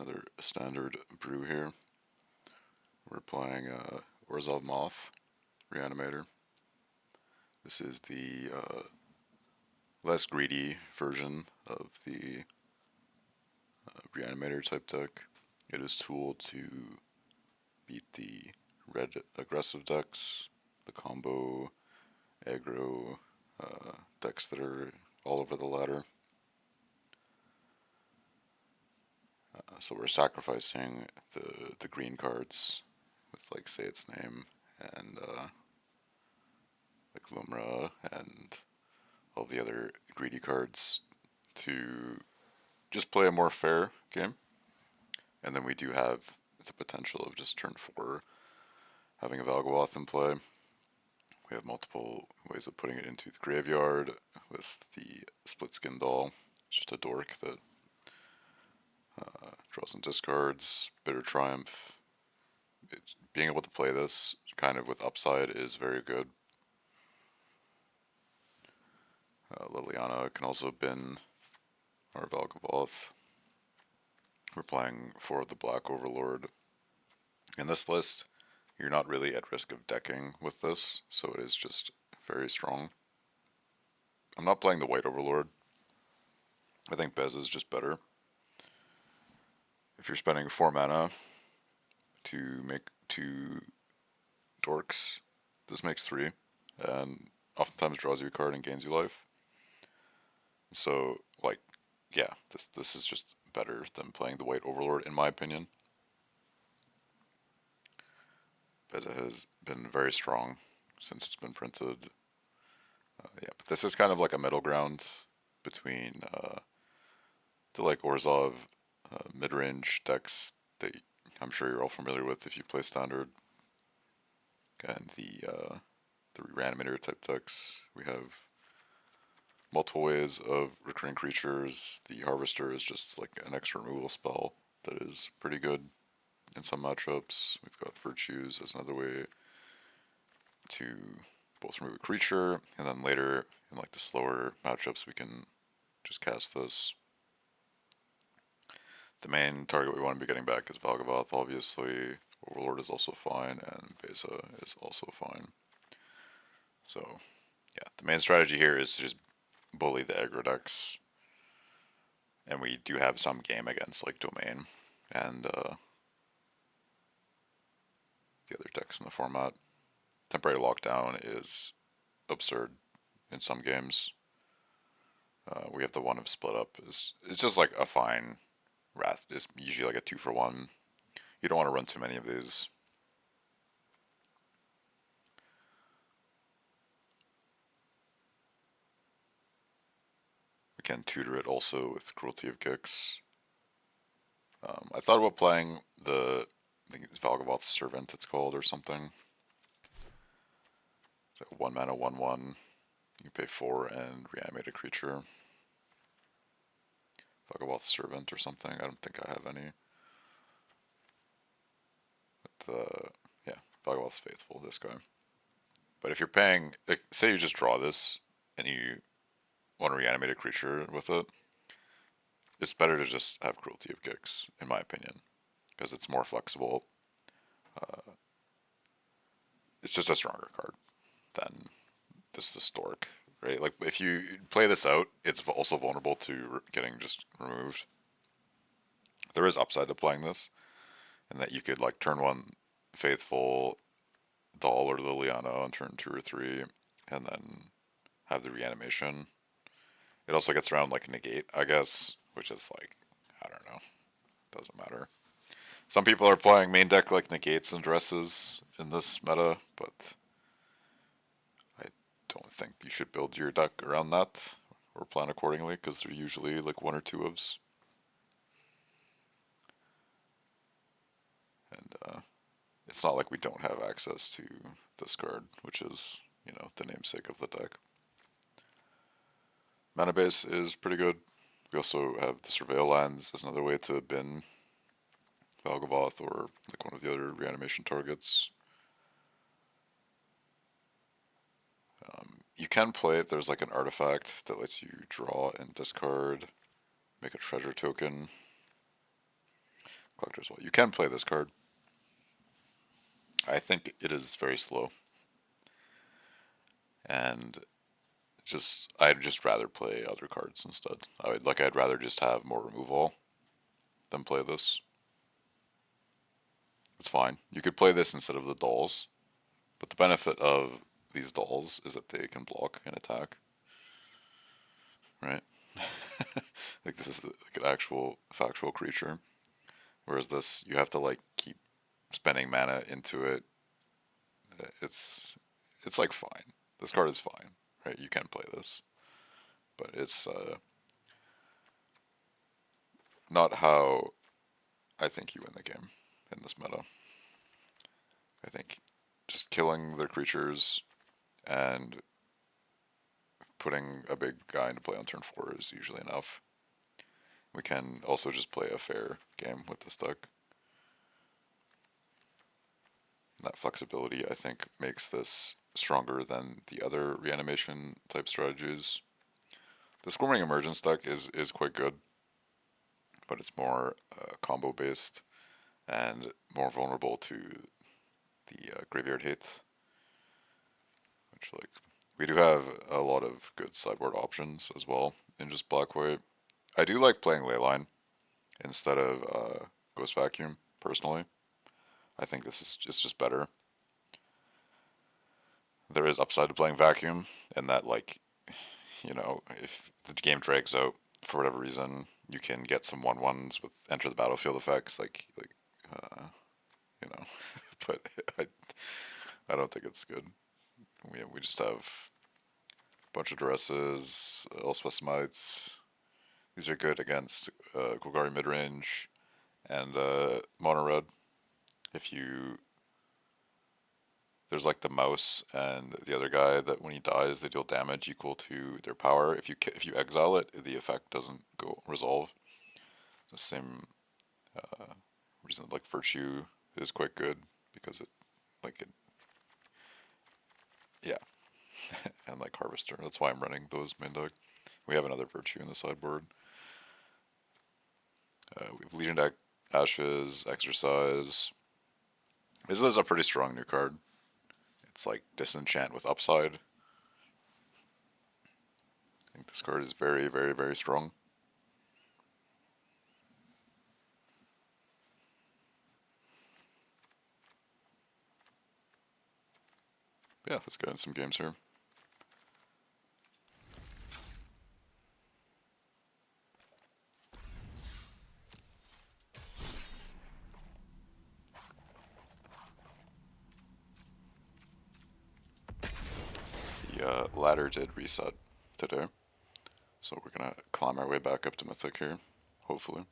Another standard brew here. We're playing Orzhov Moth, Reanimator. This is the less greedy version of the Reanimator type deck. It is tooled to beat the red aggressive decks, the combo aggro decks that are all over the ladder. So we're sacrificing the green cards with, like, say its name, and like Lumra and all the other greedy cards to just play a more fair game. And then we do have the potential of just turn 4 having a Valgoth in play. We have multiple ways of putting it into the graveyard with the Split Skin Doll. It's just a dork that draws some discards. Bitter Triumph. Being able to play this kind of with upside is very good. Liliana can also bin our Valgoth. We're playing for the Black Overlord. In this list, you're not really at risk of decking with this, so it is just very strong. I'm not playing the White Overlord. I think Bez is just better. If you're spending 4 mana to make 2 dorks, this makes 3, and oftentimes draws you a card and gains you life. So, like, yeah, this is just better than playing the White Overlord, in my opinion. Beza has been very strong since it's been printed. Yeah, but this is kind of like a middle ground between the, like, Orzhov mid-range decks that I'm sure you're all familiar with if you play Standard, and the Reanimator type decks. We have multiple ways of recurring creatures. The Harvester is just like an extra removal spell that is pretty good in some matchups. We've got Virtues as another way to both remove a creature, and then later in, like, the slower matchups we can just cast this. The main target we want to be getting back is Valgavoth, obviously. Overlord is also fine, and Beza is also fine. So, yeah, the main strategy here is to just bully the aggro decks. And we do have some game against, like, Domain and the other decks in the format. Temporary Lockdown is absurd in some games. We have the one of Split Up. It's just like a fine Wrath. It's usually like a 2-for-1. You don't want to run too many of these. We can tutor it also with Cruelty of Gix. I thought about playing I think it's Valgavoth Servant it's called, or something. It's like a 1 mana 1/1. You pay 4 and reanimate a creature. Valgavoth Servant or something. I don't think I have any. But yeah, Valgavoth's Faithful, this guy. But if you're paying, like, say you just draw this and you want to reanimate a creature with it, it's better to just have Cruelty of Gix, in my opinion, because it's more flexible. It's just a stronger card than this Stork, right? Like, if you play this out, it's also vulnerable to getting just removed. There is upside to playing this, in that you could, like, turn 1 Faithful, Doll or Liliana on turn 2 or 3, and then have the reanimation. It also gets around, like, Negate, I guess, which is, like, I don't know. Doesn't matter. Some people are playing main deck, like, Negates and Dresses in this meta, but I don't think you should build your deck around that or plan accordingly, because they're usually like 1 or 2 ofs. And it's not like we don't have access to this card, which is, you know, the namesake of the deck. Mana base is pretty good. We also have the Surveil lands as another way to bin Valgavoth or, like, one of the other reanimation targets. You can play it. There's, like, an artifact that lets you draw and discard, make a treasure token. Collector's Vault. You can play this card. I think it is very slow. And I'd just rather play other cards instead. I'd rather just have more removal than play this. It's fine. You could play this instead of the dolls, but the benefit of these dolls is that they can block and attack. Right? Like this is like an actual factual creature. Whereas this, you have to like keep spending mana into it. It's like fine. This card is fine, right? You can play this, but it's not how I think you win the game in this meta. I think just killing their creatures and putting a big guy into play on turn 4 is usually enough. We can also just play a fair game with this deck. That flexibility, I think, makes this stronger than the other reanimation type strategies. The Squirming Emergence deck is quite good, but it's more combo based and more vulnerable to the graveyard hate. Which, like, we do have a lot of good sideboard options as well in just black-white. I do like playing Leyline instead of Ghost Vacuum, personally. I think this is just better. There is upside to playing Vacuum, in that, like, you know, if the game drags out for whatever reason, you can get some 1/1s with enter the battlefield effects, you know. But I don't think it's good. We just have a bunch of Duresses, Elspeth Smites. These are good against Golgari midrange and Mono Red. There's like the mouse and the other guy that when he dies they deal damage equal to their power. If you exile it, the effect doesn't go resolve. The same reason like Virtue is quite good because yeah, and like Harvester. That's why I'm running those main deck. We have another Virtue in the sideboard. We have Legion deck, Ashes, Exercise. This is a pretty strong new card. It's like Disenchant with upside. I think this card is very, very, very strong. Yeah, let's get in some games here. The ladder did reset today, so we're gonna climb our way back up to Mythic here, hopefully.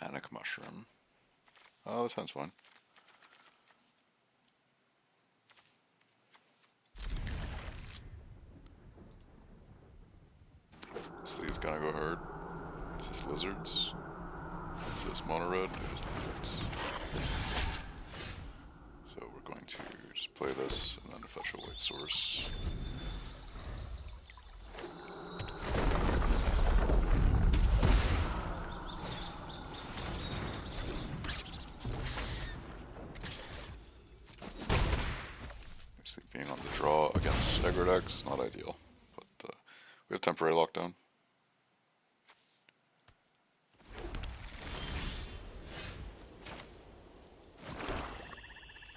Manic Mushroom. Oh, that sounds fun. Sleeve's gonna go hard. Is this Lizards? Just Mono Red? It is Lizards. So we're going to just play this and then fetch a white source. Obviously being on the draw against aggro decks, not ideal. But we have temporary lockdown.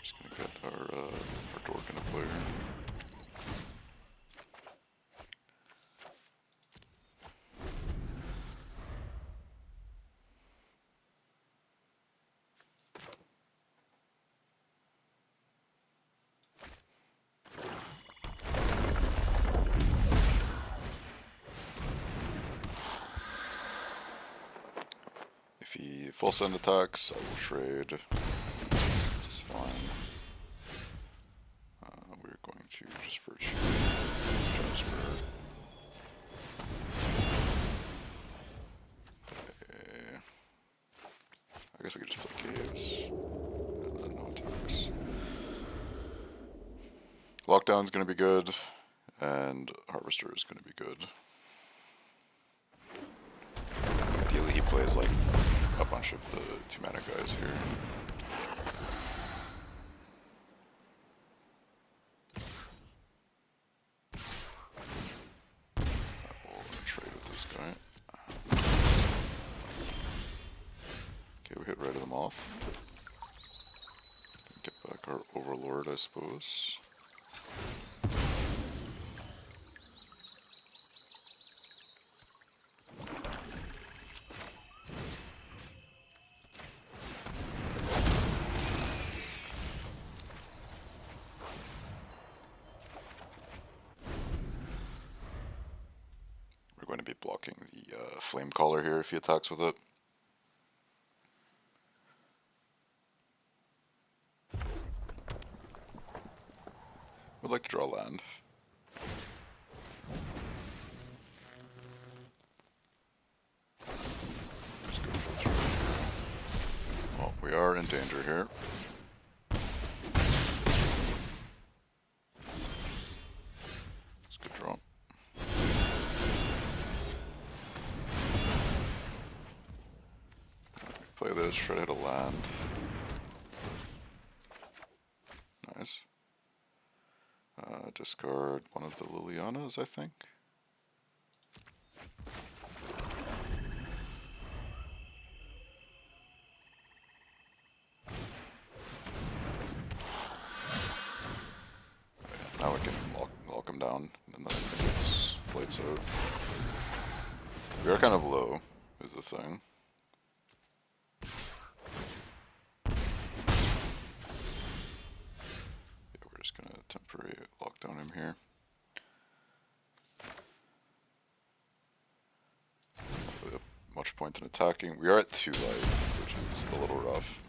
Just gonna get our dork into play here. If he full send attacks, I will trade That's fine. We're going to just virtue transfer. Okay. I guess we could just play caves. And then no attacks. Lockdown's gonna be good, and Harvester is gonna be good. Ideally, he plays like a bunch of the 2-mana guys here. We'll trade with this guy. Okay, we hit Rite of the Moth. Get back our Overlord, I suppose. We're going to be blocking the Flame Caller here if he attacks with it. Would like to draw land. Well, we are in danger here. It's a good draw. Play this, try to hit a land. Nice. Discard one of the Lilianas, I think. Now we can lock him down, and then I think it's lights out. We are kind of low, is the thing. Yeah, we're just gonna temporarily lock down him here. Not really much point in attacking. We are at 2 life, which is a little rough.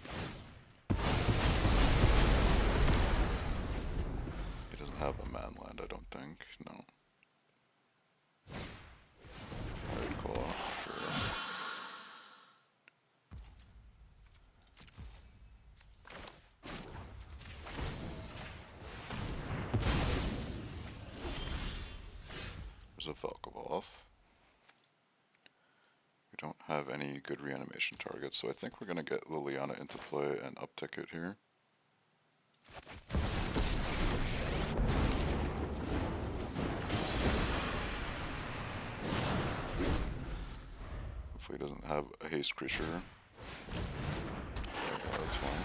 He doesn't have a man land, I don't think. No. Red Claw, sure. There's a Valkavoth. We don't have any good reanimation targets, so I think we're going to get Liliana into play and uptick it here. Hopefully he doesn't have a haste creature. Yeah, that's fine.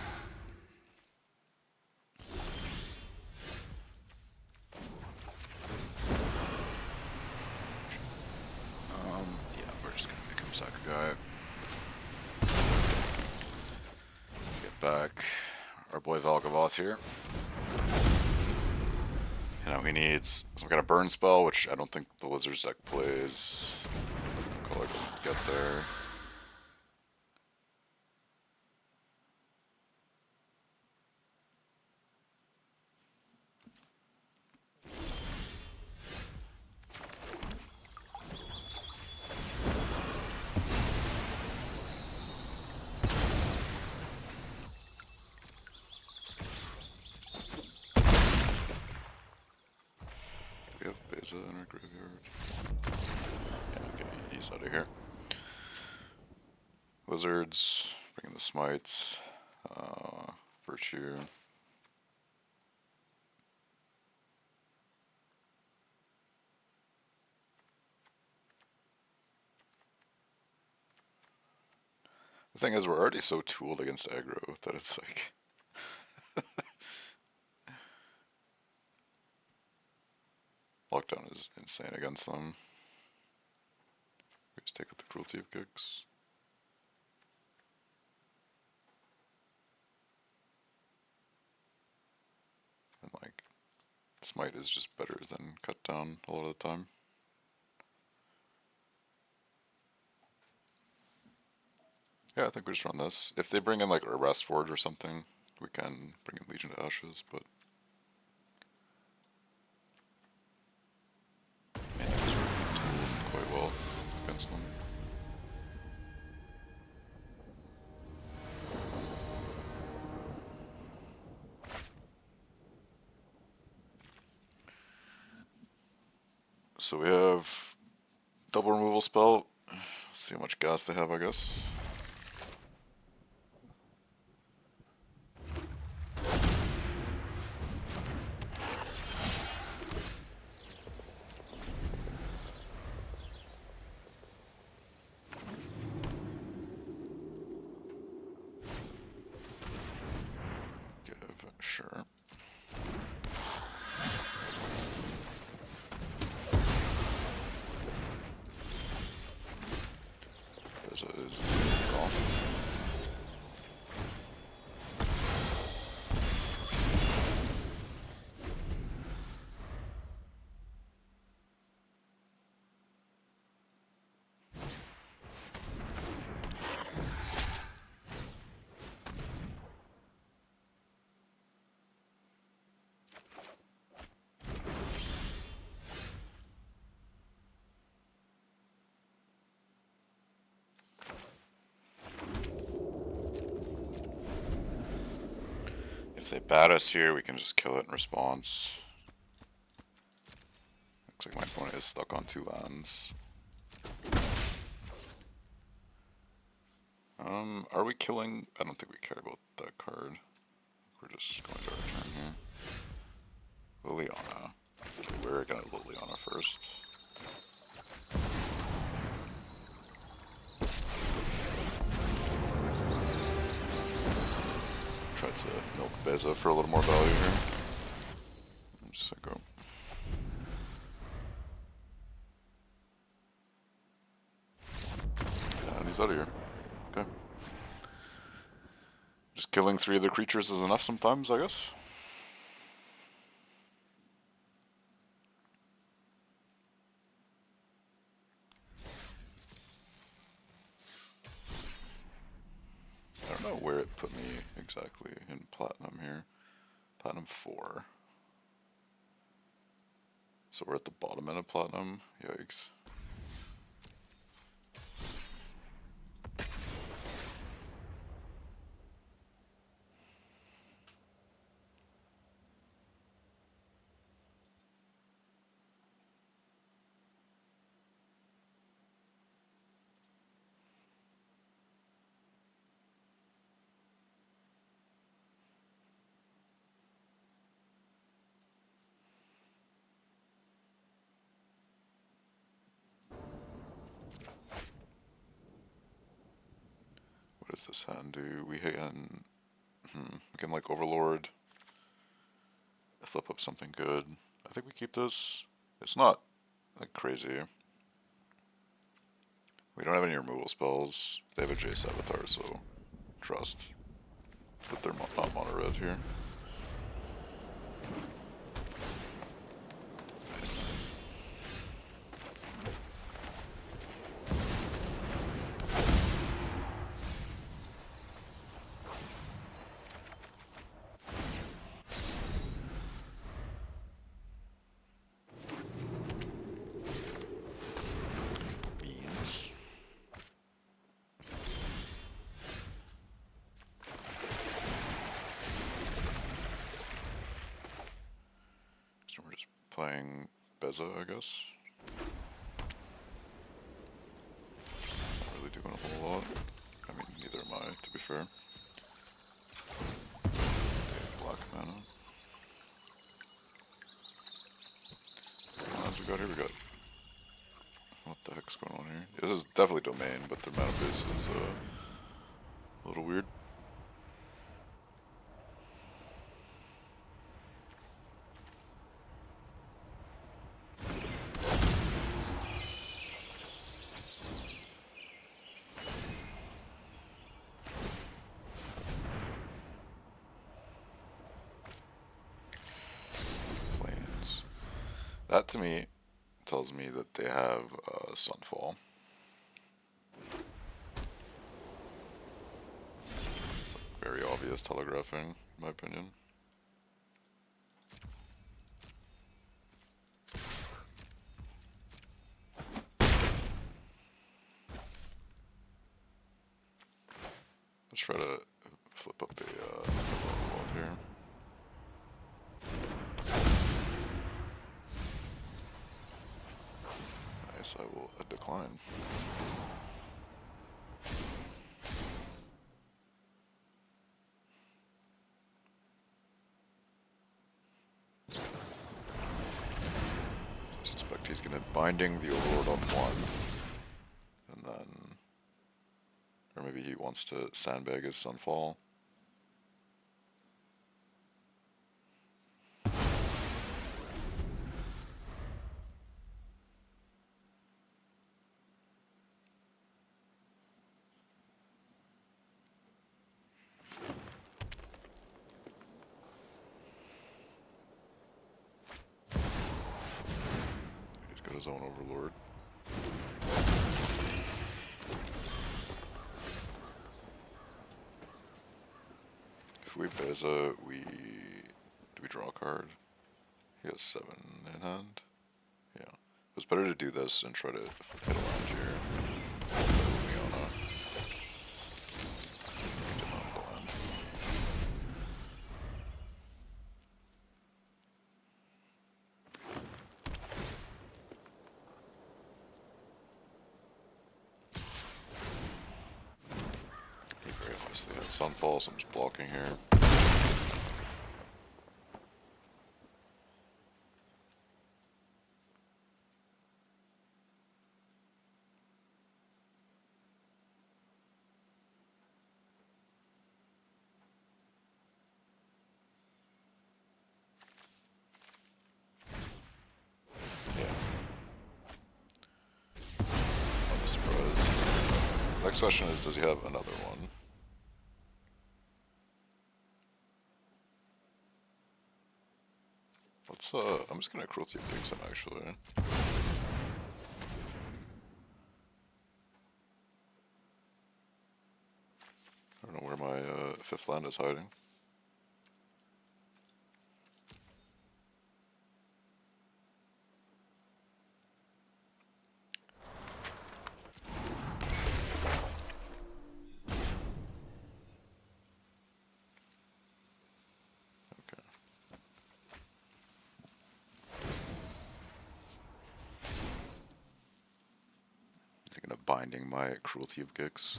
Yeah, we're just gonna make him Sakugai. Get back our boy Valkavoth here. You know, he needs some kind of burn spell, which I don't think the Wizards deck plays. Color doesn't get there. We have Beza in our graveyard. Yeah, okay, he's out of here. Wizards, bringing the smites, Virtue. The thing is, we're already so tooled against aggro that it's like... Lockdown is insane against them. We just take out the Cruelty of Gigs. And like, Smite is just better than Cut Down a lot of the time. Yeah, I think we just run this. If they bring in like a Rest Forge or something, we can bring in Legion to Ashes, but man, these are tooled quite well against them. So we have double removal spell. Let's see how much gas they have, I guess. Sure. This is off. If they bat us here, we can just kill it in response. Looks like my opponent is stuck on 2 lands. Are we killing? I don't think we care about that card. We're just going to our turn here. Liliana. Okay, we're gonna Liliana first. Try to milk Beza for a little more value here. Just go. And he's out of here. Okay. Just killing 3 of the creatures is enough sometimes, I guess. I don't know where it put me exactly in Platinum here. Platinum 4. So we're at the bottom end of Platinum. Yikes. What does this hand do? We can like Overlord, flip up something good. I think we keep this. It's not like crazy. We don't have any removal spells. They have a Jace Avatar, so trust that they're not mono red here. Nice. So we're just playing Beza, I guess. Not really doing a whole lot. I mean, neither am I, to be fair. Okay, black mana. What else we got here? We got... What the heck's going on here? This is definitely Domain, but the mana base is a little weird. That to me tells me that they have Sunfall. It's like very obvious. as telegraphing, in my opinion. Let's try to flip up a Moth here. Nice, I will decline. I suspect he's going to binding the Overlord on 1. And then... Or maybe he wants to sandbag his Sunfall. He's got his own Overlord. If we Beza, do we draw a card? He has 7 in hand. Yeah. It's better to do this and try to hit a land here. Leona. Did not hit a land. He very obviously had Sunfall, so I'm just blocking here. Next question is, does he have another one? Let's, I'm just gonna Cruelty of Dix him, actually. I don't know where my 5th land is hiding. Thinking of binding my Cruelty of Gix.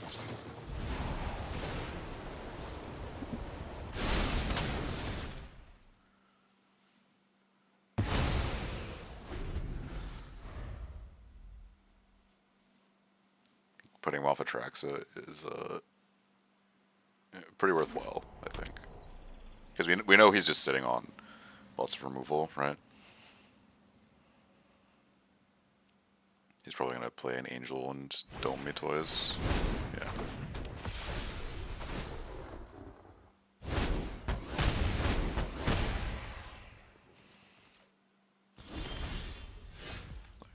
Putting him off Atraxa is pretty worthwhile, I think. Because we know he's just sitting on lots of removal, right? He's probably going to play an Angel and just dome me twice. Yeah.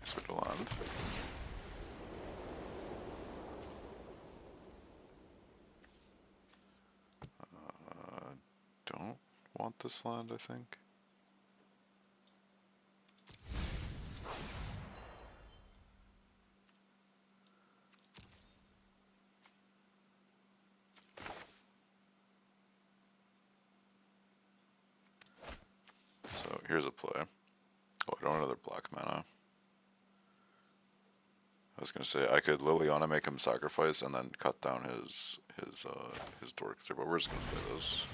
Nice way to land. Don't want this land, I think. So here's a play. Oh, I don't have another black mana. I was gonna say I could Liliana make him sacrifice and then cut down his dork through, but we're just gonna play this.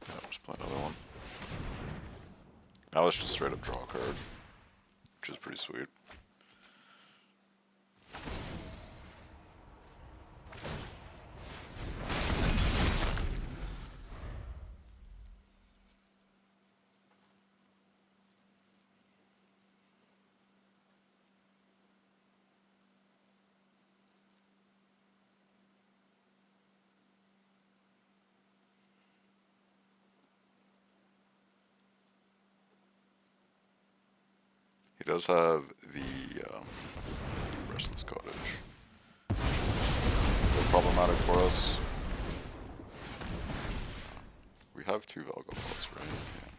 Yeah, just play another one. Now let's just straight up draw a card, which is pretty sweet. He does have the Restless Cottage. Bit problematic for us. We have 2 Valgopots, right? Yeah.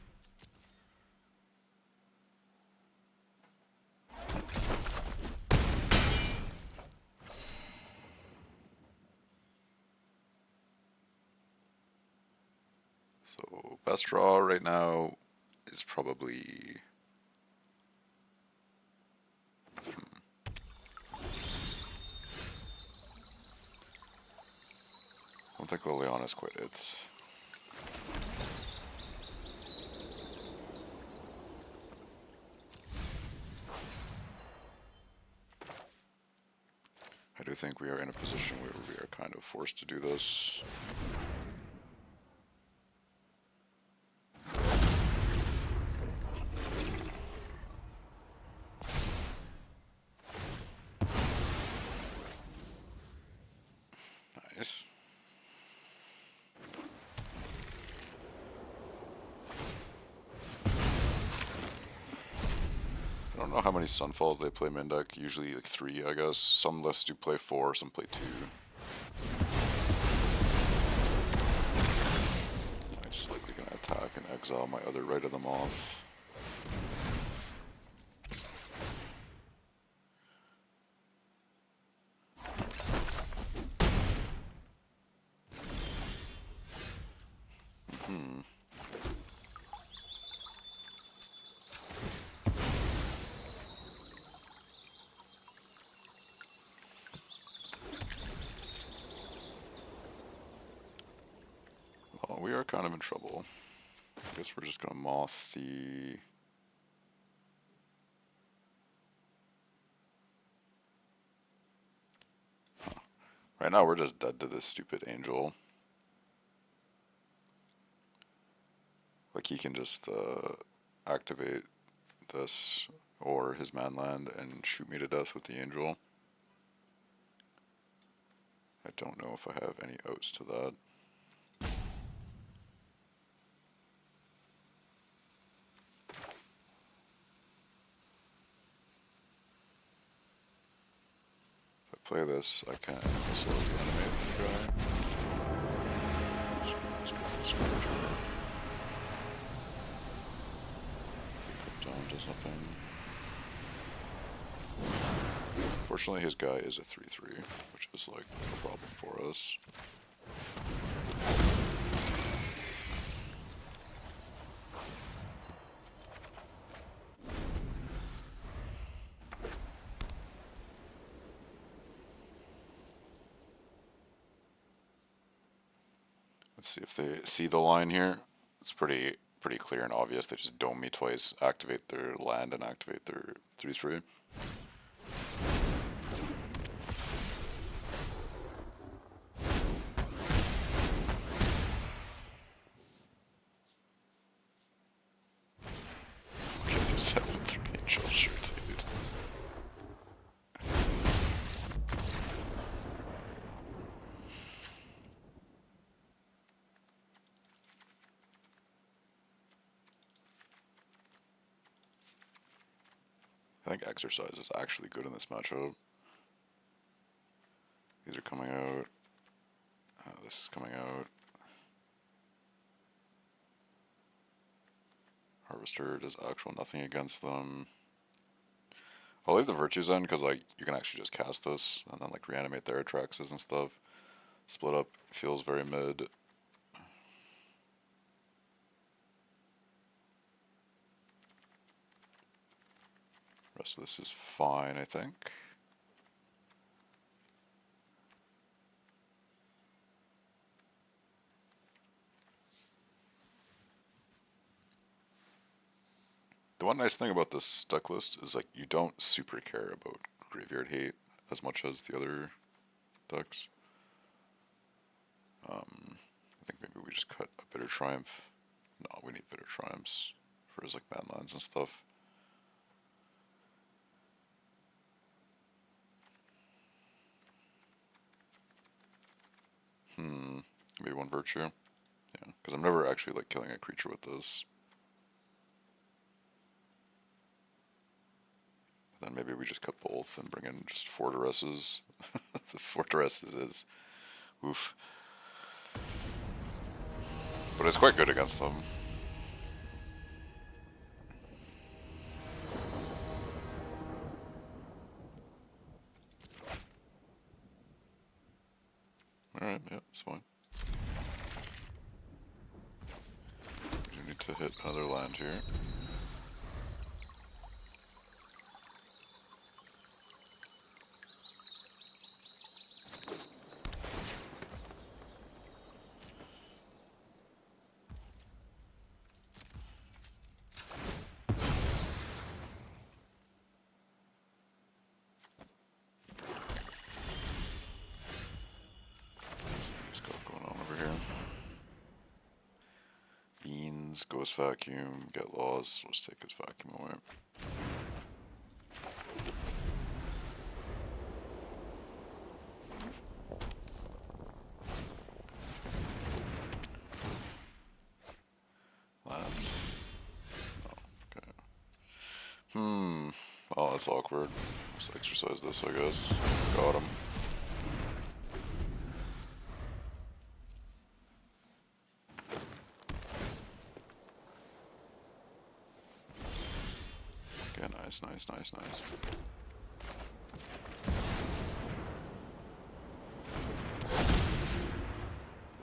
So best draw right now is probably I don't think Liliana's quite it. I do think we are in a position where we are kind of forced to do this. Nice. I don't know how many Sunfalls they play main deck. Usually like 3, I guess. Some lists do play 4, some play 2. I'm just likely gonna attack and exile my other Rite of the Moth. Well, we are kind of in trouble. I guess we're just gonna Moth the... Right now we're just dead to this stupid Angel. Like he can just activate this or his manland and shoot me to death with the Angel. I don't know if I have any outs to that. If I play this, I can slowly animate the guy. Down does nothing. Fortunately, his guy is a 3/3, which is like a problem for us. Let's see if they see the line here. It's pretty clear and obvious. They just dome me twice, activate their land, and activate their 3/3. Get the 7/3 Angel, sure, dude. I think Exercise is actually good in this matchup. These are coming out. This is coming out. Harvester does actual nothing against them. I'll leave the Virtues in because like you can actually just cast this and then like reanimate their Atraxes and stuff. Split up feels very mid. Rest of this is fine, I think. The one nice thing about this deck list is like you don't super care about Graveyard Hate as much as the other decks. I think maybe we just cut a Bitter Triumph. No, we need Bitter Triumphs for his like manlands and stuff. Maybe 1 Virtue. Yeah, because I'm never actually like killing a creature with this. we just cut both and bring in just fortresses. The fortresses is oof. But it's quite good against them. Alright, yeah, it's fine. We need to hit another land here. Ghost Vacuum, get lost, let's take his vacuum away. Land. Oh, okay. Oh, that's awkward. Let's exercise this, I guess. Got him. Okay, nice.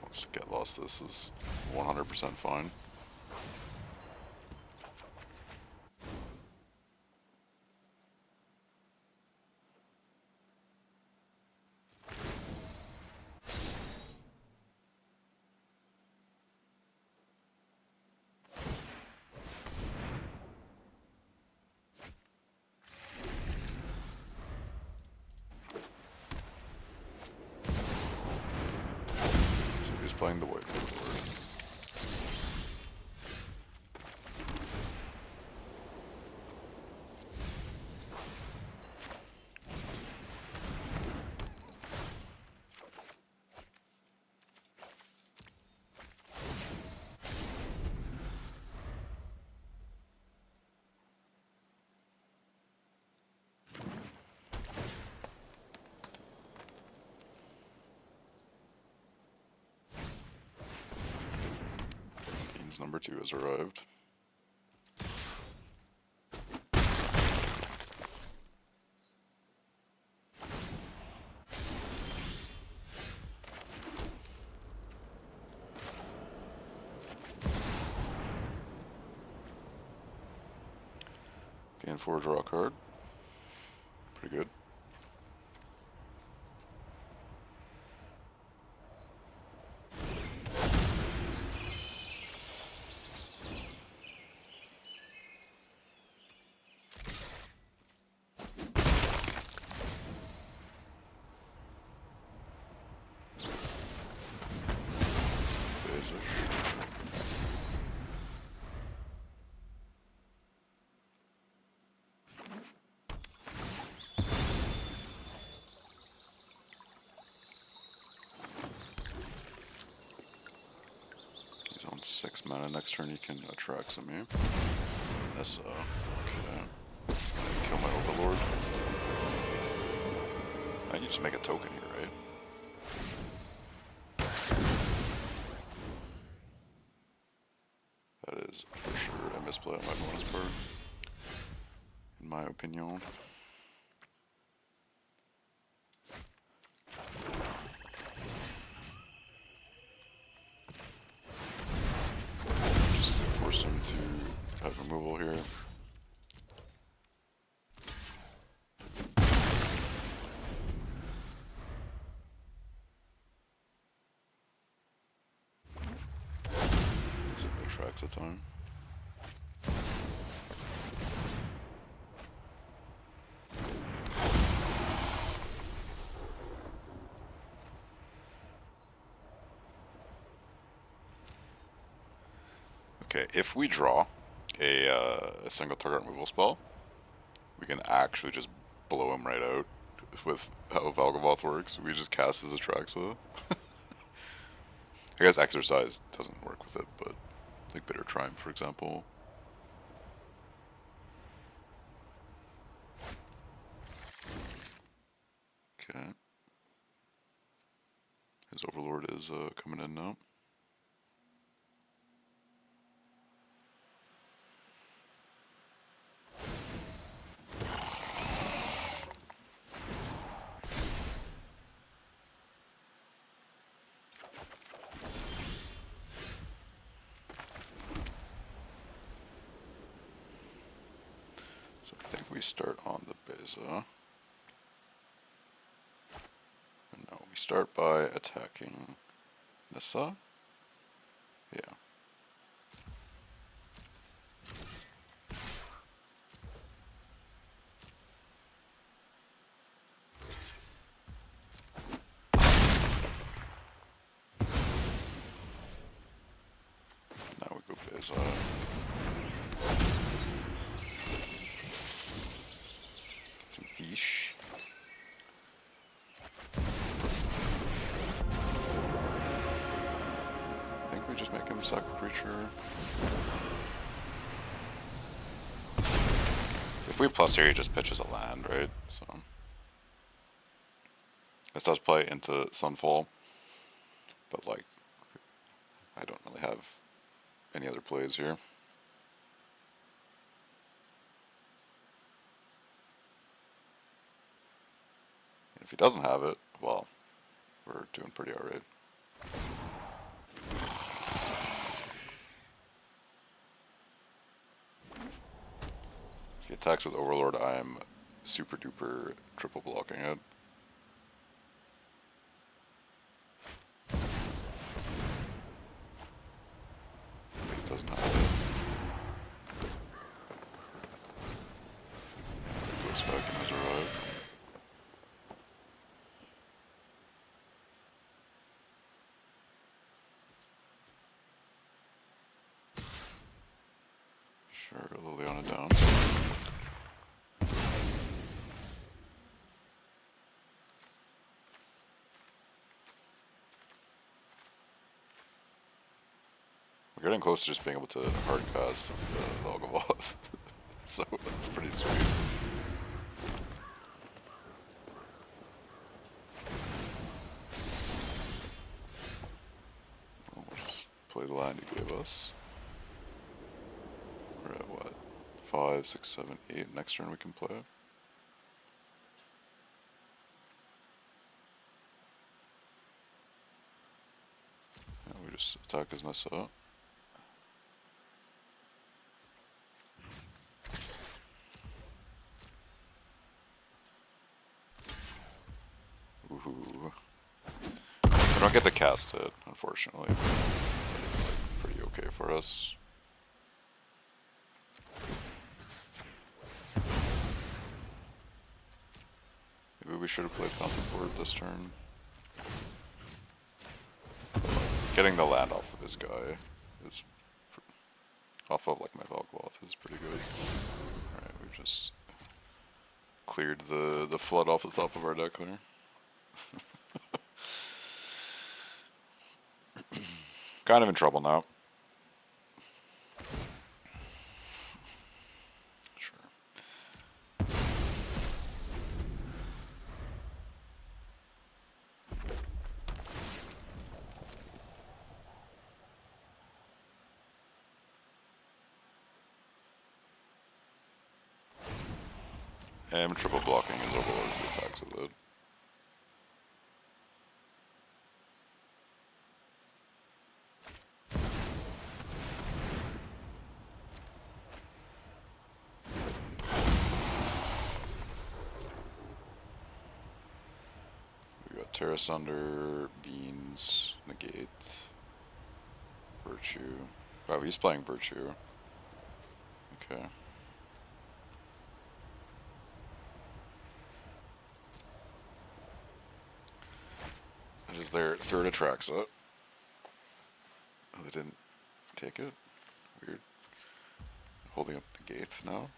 Let's get lost. This is 100% fine. Playing the white board. Number 2 has arrived. Gain 4, draw a card. Pretty good. He's on 6 mana. Next turn he can attract some here. That's okay. Kill my Overlord. I can just make a token here, right? That is for sure a misplay on my bonus card, in my opinion. Just gonna force him to have removal here. Tracks a time. Okay, if we draw a single target removal spell, we can actually just blow him right out with how Valgavoth works. We just cast his Atraxa. I guess Exercise doesn't work with it, but like Bitter Triumph, for example. Okay. His Overlord is coming in now. So I think we start on the Beza. No, we start by attacking Nissa. Yeah. Now we go Beza. Get some fish. I think we just make him sack a creature. If we plus here, he just pitches a land, right? So this does play into Sunfall, but like I don't really have any other plays here. And if he doesn't have it, well, we're doing pretty alright. If he attacks with Overlord, I'm super duper triple blocking it. But he doesn't have it. Goes back and has arrived. Sure, Liliana down. We're getting close to just being able to hardcast the Log of Moth. So that's pretty sweet. We'll just play the land he gave us. We're at what? 5, 6, 7, 8. Next turn we can play it. Yeah, we just attack his Nissa. Ooh. We don't get to cast it, unfortunately. But it's like pretty okay for us. Maybe we should have played Fountain Forward this turn. Getting the land off of this guy is off of like my Velkloth is pretty good. Alright, we've just cleared the flood off the top of our deck there. Kind of in trouble now. Sure. I'm triple blocking his Overlord if he attacks with it. We got Terra Sunder, Beans, Negate, Virtue. Wow, he's playing Virtue. Okay. That is their third Atraxa. Oh, they didn't take it? Weird. Holding up the gate now.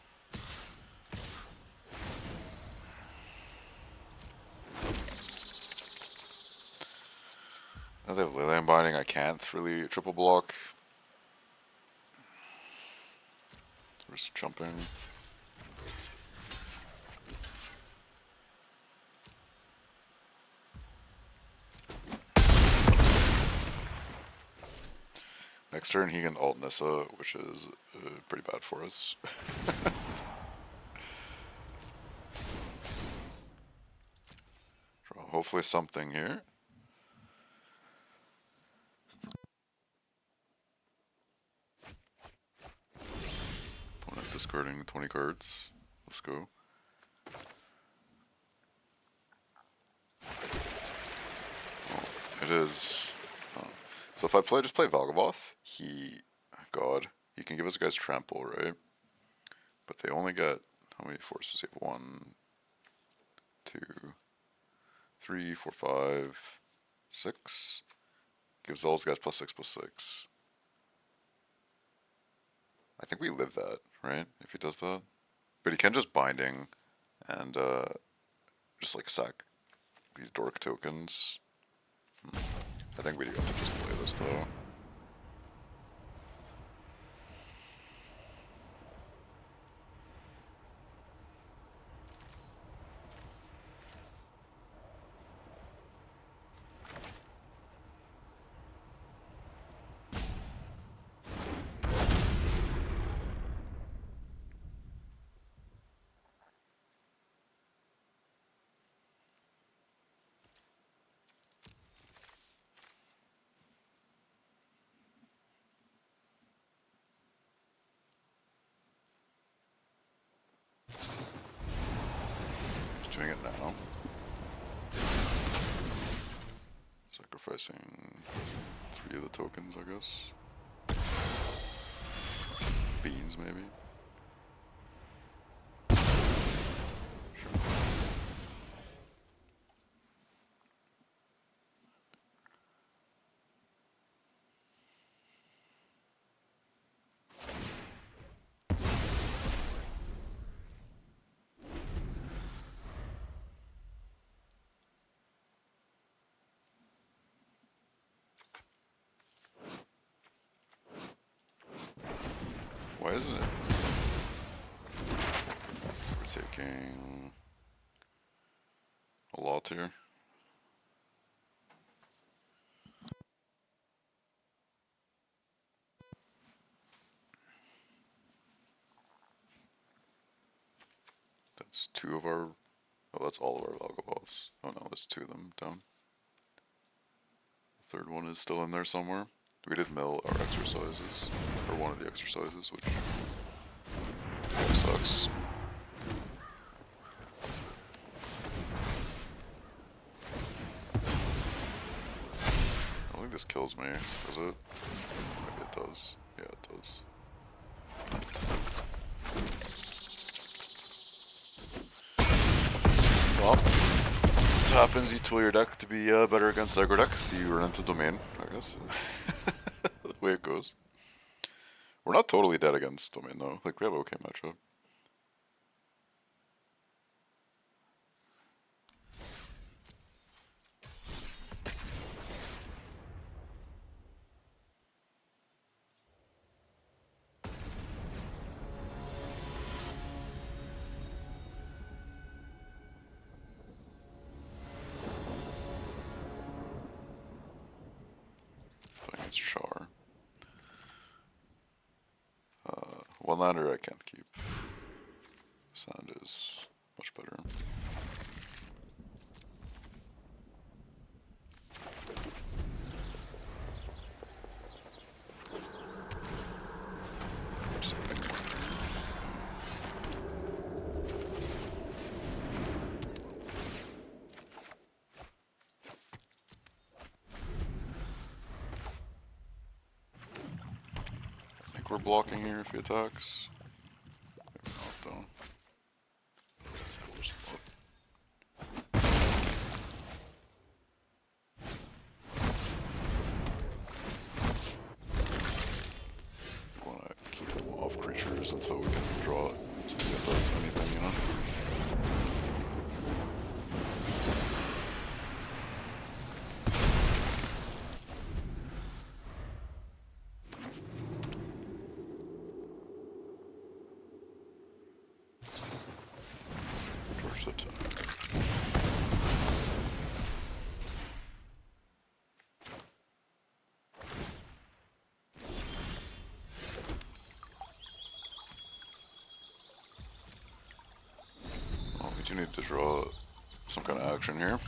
Now they have Leyline Binding, I can't really triple block. So we're just jumping. turn he can ult Nissa, which is pretty bad for us. Hopefully something here. Opponent discarding 20 cards. Let's go. Oh, it is. Oh. So if I just play Valgavoth, he can give us guys trample, right? But they only get, how many forces? You have 1, 2, 3, 4, 5, 6. Gives all those guys +6/+6. I think we live that, right? If he does that. But he can just binding and just like sack these dork tokens. I think we do have to just play this though. Doing it now. Sacrificing 3 of the tokens, I guess. Beans, maybe. Sure. Why isn't it? We're taking a lot here. That's 2 of our. Oh, that's all of our Valgavoths. Oh no, there's 2 of them down. The 3rd one is still in there somewhere. We did mill our exercises, or one of the exercises, which sucks. I don't think this kills me, does it? Maybe it does. Yeah, it does. Well, this happens. You tool your deck to be better against aggro deck, so you run into domain, I guess. The way it goes. We're not totally dead against domain though. Like, we have okay matchup. Playing against Char. One lander I can't keep. Sand is much better. I think we're blocking here if he attacks. Maybe not though. We want to keep him off creatures until we can draw it. So if that's anything, you know? Torch the time. do need to draw some kind of action here.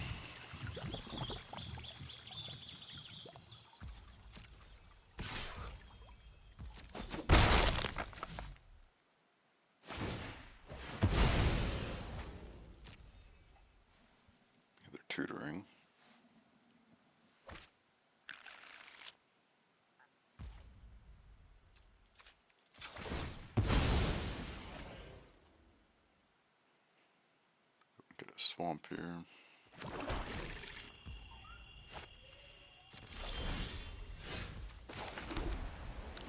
They're tutoring. Get a swamp here.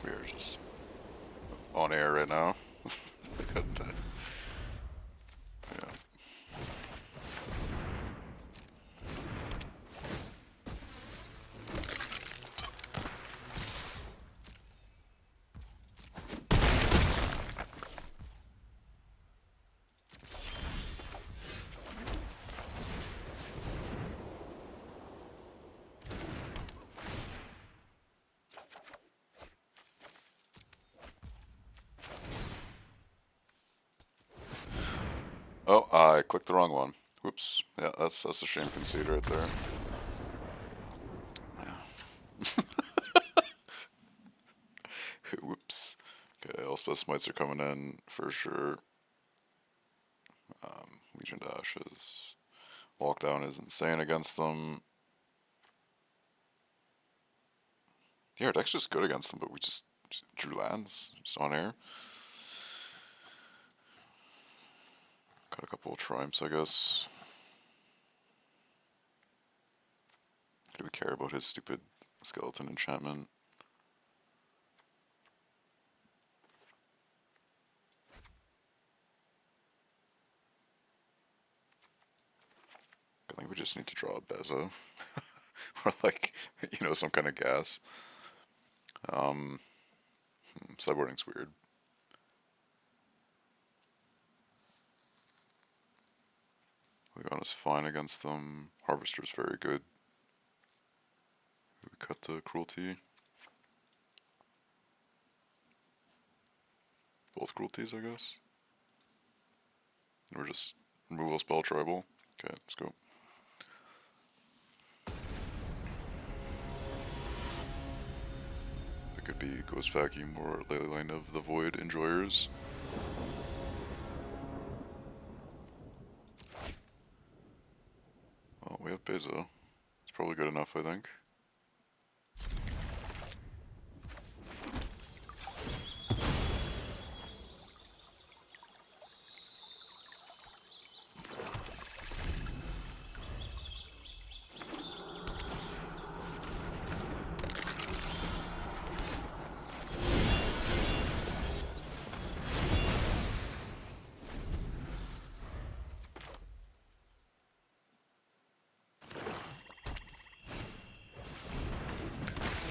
We are just on air right now. Yeah. Oh, I clicked the wrong one. Whoops. Yeah, that's a shame concede right there. Whoops. Okay, Elspeth Smites are coming in for sure. Legion Dashes. Walkdown is insane against them. Yeah, our deck's just good against them, but we just drew lands. Just on air. Got a couple of triumphs, I guess. Do we care about his stupid skeleton enchantment? I think we just need to draw a Bezo. Or like, you know, some kind of gas. Sideboarding's weird. Legon is fine against them. Harvester's very good. We cut the cruelty. Both cruelties, I guess. We're just removal spell tribal. Okay, let's go. That could be Ghost Vacuum or Ley Line of the Void enjoyers. Well, we have Bezo. It's probably good enough, I think.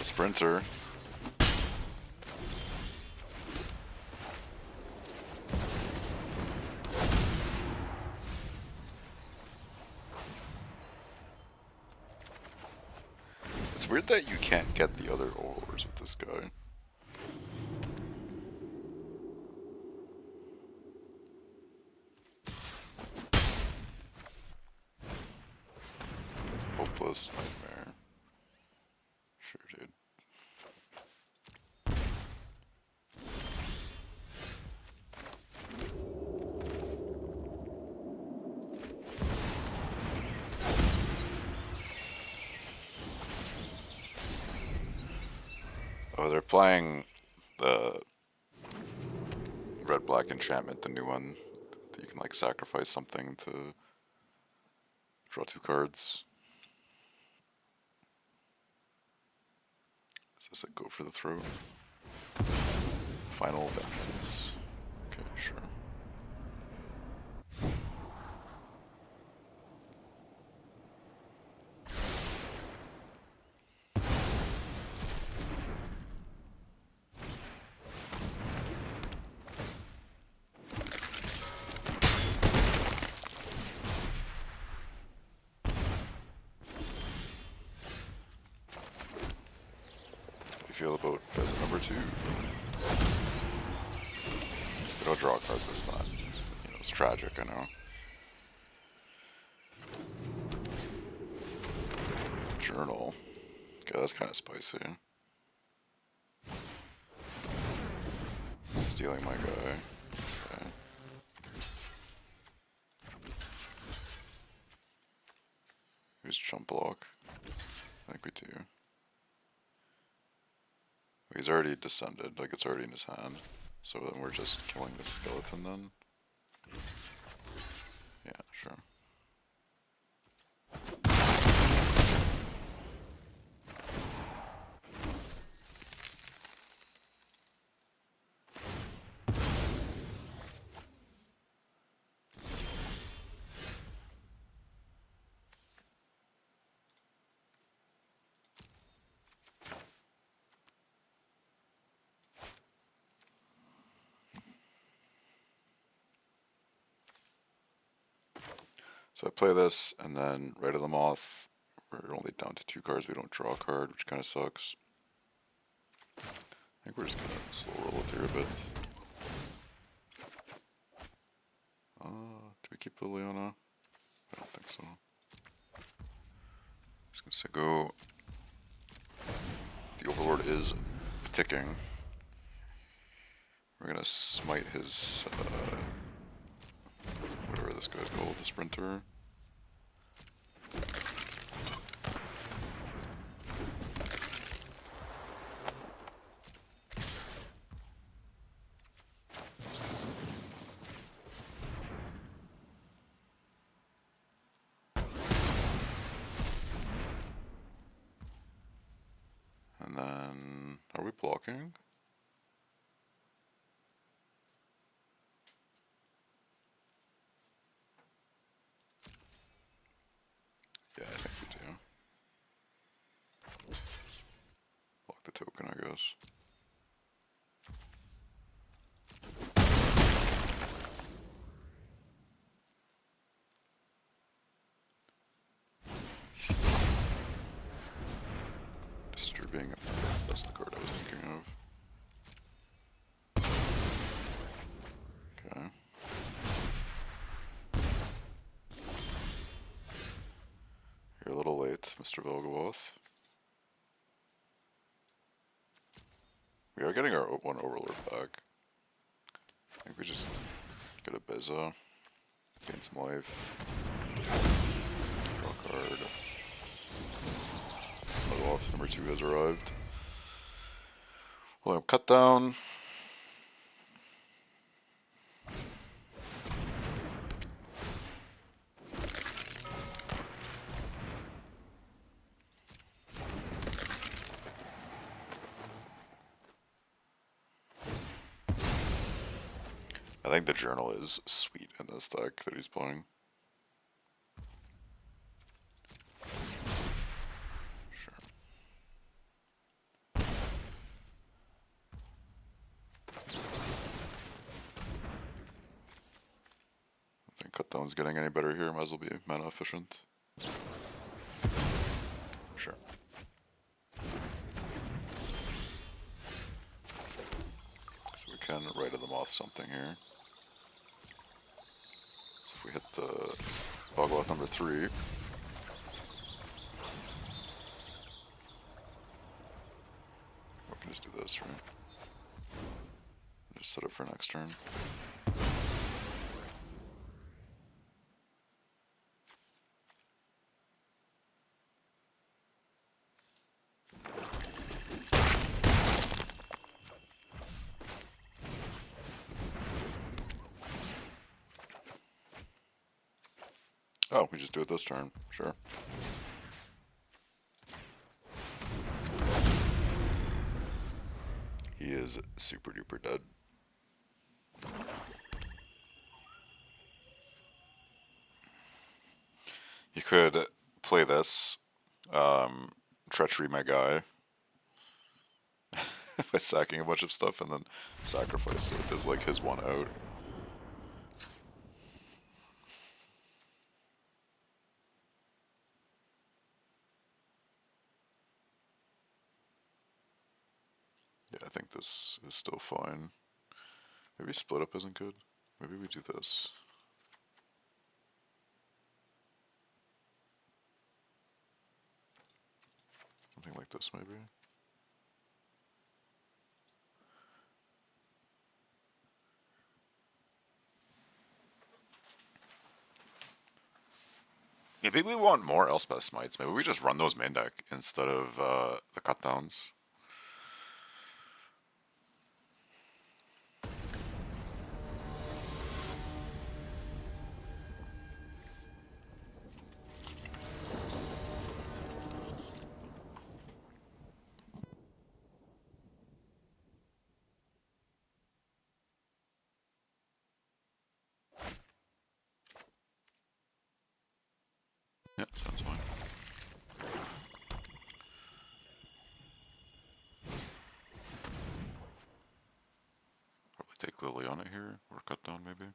Sprinter. It's weird that you can't get the other ores with this guy. Hopeless nightmare. Sure, dude. Oh, they're playing the red-black enchantment, the new one. That you can like sacrifice something to draw 2 cards. Is this a go for the throat? Final vengeance. Okay, sure. Feel about as number 2. We don't draw a card this time. You know, it's tragic, I know. Journal. Okay, that's kind of spicy. Stealing my guy. Okay. Who's jump block? I think we do. He's already descended, like it's already in his hand. So then we're just killing the skeleton then? Yeah, sure. So I play this, and then Rite of the Moth. We're only down to 2 cards. We don't draw a card, which kind of sucks. I think we're just gonna slow roll it through a bit. Do we keep Liliana? I don't think so. Just gonna say go. The Overlord is ticking. We're gonna smite his whatever this guy's called, the Sprinter. And then, are we blocking? Yeah, I think we do. Block the token, I guess. Disturbing. That's the card I was thinking of. Okay. You're a little late, Mr. Velgovoth. We are getting our one Overlord back. I think we just get a Beza, gain some life, draw a card. Velgovoth number 2 has arrived. Well, cut down. I think the Journal is sweet in this deck that he's playing. Sure. I think cut down's getting any better here. Might as well be mana efficient. Sure. So we can Rite of the Moth something here. So if we hit the Velgovoth number 3. We can just do this, right? Just set it for next turn. Oh, we just do it this turn. Sure. He is super duper dead. You could play this, treachery my guy, by sacking a bunch of stuff and then sacrifice it as like his one out. Yeah, I think this is still fine. Maybe split up isn't good. Maybe we do this. like this, maybe. Maybe we want more Elspeth Smites. Maybe we just run those main deck instead of the cut downs. Yeah, sounds fine. Probably take Liliana here, or cut down maybe.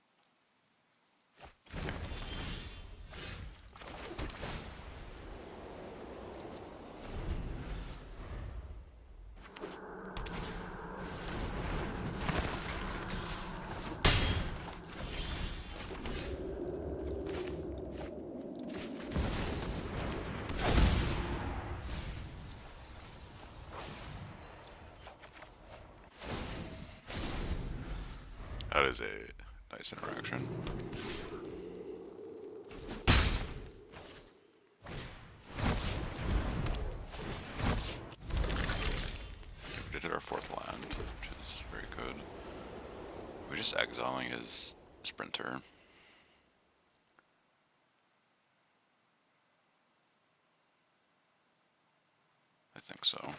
That is a nice interaction. We did hit our 4th land, which is very good. We're just exiling his sprinter. I think so.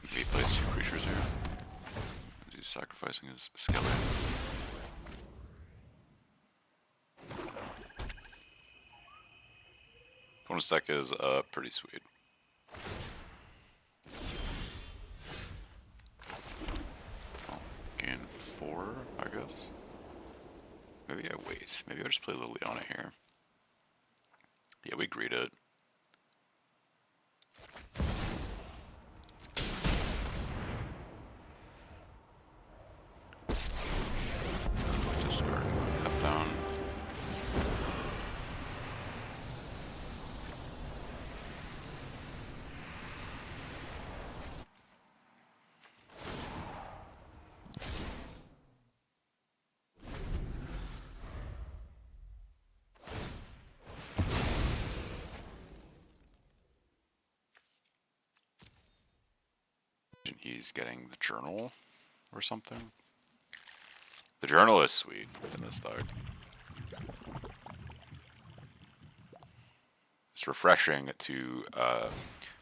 He plays 2 creatures here. He's sacrificing his skeleton. Bonus deck is pretty sweet. Oh, gain 4, I guess. Maybe I wait. Maybe I just play Liliana here. Yeah, we greet it. Discard, cut down. He's getting the journal or something. The journal is sweet in this deck. It's refreshing to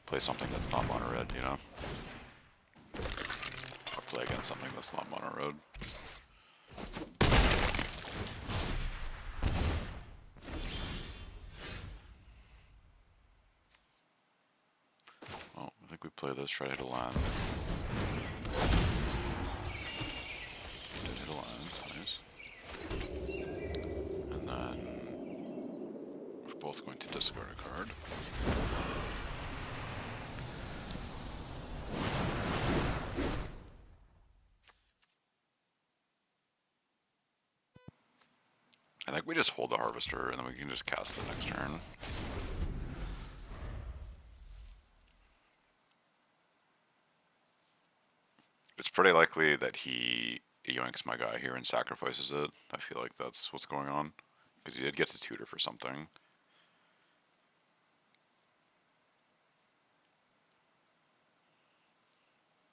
play something that's not mono red, you know? Or play against something that's not mono red. Well, I think we play this, try to hit a land. Did hit a land, nice. And then we're both going to discard a card. I think we just hold the Harvester and then we can just cast it next turn. It's pretty likely that he yoinks my guy here and sacrifices it. I feel like that's what's going on. Because he did get to tutor for something.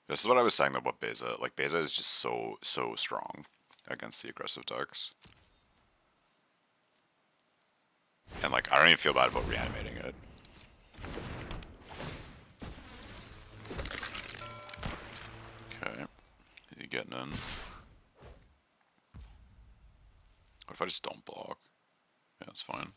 This is what I was saying though about Beza. Like, Beza is just so strong against the aggressive decks. And like, I don't even feel bad about reanimating it. Okay. Is he getting in? What if I just don't block? Yeah, it's fine.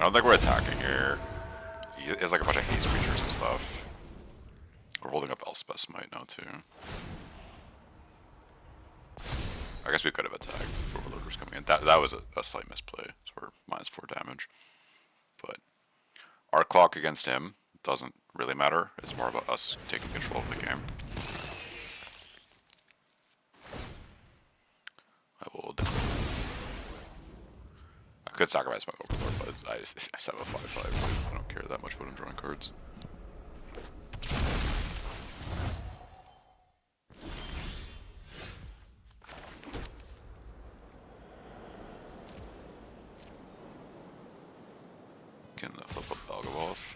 I don't think we're attacking here. He has like a bunch of haste creatures and stuff. We're holding up Elspeth's Might now too. I guess we could have attacked if Overlord was coming in. That was a slight misplay. So we're -4 damage. But our clock against him doesn't really matter. It's more about us taking control of the game. I could sacrifice my Overlord, but I have a 5/5. I don't care that much about him drawing cards. Can flip up Moth.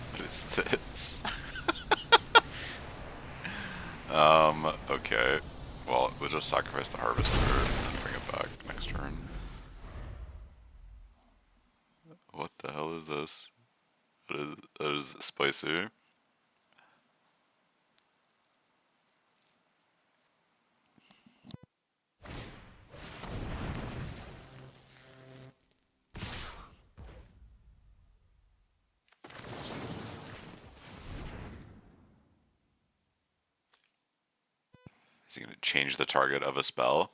What is this? Okay. Well, we'll just sacrifice the Harvester and bring it back next turn. What the hell is this? That is spicy. Is he going to change the target of a spell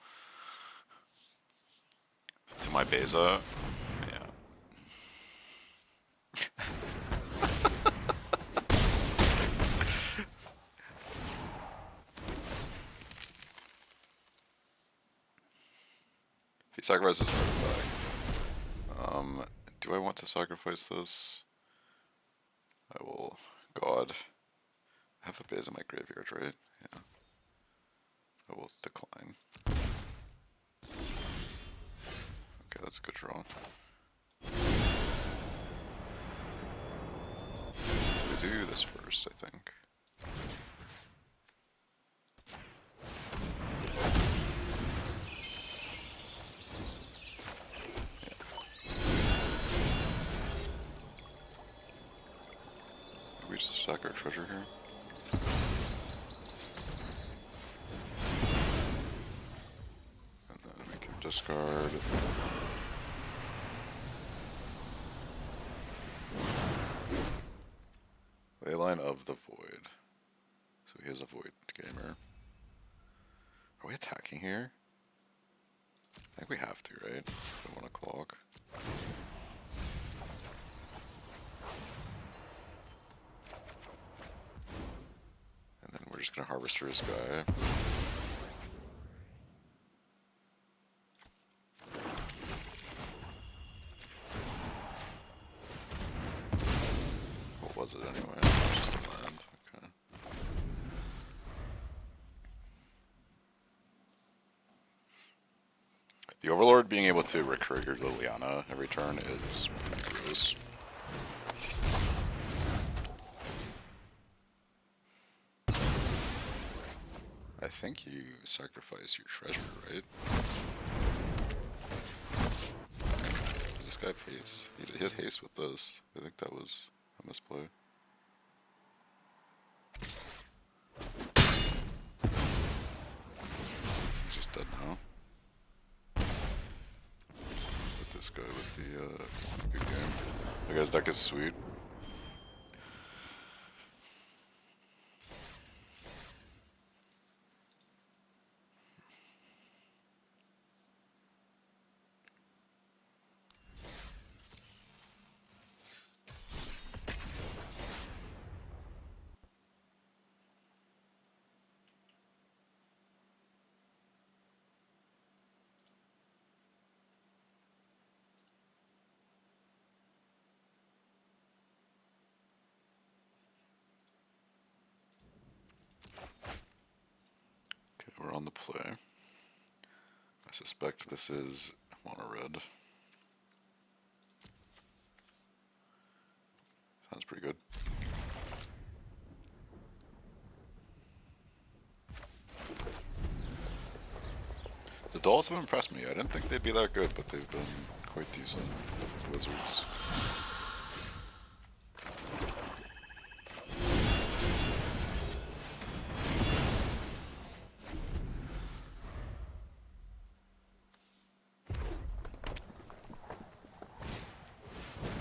to my Beza? Yeah. If he sacrifices an artifact, do I want to sacrifice this? I will. God. I have a Beza in my graveyard, right? Yeah. I will decline. Okay, that's a good draw. So we do this first, I think. Yeah. Did we just sack our treasure here? And then we can discard. Leyline of the Void. So he has a Void gamer. Are we attacking here? I think we have to, right? We want a clock. And then we're just gonna Harvester his guy. What was it anyway? It was just a land. Okay. The Overlord being able to recruit your Liliana every turn is pretty gross. I think you sacrifice your treasure, right? Does this guy have haste? He has haste with this. I think that was a misplay. He's just dead now. With this guy with the good game. The guy's deck is sweet. play. I suspect this is mono red. Sounds pretty good. The dolls have impressed me. I didn't think they'd be that good, but they've been quite decent as lizards.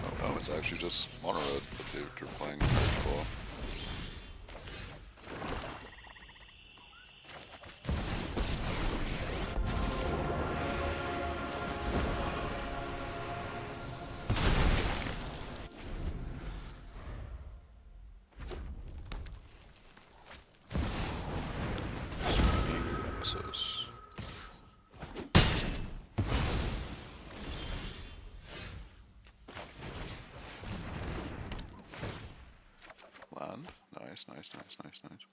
Oh no, it's actually just mono red, but they're playing claw. Nemesis. Land. Nice, nice, nice, nice, nice.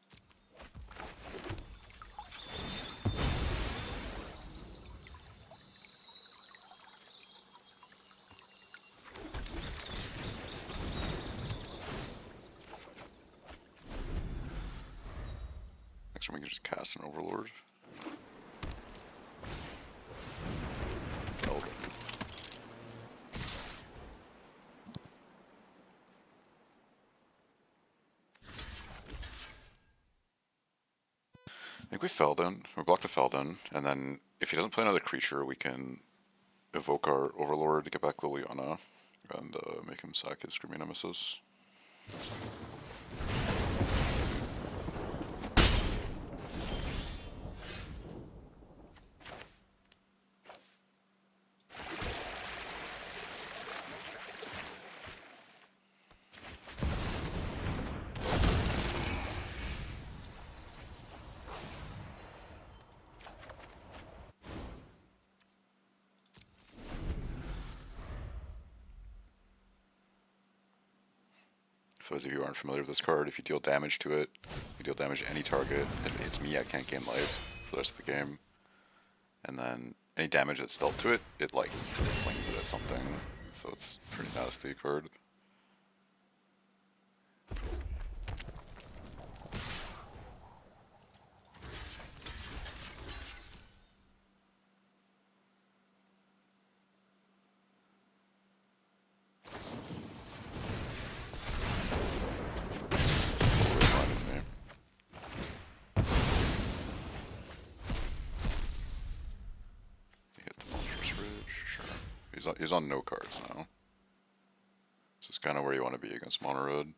Next time we can just cast an Overlord. Elden. I think we Feldon. We block the Feldon, and then if he doesn't play another creature, we can evoke our Overlord to get back Liliana and make him sack his Screaming Nemesis. For those of you who aren't familiar with this card, if you deal damage to it, you deal damage to any target. If it's me, I can't gain life for the rest of the game. And then any damage that's dealt to it, it like flings it at something. So it's a pretty nasty card. He's on no cards now. So it's kind of where you want to be against mono red.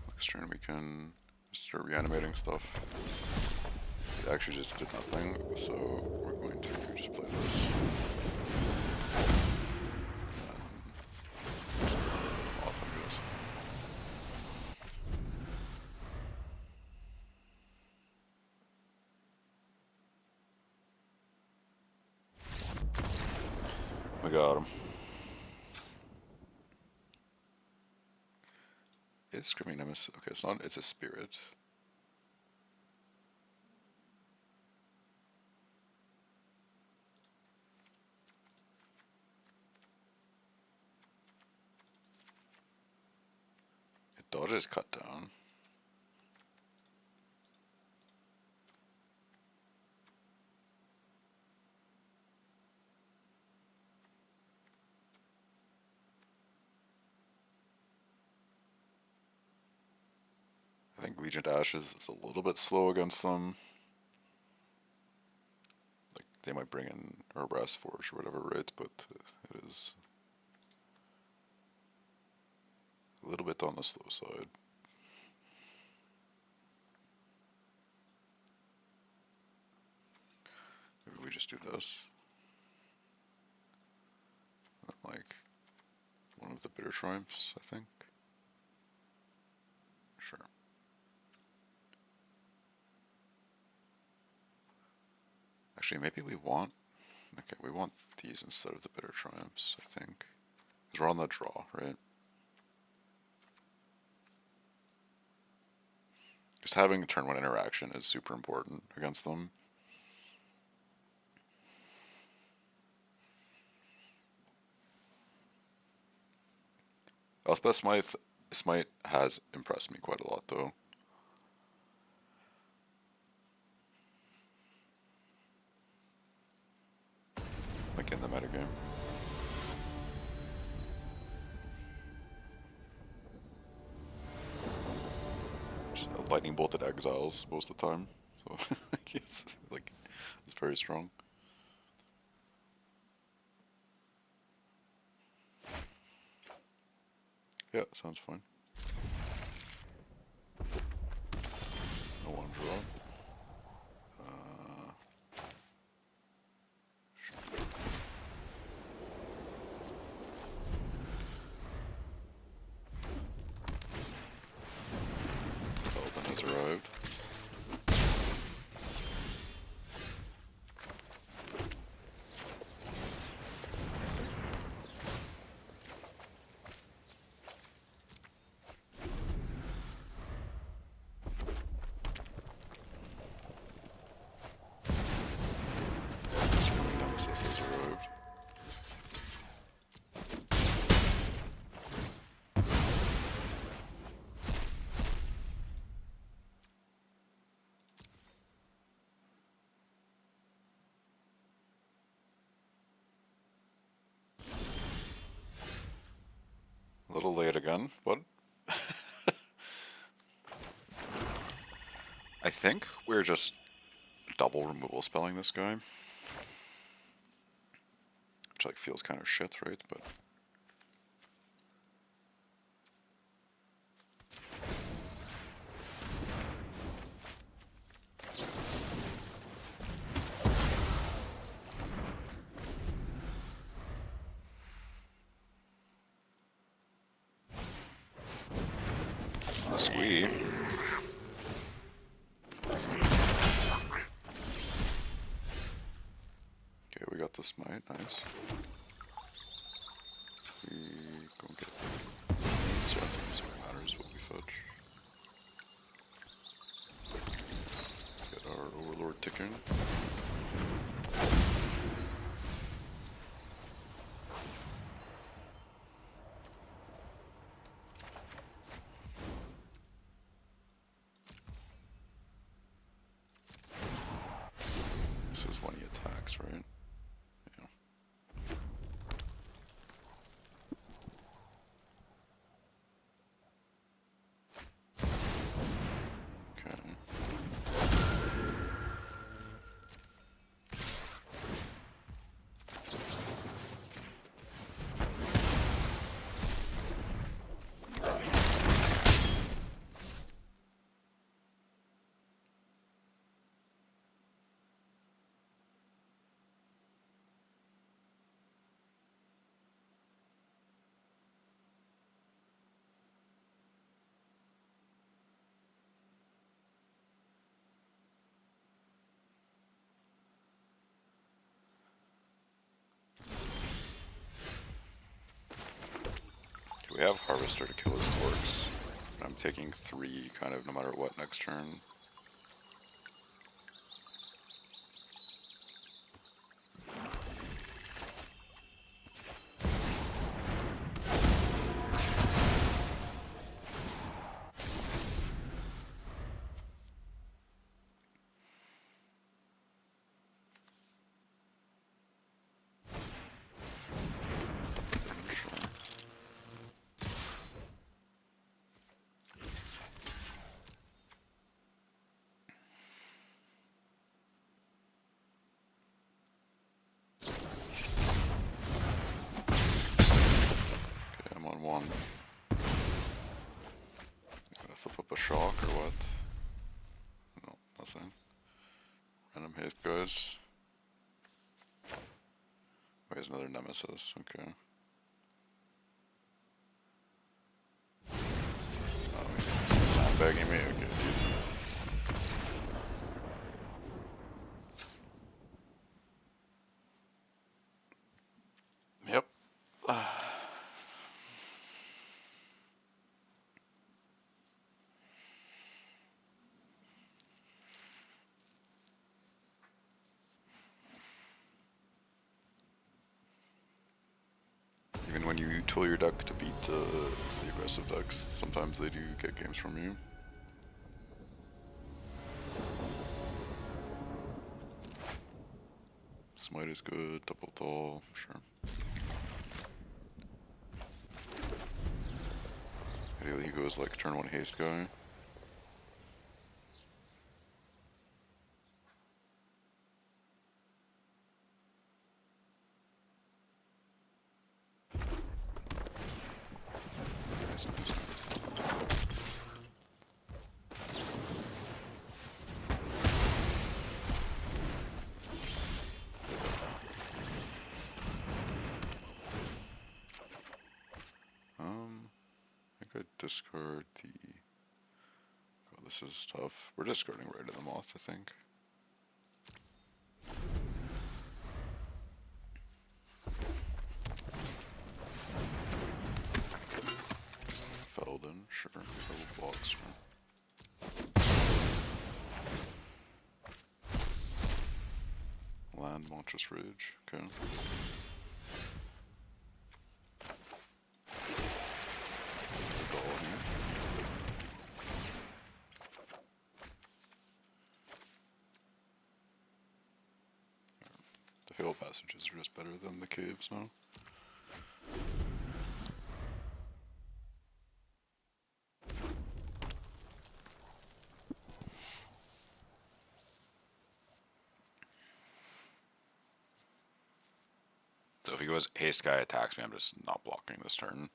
Next turn we can start reanimating stuff. It actually just did nothing, so we're going to just play this. Moth, I guess. We got him. It's Screaming Nemesis. Okay, it's not. It's a spirit. Dodges cut down. I think Legion Ashes is a little bit slow against them. Like they might bring in Brass Forge or whatever, right? But it is a little bit on the slow side. Maybe we just do this. Like one of the Bitter Triumphs, I think. Sure. Actually, maybe we want... Okay, we want these instead of the Bitter Triumphs, I think. Because we're on the draw, right? Just having a turn 1 interaction is super important against them. Elspeth Smite has impressed me quite a lot, though. Like in the metagame. Just lightning bolted exiles most of the time, so it's very strong. Yeah, sounds fine. No one draw. Paladin has arrived. Screaming Nemesis has arrived. A little late again, but I think we're just double removal spelling this guy. Which like feels kind of shit, right? But sweet. Okay, we got the smite, nice. We go get so I think it matters what we fetch. Get our Overlord ticking. This is when he attacks, right? Yeah. Okay. We have Harvester to kill his Torques. I'm taking 3 kind of no matter what next turn. I'm on 1. Gonna flip up a shock or what? No, nothing. Random haste, guys. Oh, here's another Nemesis, okay. Oh, this is Sand tool your deck to beat the aggressive decks. Sometimes they do get games from you. Smite is good, double tall, sure. Ideally he goes like turn 1 haste guy. I think I'd discard the... Oh, this is tough. We're discarding Rite of the Moth, I think. Felden, sure. Double blocks, sure. Land, Monstrous Ridge, okay. The Failed Passages are just better than the caves now. So if he goes haste guy attacks me, I'm just not blocking this turn.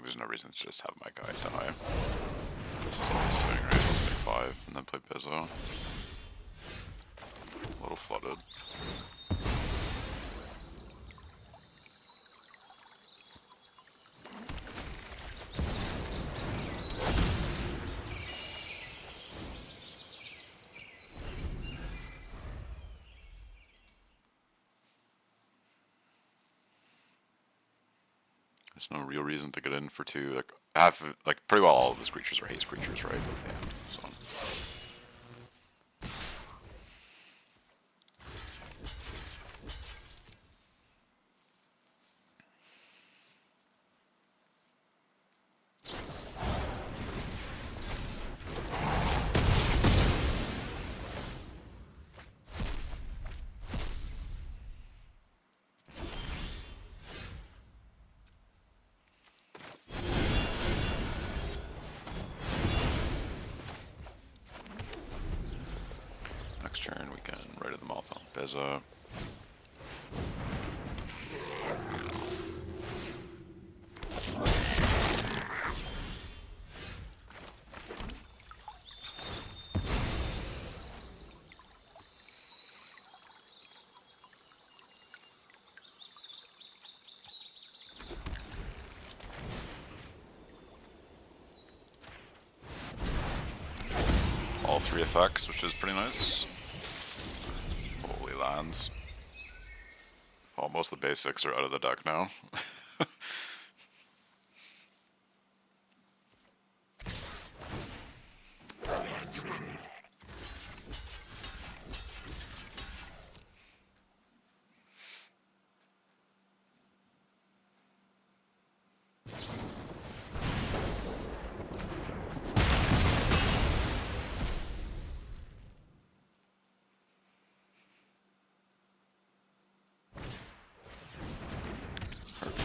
There's no reason to just have my guy die. This is all he's doing, right? Let's take 5 and then play Pizzo. A little flooded. There's no real reason to get in for 2. Like, I have, like, pretty well all of his creatures are haste creatures, right? But yeah, so. Next turn we can Rite of the Moth on Pizzo. All 3 effects, which is pretty nice. Holy lands. Well, most of the basics are out of the deck now.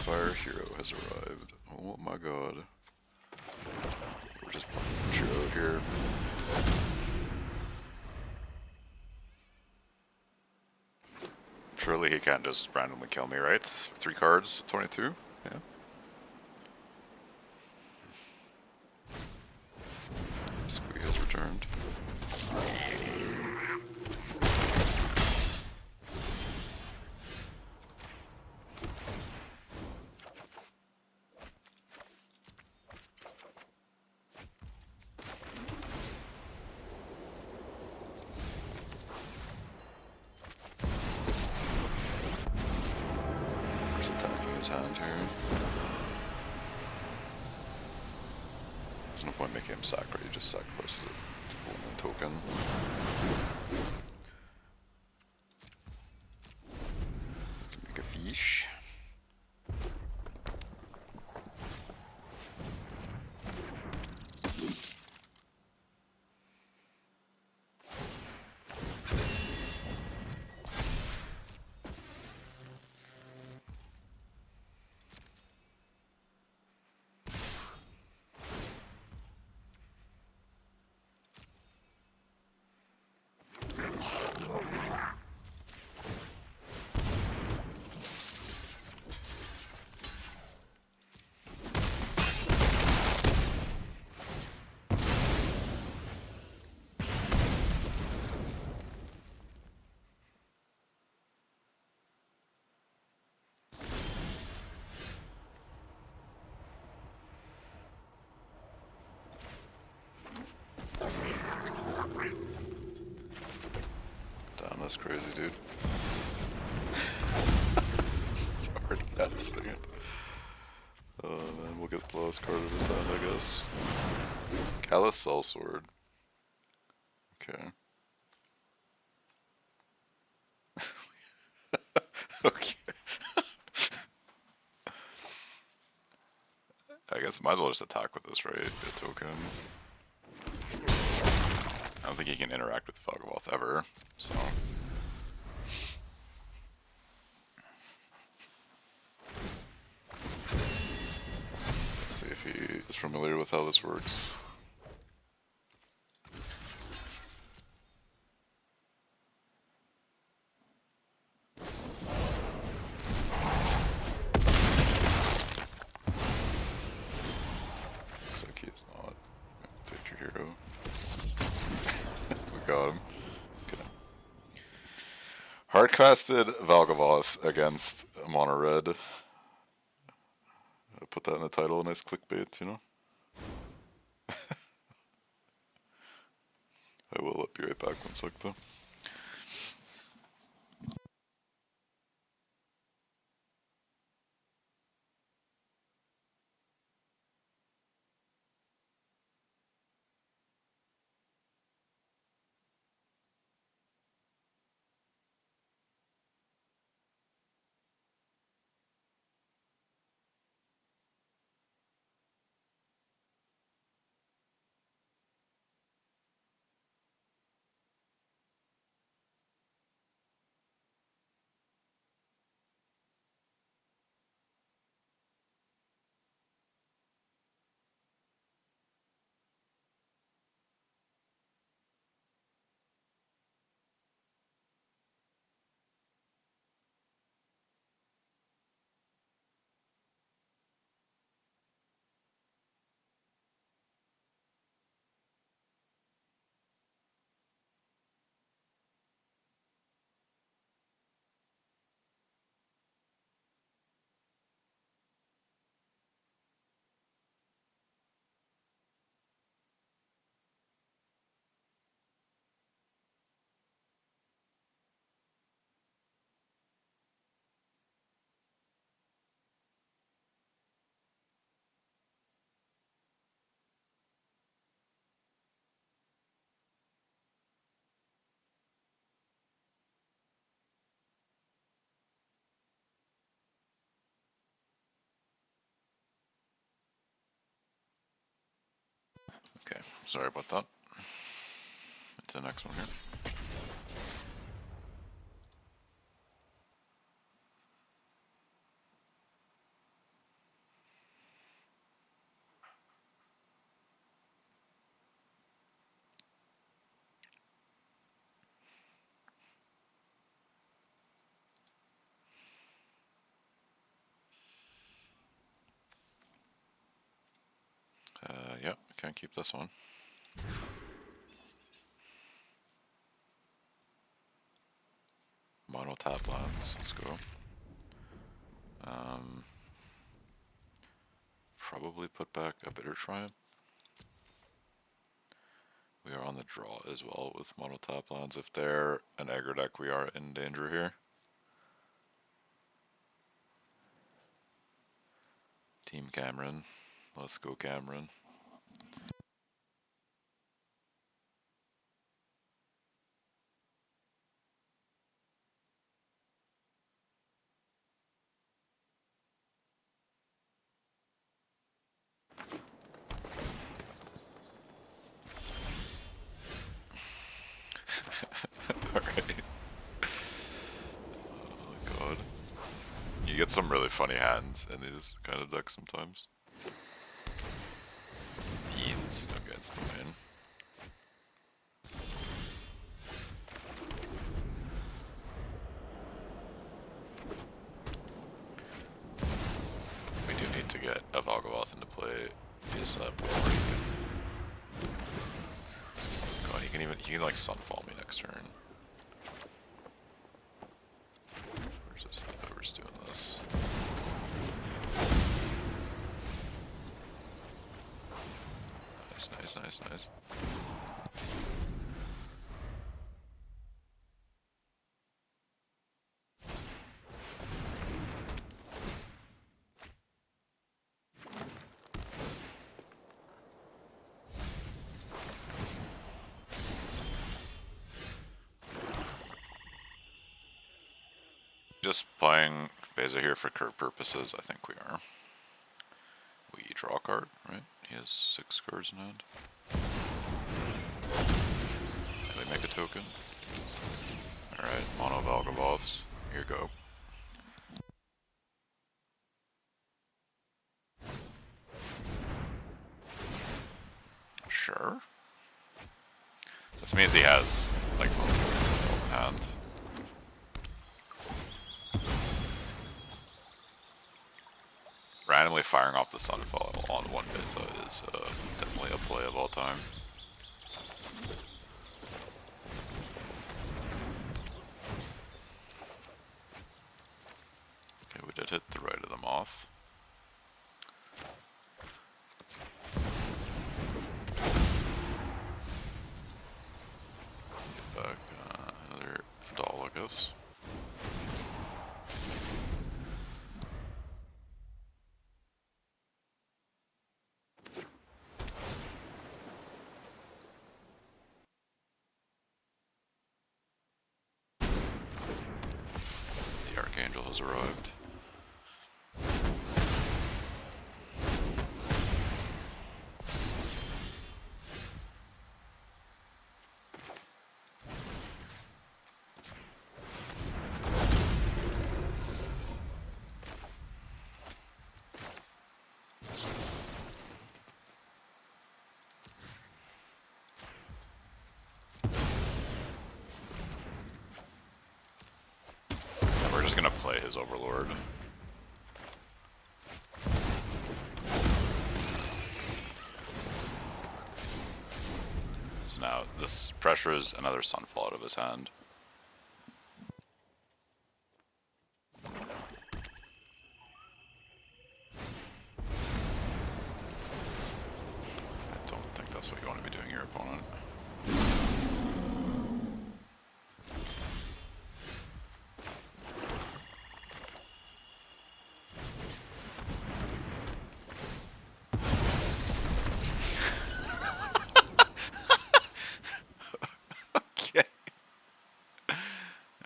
Fire Hero has arrived. Oh my god. We're just playing out here. Surely he can't just randomly kill me, right? 3 cards, 22? Yeah. Squee has returned. his hand here. There's no point making him sack, right? He just sacrifices it to pull in a token. Can make a fish. Damn, that's crazy, dude. Just hard casting it. Oh man, we'll get the last card of his hand, I guess. Callous Sellsword. Okay. Okay. I guess might as well just attack with this, right? Get a token. I don't think he can interact with Moth ever, so. Let's see if he is familiar with how this works. Looks like he is not. Take your hero. We got him. Okay. Hardcasted Valgavoth against Mono Red. I'll put that in the title, nice clickbait, you know? I will be right back one sec though. Okay, sorry about that. To the next one here. Yep, can't keep this one. Mono tap lands, let's go. Probably put back a Bitter Triumph. We are on the draw as well with mono tap lands. If they're an aggro deck, we are in danger here. Team Cameron. Let's go, Cameron. Alright. Oh god. You get some really funny hands in these kind of decks sometimes. Beans against the main. We do need to get a Valgavoth into play ASAP. God, he can like Sunfall me next turn. Where's this? Whoever's doing this? Nice. Just playing Beza here for curve purposes, I think we are. We draw a card, right? He has 6 cards in hand. And we make a token. Alright, mono Valgavoths. Here you go. Sure. This means he has, like, multiple spells in hand. Randomly firing off the Sunfall on one Beza is definitely a play of all time. Okay, we did hit the right of the Moth. Get back another doll, I guess. The Archangel has arrived. And we're just gonna play his Overlord. So now this pressures another Sunfall out of his hand. I don't think that's what you want to be doing, your opponent. Okay.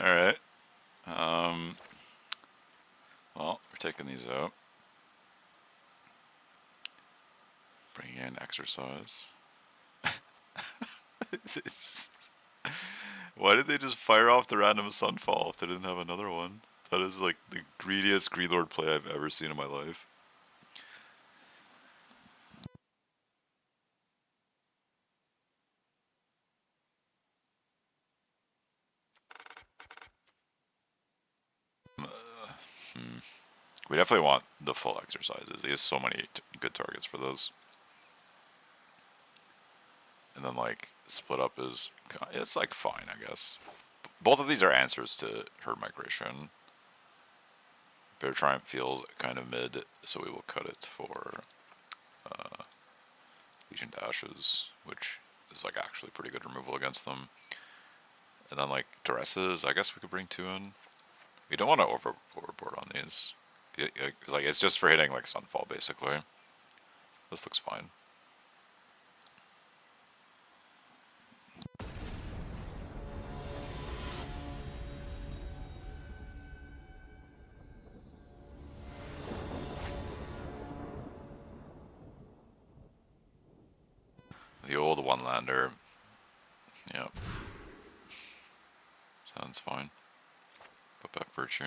Alright. Well, we're taking these out. Bringing in Exercise. Why did they just fire off the random Sunfall if they didn't have another one? That is like the greediest Greedlord play I've ever seen in my life. We definitely want the full Exercises. He has so many good targets for those. And then like split up is, it's like fine, I guess. Both of these are answers to Herd Migration. Bear Triumph feels kind of mid, so we will cut it for Legion to Ashes, which is like actually pretty good removal against them. And then like Duresses, I guess we could bring 2 in. We don't want to overboard on these. like it's just for hitting like Sunfall basically. This looks fine. The old one-lander. Yep. Sounds fine. Put back Virtue.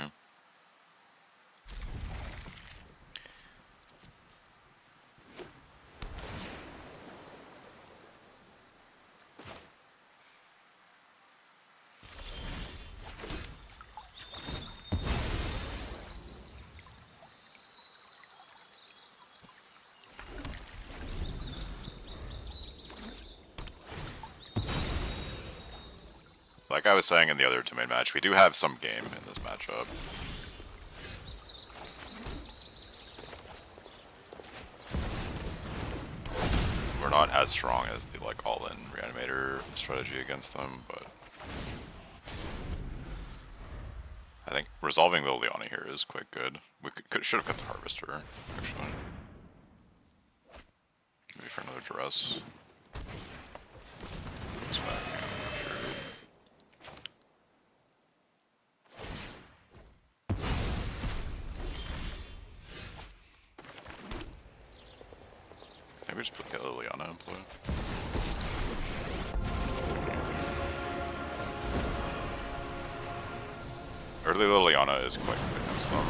Like I was saying in the other two-main match, we do have some game in this matchup. We're not as strong as the like all-in Reanimator strategy against them, but I think resolving the Liliana here is quite good. We should have cut the Harvester, actually. Maybe for another Duress. This back, sure. I think we just put Liliana in play. Early Liliana is quite good against them.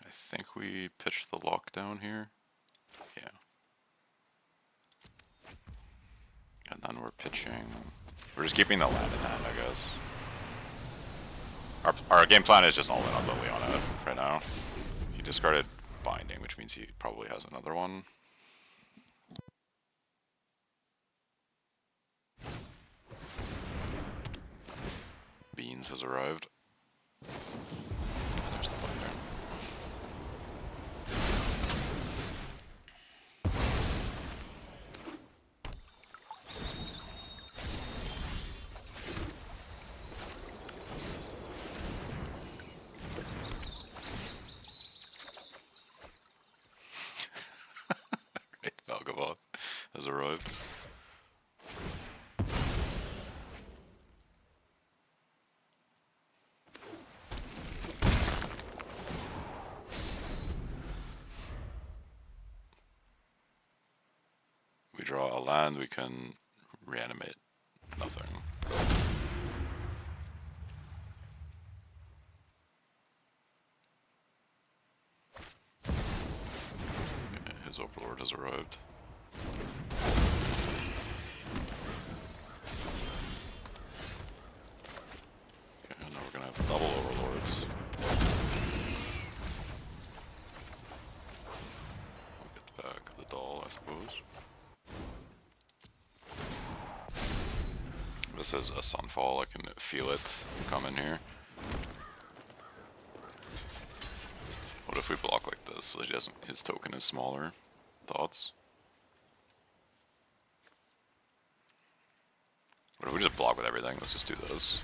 I think we pitched the lockdown here. Yeah. And then we're pitching. We're just keeping the land in hand, I guess. Our game plan is just all in on Liliana right now. He discarded Binding, which means he probably has another one. Beans has arrived. There's the Binding. Moth has arrived. We draw a land, we can reanimate nothing. Okay, his Overlord has arrived. Okay, now we're gonna have double Overlords. I'll get back the doll, I suppose. This is a Sunfall, I can feel it come in here. What if we block like this so he doesn't, his token is smaller? Thoughts? What if we just block with everything? Let's just do this.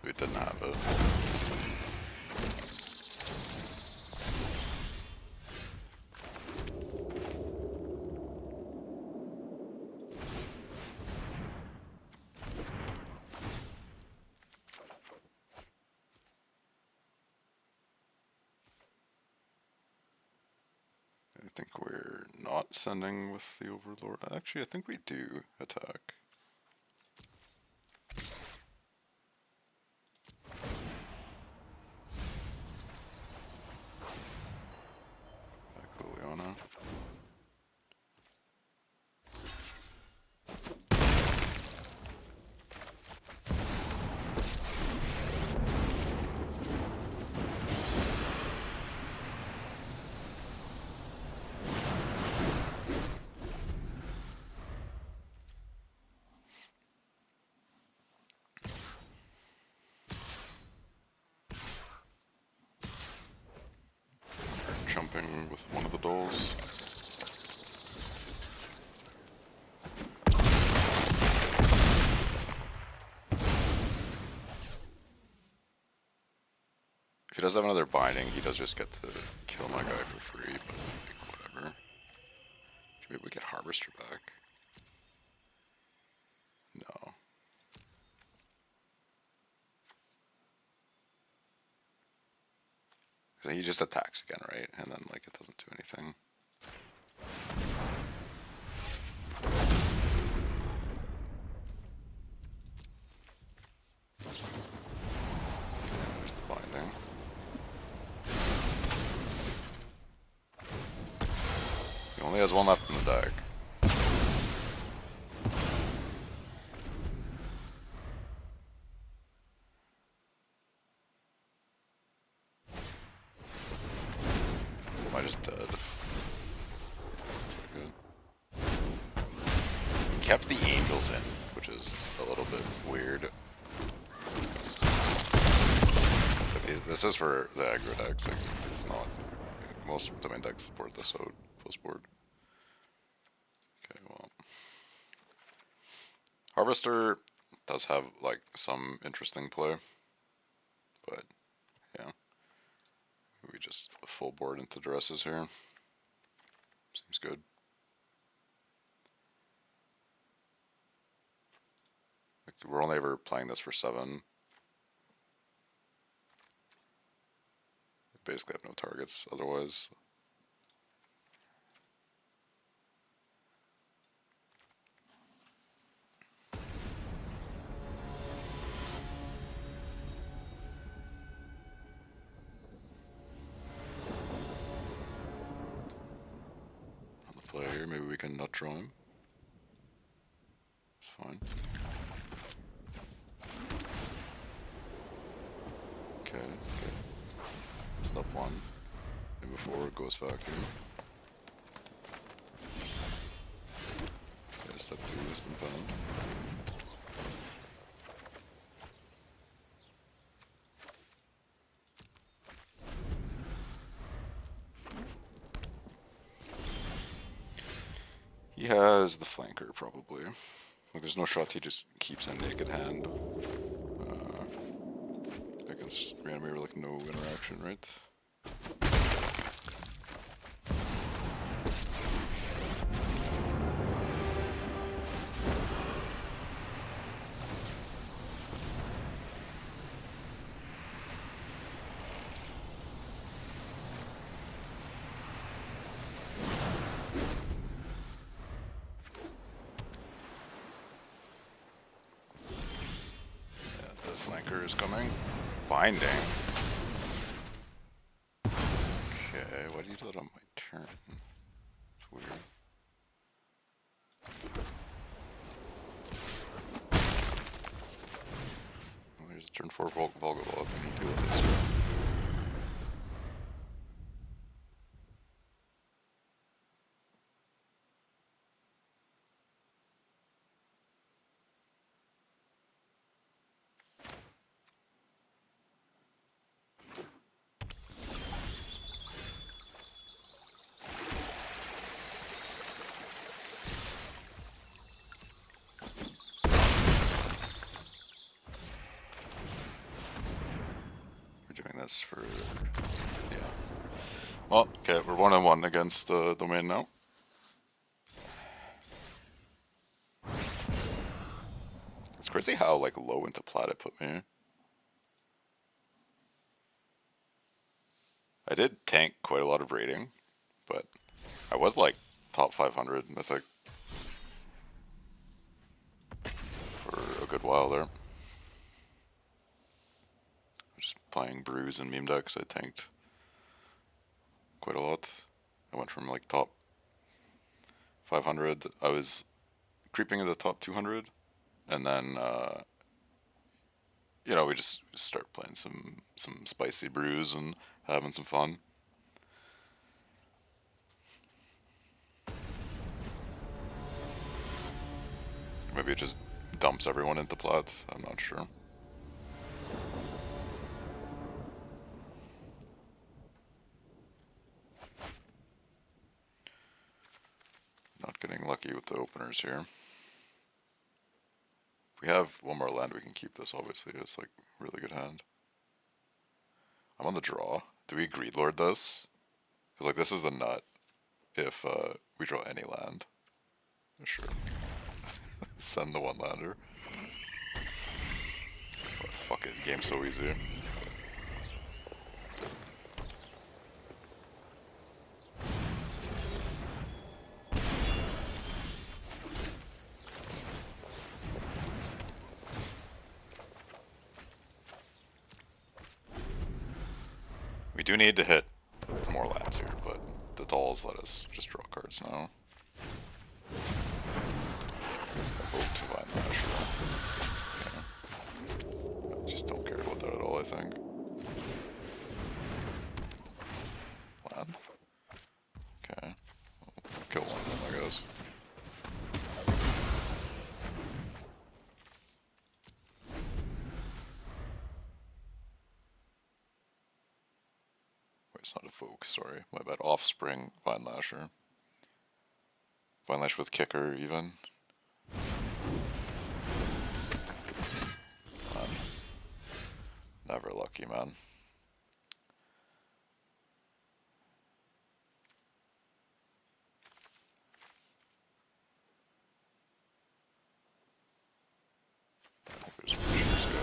We didn't have it. think we're not sending with the Overlord. Actually, I think we do attack. Back Liliana. Jumping with one of the dolls. If he does have another binding, he does just get to kill my guy for free, but like, whatever. Maybe we get Harvester back. No. He just attacks again, right? And then like it doesn't do anything. There's the binding. He only has one left in the deck. Am I just dead? That's pretty good. He kept the angels in, which is a little bit weird. But this is for the aggro decks. Like, it's not. Most of the main decks support this out post board. Okay, well. Harvester does have like some interesting play, but yeah, we just full board into dresses here. Seems good. Like, we're only ever playing this for 7. We basically have no targets otherwise. Play here, maybe we can nut draw him. It's fine. Okay, okay. Step 1. And before it goes back here. Okay, step 2 has been found. He has the flanker, probably. Like, there's no shot he just keeps a naked hand. Against Reanimator, like, no interaction, right? Flanker is coming. Binding. Okay, why do you do that on my turn? It's weird. Well, here's a turn 4 Volga Moth, and you deal with this. This for, yeah. Well, okay, we're 1-1 against the domain now. It's crazy how like low into plat it put me. I did tank quite a lot of rating, but I was like top 500 mythic for a good while there. Just playing brews and meme decks, I tanked quite a lot. I went from like top 500, I was creeping into the top 200, and then you know, we just start playing some spicy brews and having some fun. Maybe it just dumps everyone into plat. I'm not sure. Not getting lucky with the openers here. If we have one more land, we can keep this, obviously. It's like a really good hand. I'm on the draw. Do we greed lord this? Because like this is the nut if we draw any land. Sure. Send the one lander. Oh, fuck it, game's so easy. We do need to hit more lands here, but the dolls let us just draw cards now. Vote Divine Lash. Yeah. Just don't care about that at all, I think. Land? Okay. I'll kill one of them, I guess. Wait, it's not a folk, sorry. My bad. Offspring, Vine Lasher. Vine Lash with kicker, even. Never lucky, man. There's this guy.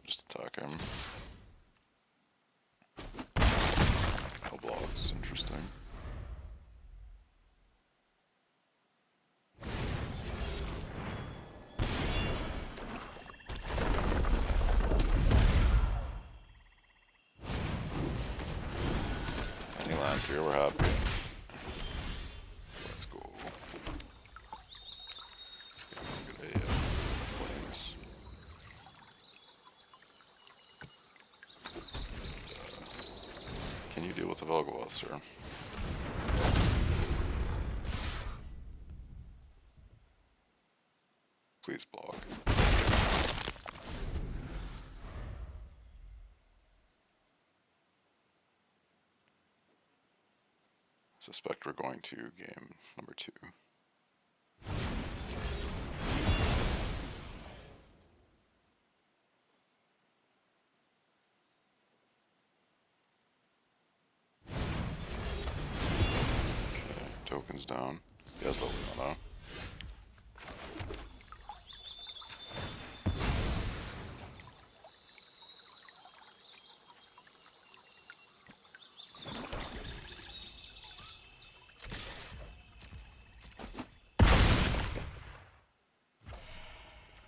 Just attack him. No blocks, interesting. Any land here, we're happy. Let's go. Get a flames. Can you deal with the Velgoth, sir? Please block. Suspect we're going to game number 2. Okay, tokens down. He has level 1 though.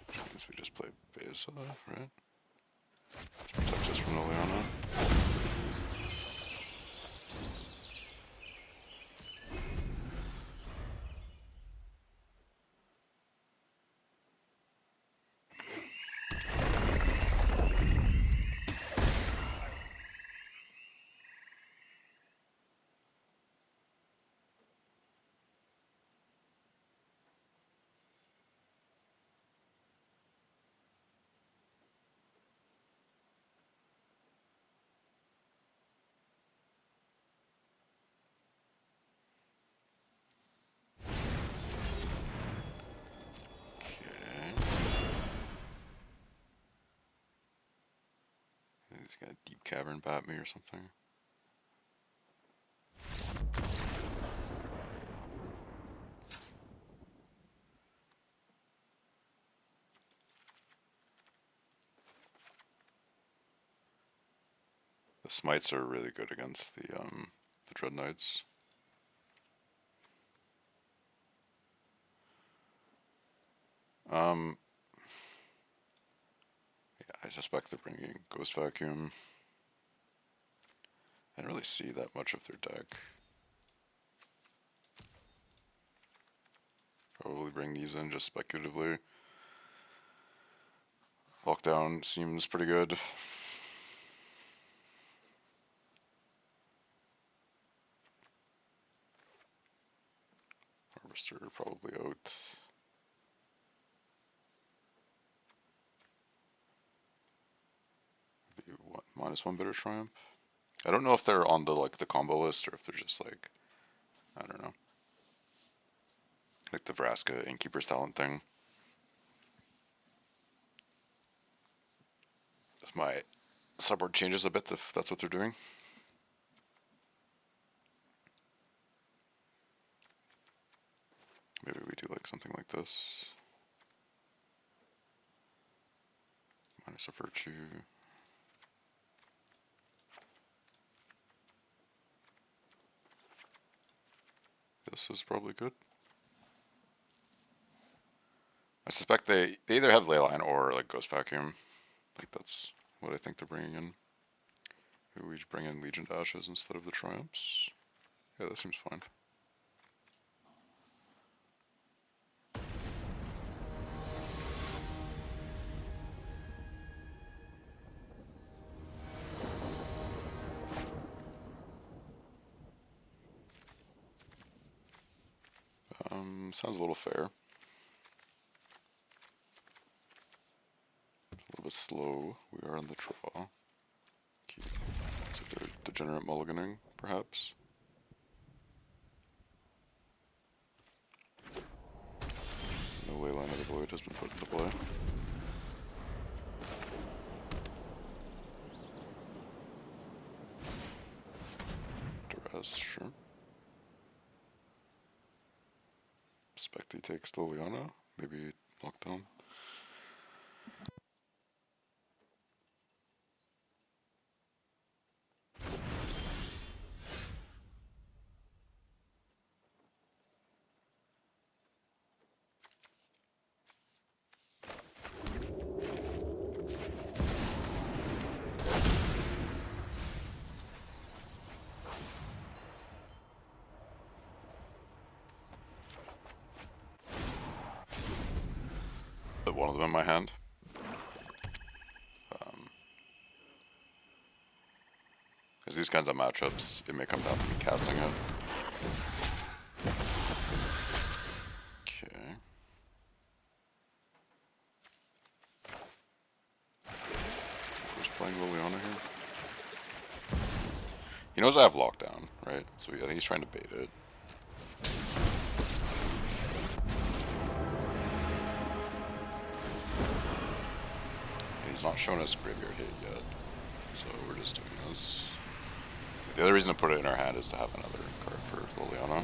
I guess we just play Beza, right? This protects us from Liliana. He's gonna deep cavern bat me or something. Smites are really good against the Dread Knights. Yeah, I suspect they're bringing Ghost Vacuum. I didn't really see that much of their deck. Probably bring these in just speculatively. Lockdown seems pretty good. Harvester probably out. Maybe what, -1 Bitter Triumph? I don't know if they're on the the combo list or if they're just like, I don't know, like the Vraska Innkeeper's Talent thing. As my sideboard changes a bit if that's what they're doing. Maybe we do like something like this. Minus a Virtue. This is probably good. I suspect they either have Leyline or like Ghost Vacuum. Like that's what I think they're bringing in. Maybe we bring in Legion Dashes instead of the Triumphs. Yeah, that seems fine. Sounds a little fair. A little bit slow. We are on the draw. Keep. Is it their degenerate mulliganing, perhaps? No Leyline of the Void has been put into play. Duress, sure. Suspect he takes Liliana, maybe Lockdown. Put one of them in my hand. Because these kinds of matchups, it may come down to me casting it. Okay. Who's playing Liliana here? He knows I have Lockdown, right? So I think he's trying to bait it. He's not shown us graveyard hit yet, so we're just doing this. The other reason to put it in our hand is to have another card for Liliana.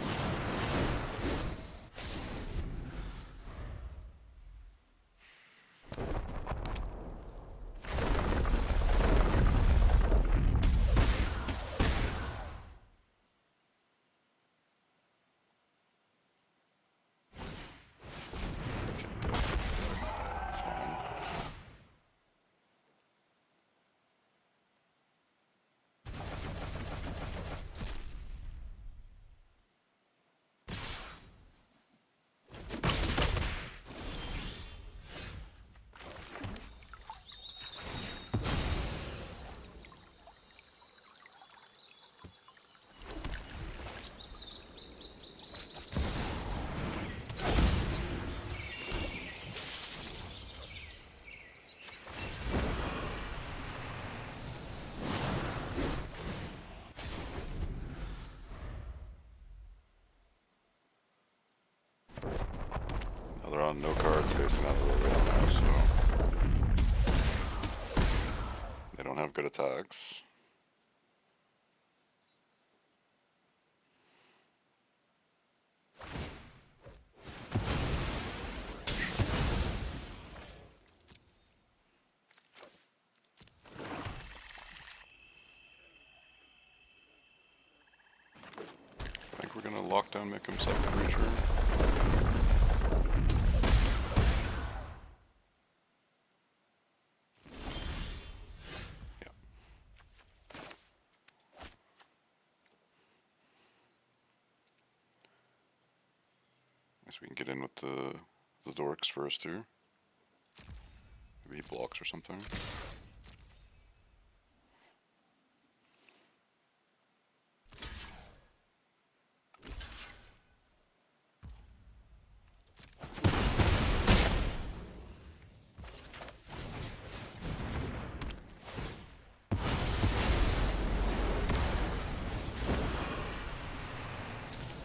That's fine. They're on no cards facing out the way now, so they don't have good attacks. think we're gonna lock down, make him second creature. Yeah. Guess we can get in with the dorks first here. Maybe he blocks or something.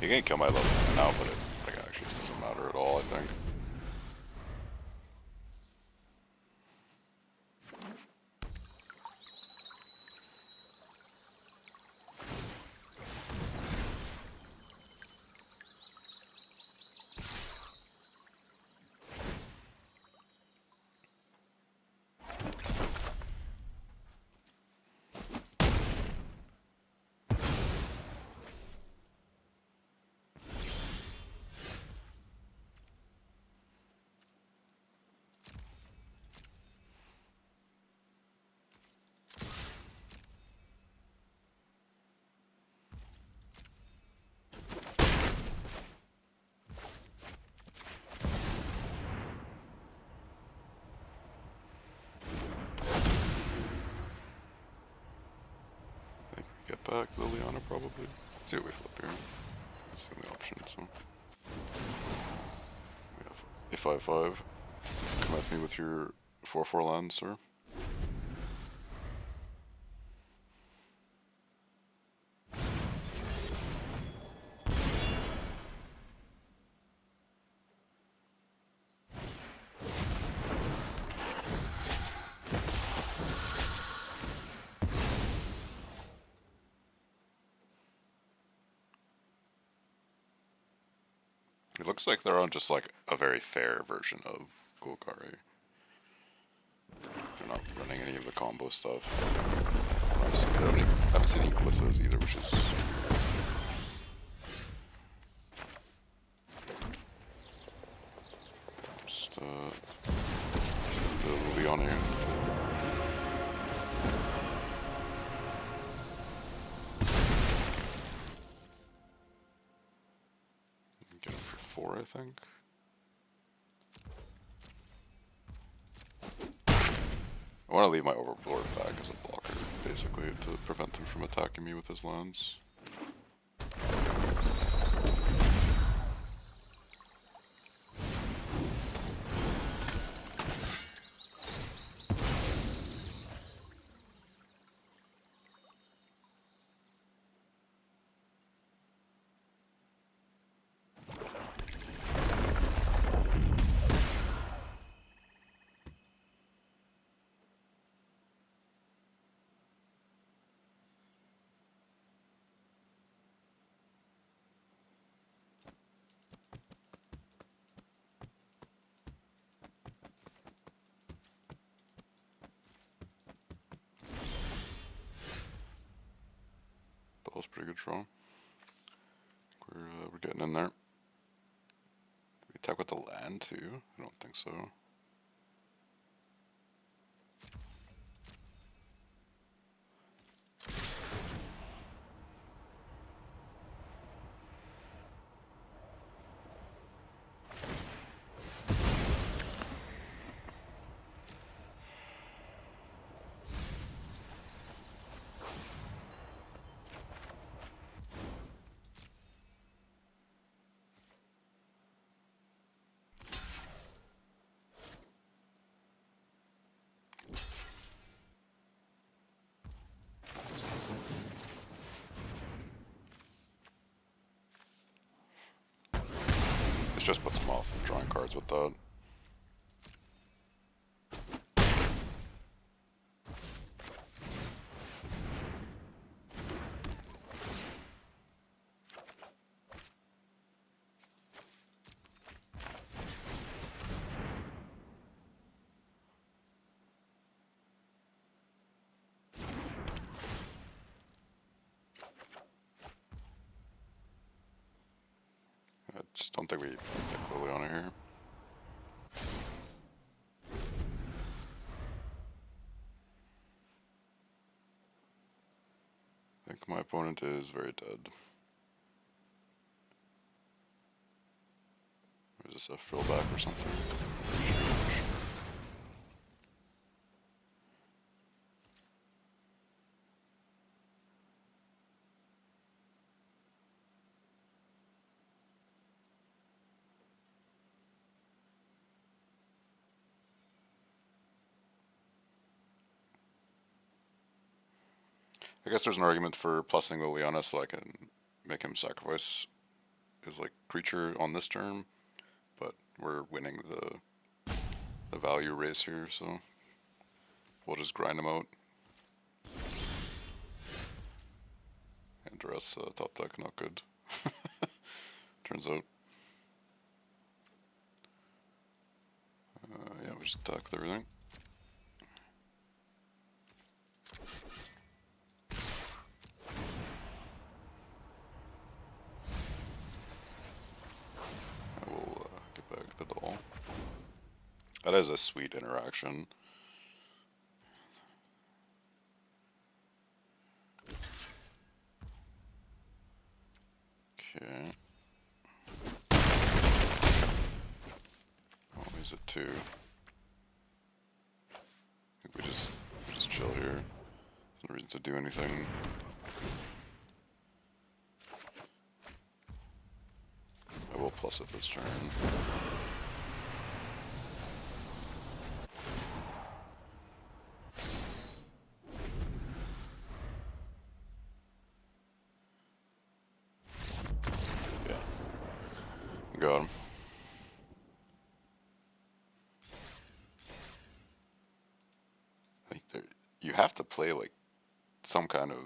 He can't kill my level now, but it actually just doesn't matter at all, I think. Get back Liliana probably. Let's see what we flip here. That's the only option, so. We have a 5/5. Come at me with your 4/4 lands, sir. It looks like they're on just like a very fair version of Golgari. They're not running any of the combo stuff. I haven't seen any Glissas either, which is just the Liliana. Get him for 4, I think. I want to leave my Overlord back as a blocker, basically, to prevent him from attacking me with his lands. That was a pretty good draw. We're getting in there. Do we attack with the land too? I don't think so. This just puts him off drawing cards with that. Just don't think we pick Liliana here. I think my opponent is very dead. Or is this a frill back or something? I guess there's an argument for plussing Liliana so I can make him sacrifice his like creature on this turn, but we're winning the value race here, so we'll just grind him out. And dress top deck not good. Turns out. Yeah, we just attack with everything. I will get back the doll. That is a sweet interaction. Okay. Oh, he's at 2. I think we just chill here. There's no reason to do anything. I will plus it this turn. Yeah. Got him. I think you have to play like some kind of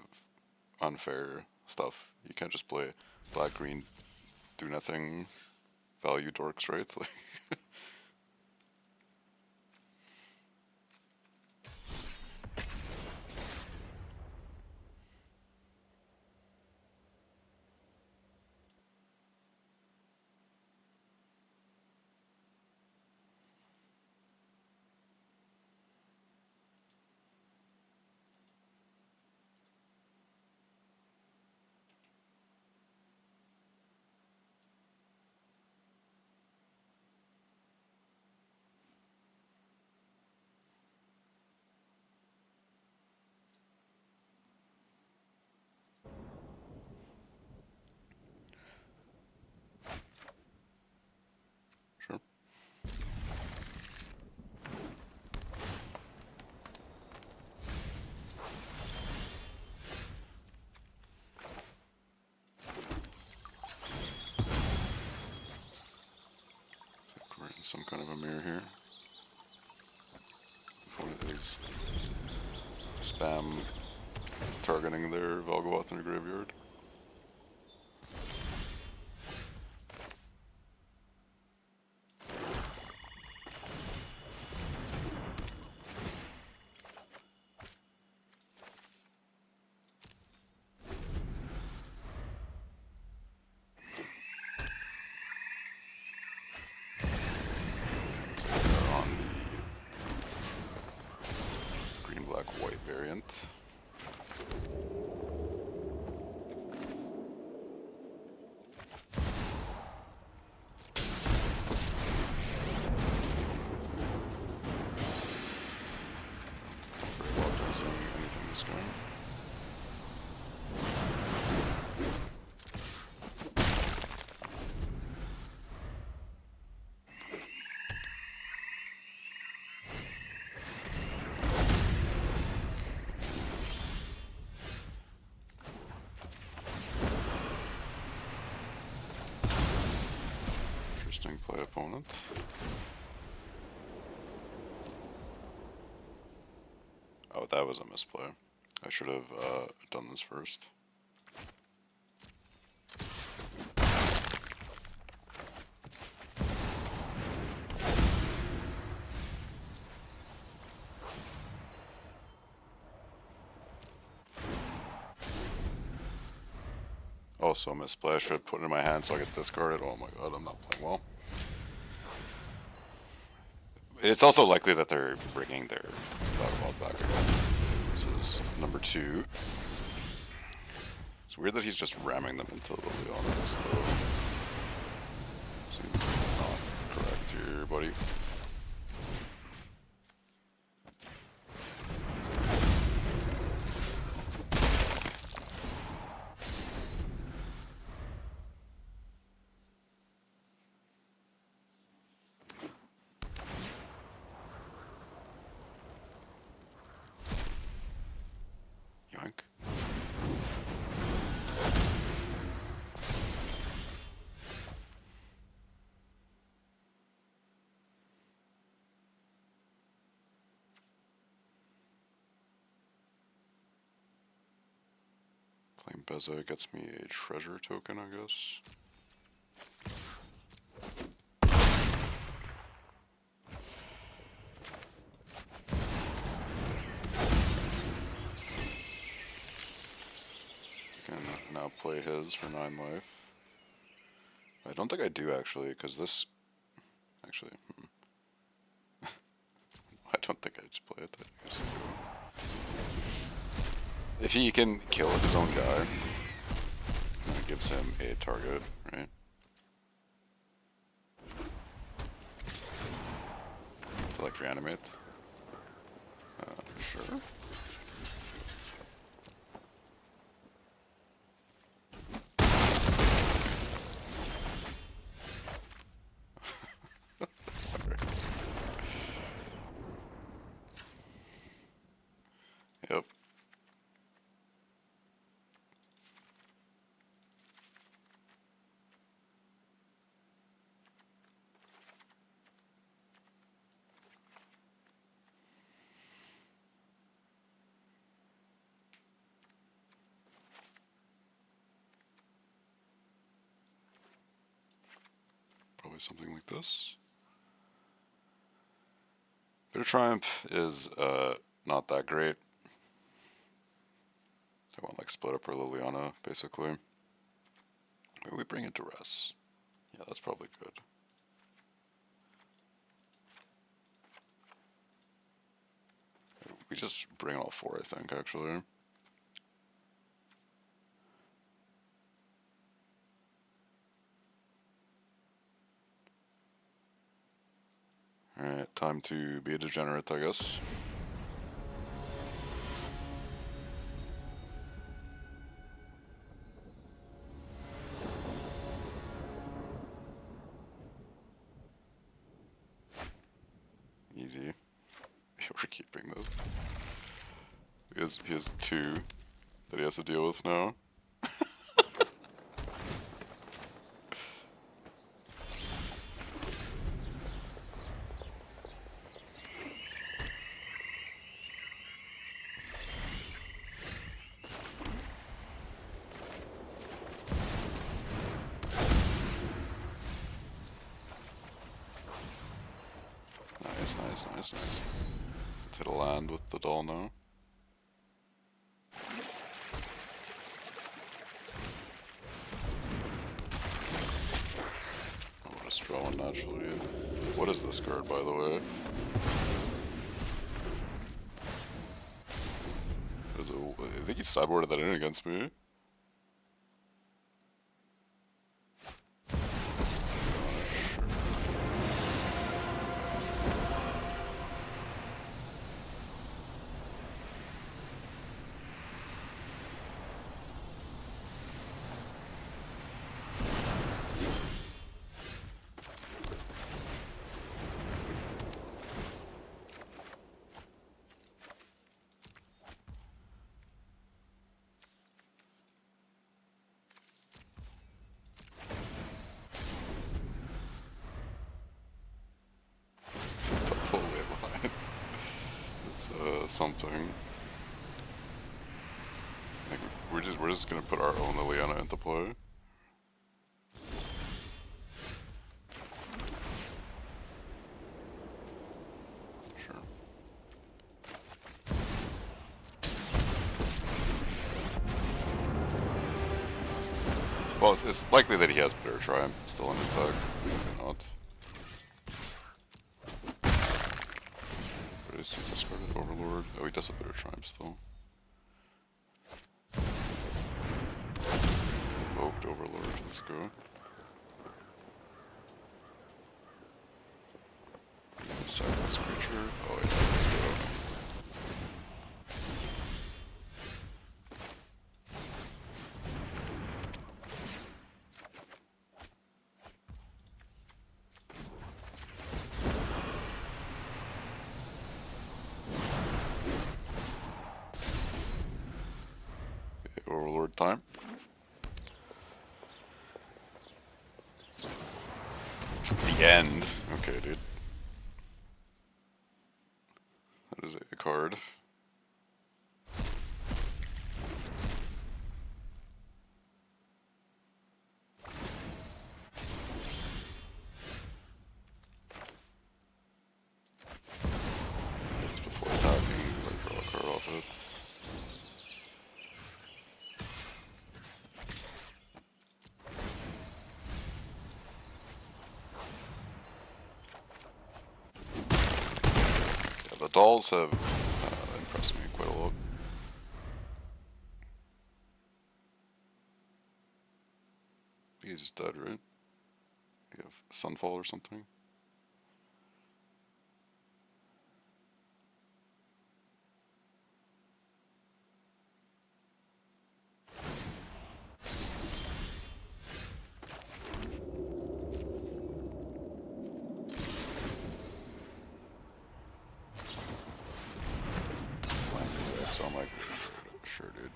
unfair stuff. You can't just play black, green, do nothing, value dorks, right? Like sure. We're in some kind of a mirror here. Opponent is spam targeting their Velgoth in their graveyard. On the green, black, white variant. Very well doing anything this game. Interesting play, opponent. Oh, that was a misplay. I should have done this first. Oh, also a misplay. I should put it in my hand so I get discarded. Oh my god, I'm not playing well. It's also likely that they're bringing their Vagabond back again. This is number 2. It's weird that he's just ramming them into Liliana's, though. Seems not correct here, buddy. Yoink. Claim Beza gets me a treasure token, I guess. Can now play his for 9 life. I don't think I do actually, because this... Actually, I don't think I just play it. If he can kill his own guy, it gives him a target, right? To like reanimate. Sure. Yep. Probably something like this. Bitter Triumph is not that great. I want like split up her Liliana, basically. Maybe we bring it to Duress. Yeah, that's probably good. We just bring all 4, I think, actually. Alright, time to be a degenerate, I guess. Easy. We're keeping this. He has 2 that he has to deal with now. Nice. Hit a land with the doll now. Oh, what a straw one naturally. What is this card, by the way? I think he sideboarded that in against me. Something. Like, we're just gonna put our own Liliana into play. Sure. Well, it's likely that he has Bitter Triumph still in his deck. Maybe not. What is he discarded? Overlord? Oh, he does a Bitter Triumph still. Invoked Overlord, let's go. Sacrifice creature. Oh yeah, let's go. Okay, Overlord time. The end. Okay, dude. That is a card. Just before attacking, because I draw a card off it. Yeah, the dolls have impressed me quite a lot. I think he's just dead, right? You have Sunfall or something? So I'm like, sure, dude.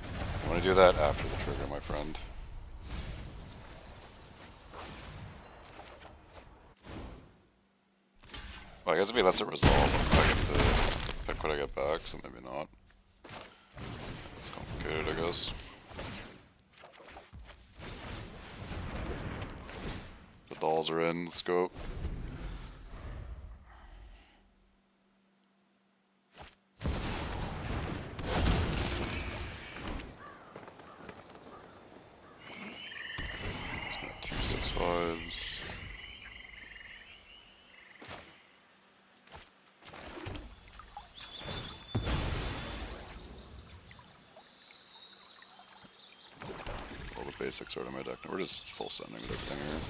I want to do that after the trigger, my friend. Well, I guess if he lets it resolve, I get to pick what I get back, so maybe not. It's complicated, I guess. The dolls are in, let's go. He's got 2/6/5s. All the basics are in my deck. We're just full sending with everything here.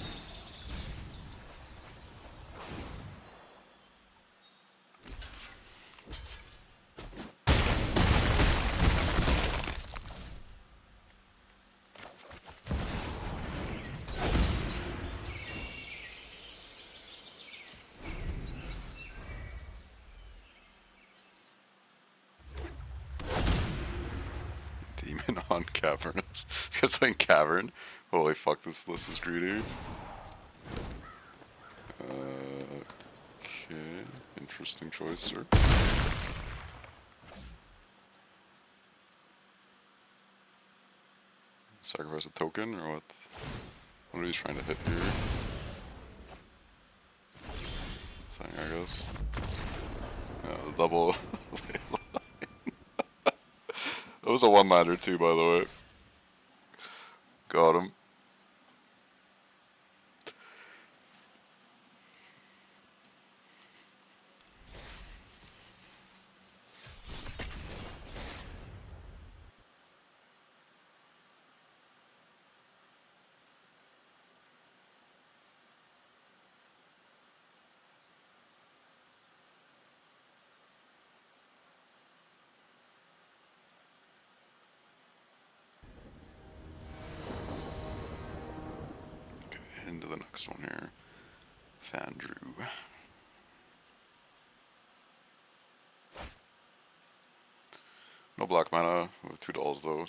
Demon on Cavernous. Good thing Cavern. Holy fuck, this list is greedy. Okay, interesting choice, sir. Sacrifice a token, or what? What are you trying to hit here? Thing, I guess. Yeah, the double. That was a one-liner too, by the way. Got him. Into the next one here. Fandrew. No black mana with 2 dolls though.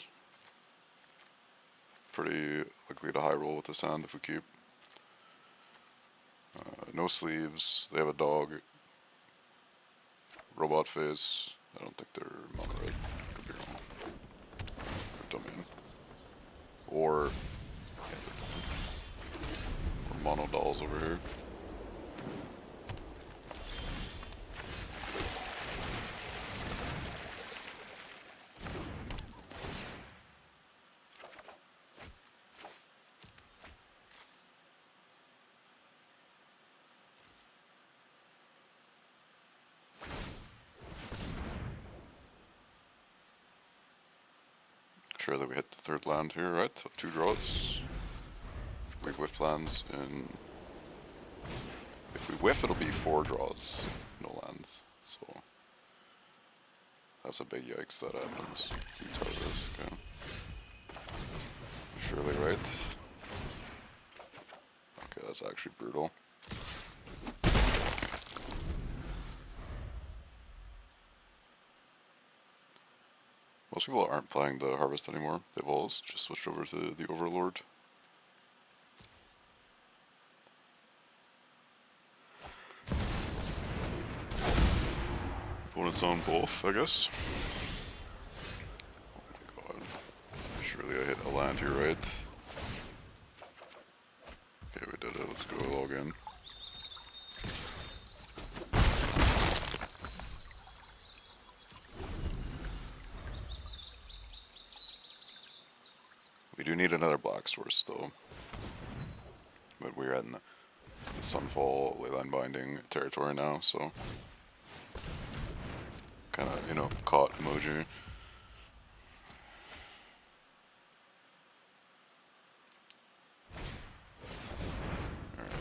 Pretty likely to high roll with this hand if we keep. No sleeves. They have a dog. Robot face. I don't think they're mono red. Could be wrong. Domain. Or mono dolls over here. sure that we hit the third land here, right? So 2 draws. We whiff lands in... If we whiff, it'll be 4 draws, no lands. So that's a big yikes if that happens. Okay. Surely right. Okay, that's actually brutal. Most people aren't playing the Harvest anymore. They've all just switched over to the Overlord. Opponent's on both, I guess. Oh my god. Surely I hit a land here, right? Okay, we did it. Let's go log in. We do need another black source though. But we're in the Sunfall Leyline Binding territory now, so kind of, you know, caught emoji. Alright.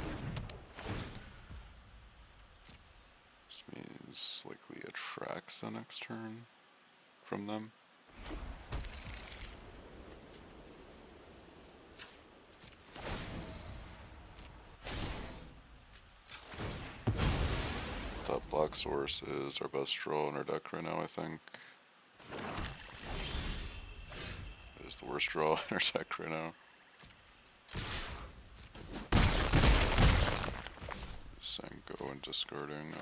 This means likely attracts the next turn from them. That black source is our best draw in our deck right now, I think. It is the worst draw in our deck right now. Just saying go and discarding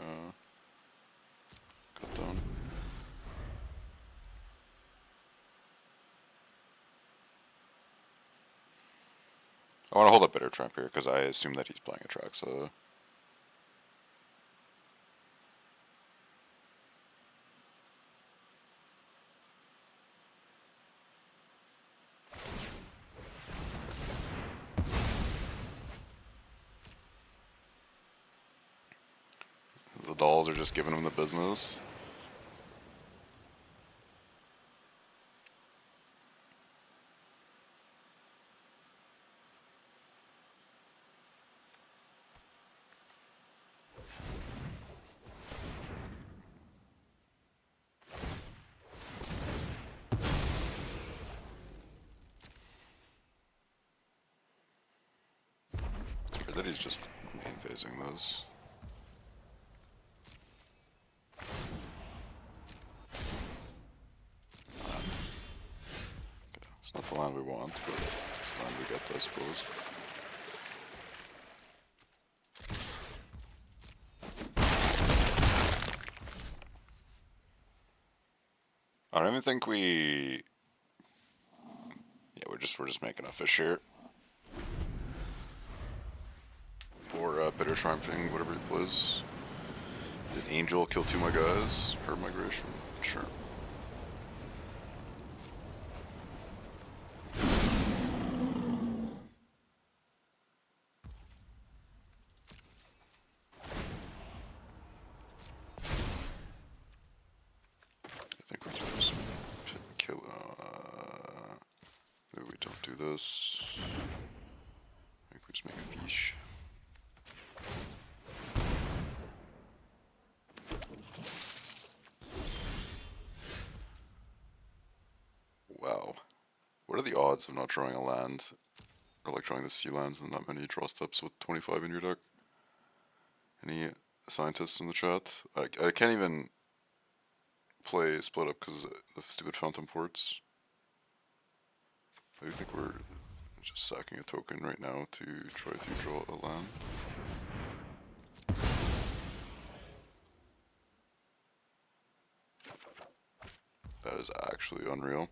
cut down. I want to hold up Bitter Tramp here because I assume that he's playing Atraxa. The dolls are just giving him the business. It's weird that he's just main phasing this. It's not the land we want, but it's the land we get, I suppose. I don't even think we... Yeah, we're just making a fish here. Or Bitter Triumphing, whatever he plays. Did Angel kill 2 of my guys? Herd Migration? Sure. I think we can just kill. Maybe we don't do this. I think we just make a fish. Wow. What are the odds of not drawing a land? Or like drawing this few lands and that many draw steps with 25 in your deck? Any scientists in the chat? I can't even play split up because of the stupid phantom ports. I do think we're just sacking a token right now to try to draw a land. That is actually unreal.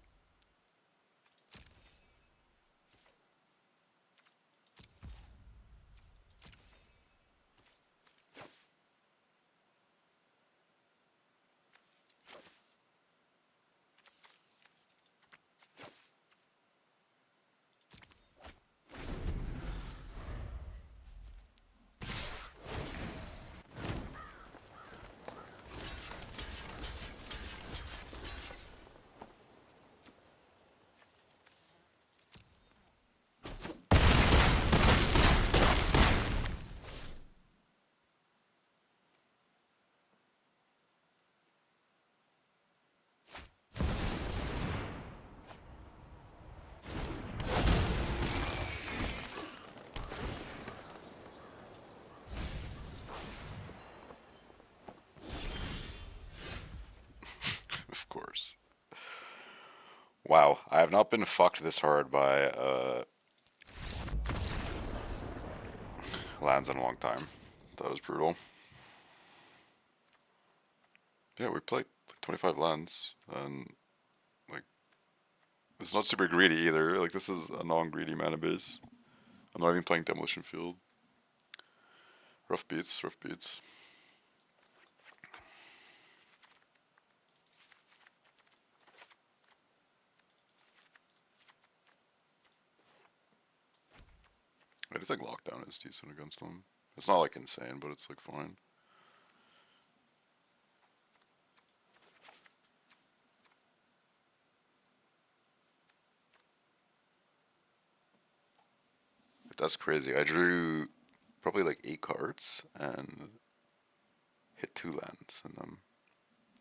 Wow, I have not been fucked this hard by lands in a long time. That was brutal. Yeah, we played like 25 lands, and like it's not super greedy either. Like this is a non-greedy mana base. I'm not even playing Demolition Field. Rough beats, rough beats. I do think Lockdown is decent against them. It's not like insane, but it's like fine. That's crazy. I drew probably like 8 cards and hit 2 lands in them.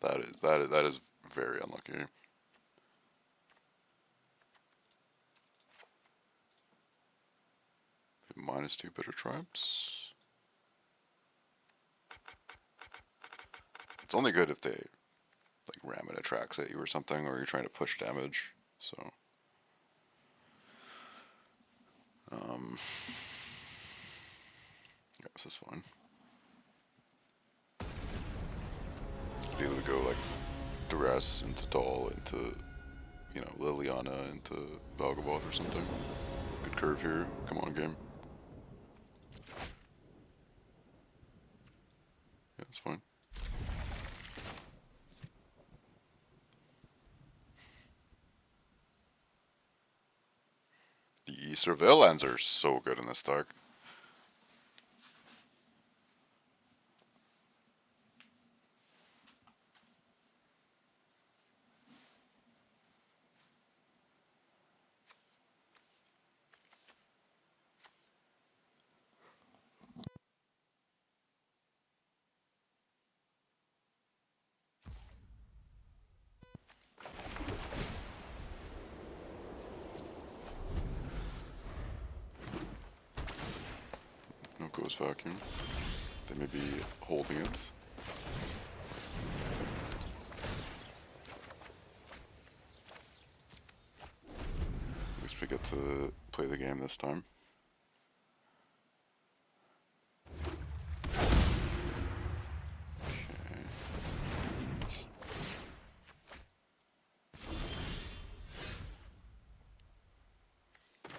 That is very unlucky. -2 Bitter Tribes. It's only good if they like ram it tracks at you or something, or you're trying to push damage. So, yeah, this is fine. Could either go like Duress into Doll into, you know, Liliana into Valgaboth or something. Good curve here. Come on, game. Yeah, it's fine. The Surveil lands are so good in this deck. No Ghost Vacuum. They may be holding it. At least we get to play the game this time.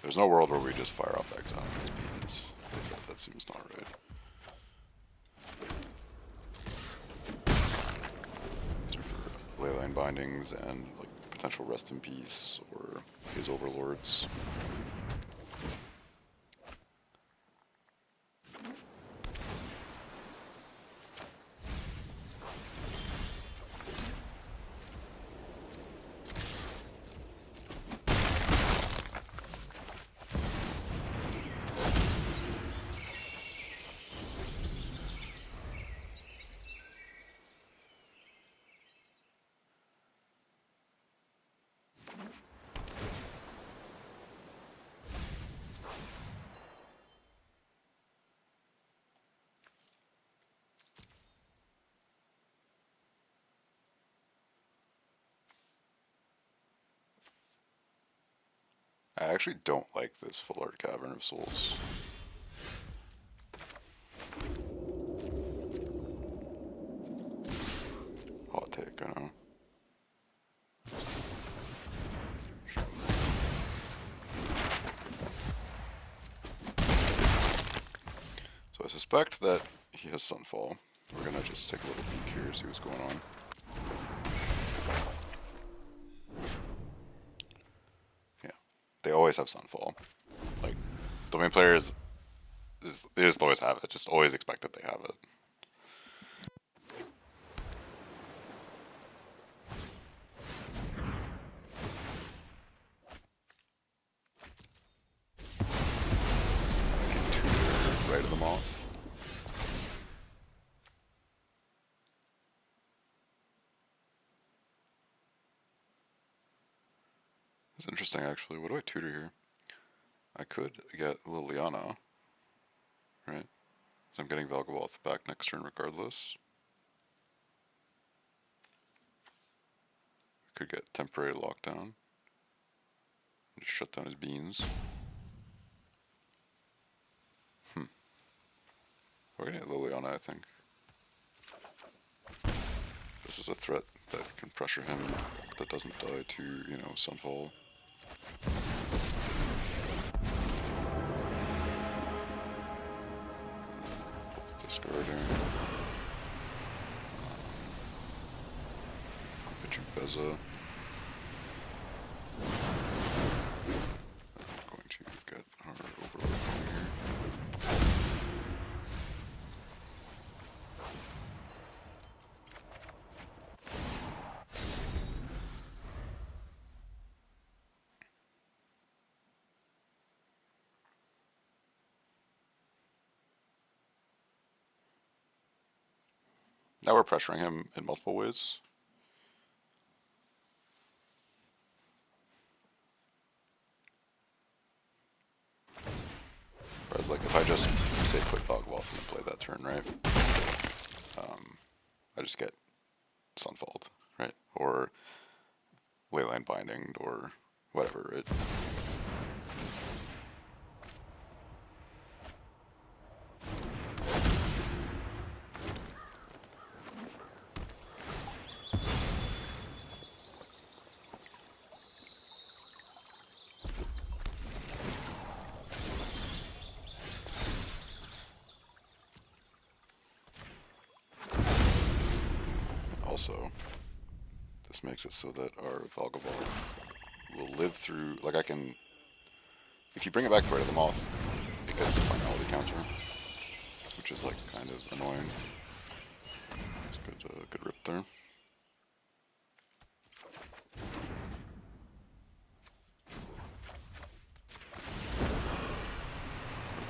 There's no world where we just fire off Exile on these beans. That seems not right. These are for Leyline Bindings and like potential Rest in Peace or his Overlords. I actually don't like this Full Art Cavern of Souls. Hot take, I know. So I suspect that he has Sunfall. We're gonna just take a little peek here, see what's going on. Yeah, they always have Sunfall. Like, the main players they just always have it. Just always expect that they have it. Get two right of the Moth. It's interesting, actually. What do I tutor here? I could get Liliana, right? So I'm getting Valgaboth back next turn regardless. I could get temporary lockdown. Just shut down his beans. We're gonna get Liliana, I think. This is a threat that can pressure him, that doesn't die to, you know, Sunfall. Discarding. Pitching Beza. Going to get our Overlord here. Now we're pressuring him in multiple ways. Whereas, like, if I just say put Fogwolf and play that turn, right? I just get Sunfalled, right? Or Leyline Binding, or whatever. It. Also, this makes it so that our Valgavoth will live through, like I can, if you bring it back to Rite of the Moth, it gets a finality counter, which is like kind of annoying. It's good rip there.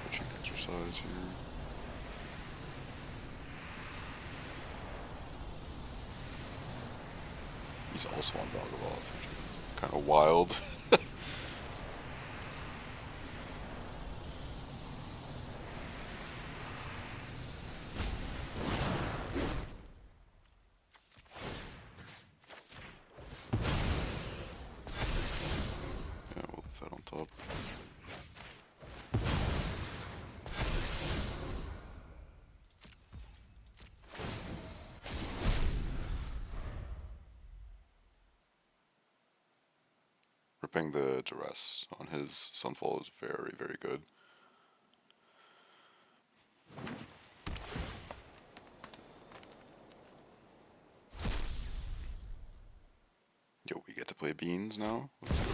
Pitching exercise here. He's also on Valgavoth, which is kind of wild. Yeah, we'll put that on top. Ripping the duress on his Sunfall is very, very good. Yo, we get to play Beans now? Let's go.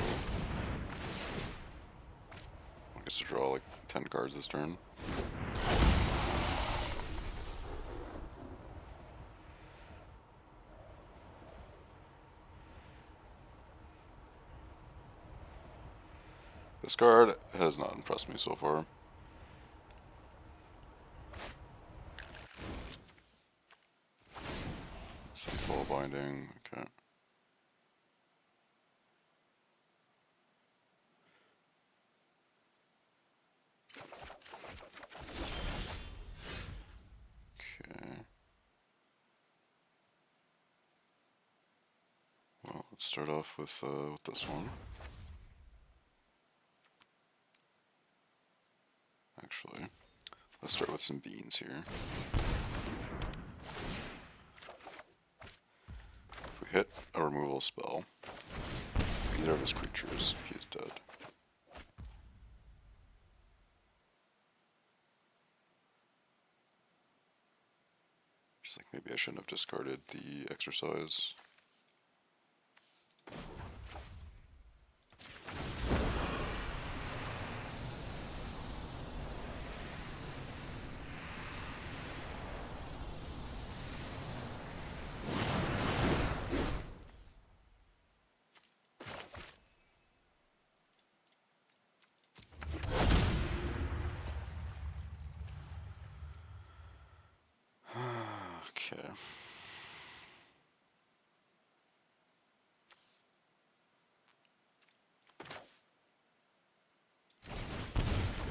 I guess to draw like 10 cards this turn. This card has not impressed me so far. Sunfall Binding, okay. Okay. Well, let's start off with this one. Actually, let's start with some beans here. If we hit a removal spell, either of his creatures, he is dead. Just like maybe I shouldn't have discarded the exercise. Okay.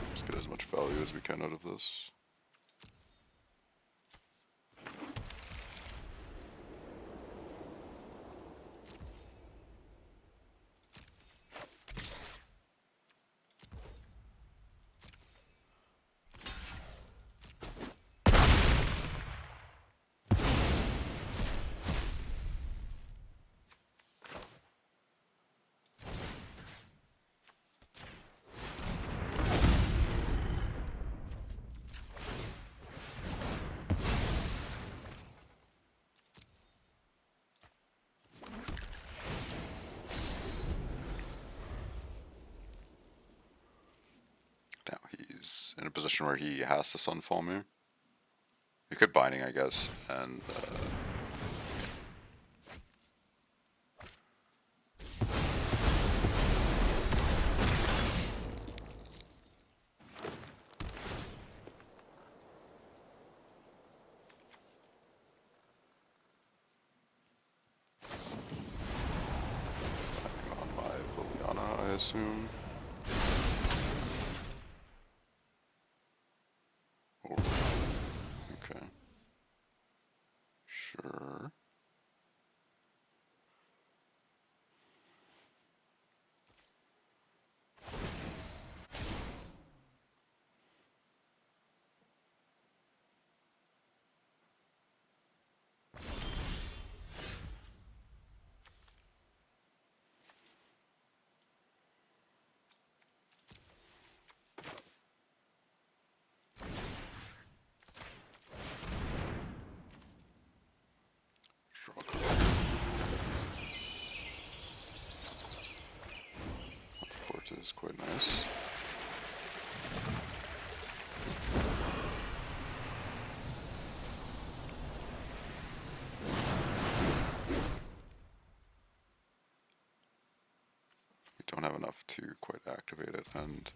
Let's get as much value as we can out of this. he's in a position where he has to Sunfall me. He could Binding, I guess, and on my Liliana, I assume. Or, okay. Sure. Port is quite nice. We don't have enough to quite activate it and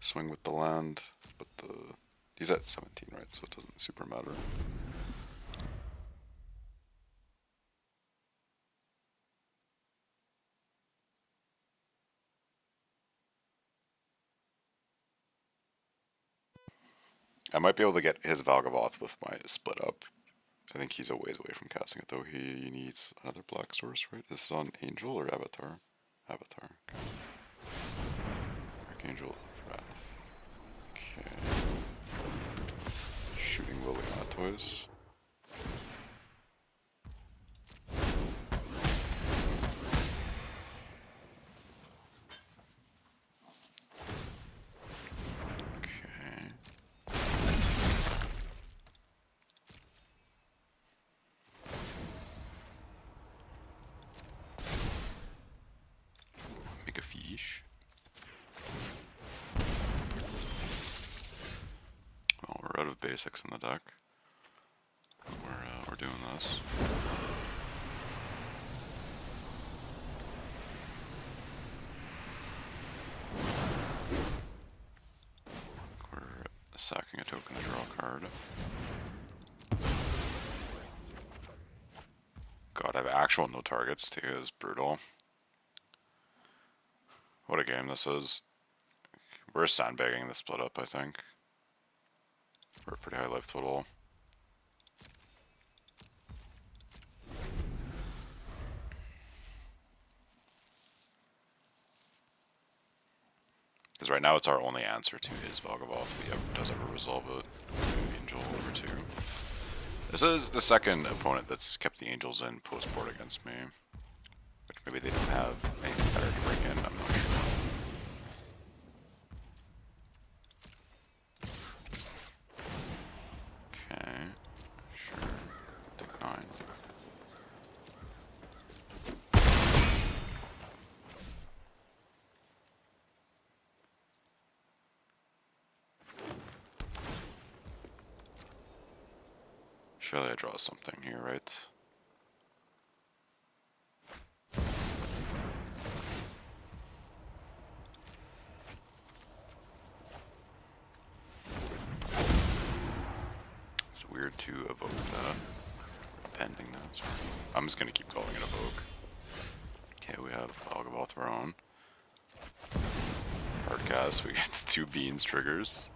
swing with the land, but he's at 17, right? So it doesn't super matter. I might be able to get his Valgavoth with my split up. I think he's a ways away from casting it though. He needs another black source, right? This is on Angel or Avatar? Avatar. Okay. Archangel Wrath. Okay. Shooting Liliana toys. Make a fish. Well, we're out of basics in the deck. We're doing this. We're sacking a token to draw a card. God, I have actual no targets too. It's brutal. What a game this is. We're sandbagging the split up, I think. For a pretty high life total. Because right now it's our only answer to his Valgavoth if he does ever resolve it. Angel over 2. This is the second opponent that's kept the Angels in post-board against me. Which maybe they don't have anything better to bring in, I'm not sure. Okay, sure. Take 9. Surely I draw something here, right? It's weird to evoke that. Pending that, sorry. I'm just gonna keep calling it evoke. Okay, we have Valgavoth of our own. Hardcast, we get the 2 beans triggers.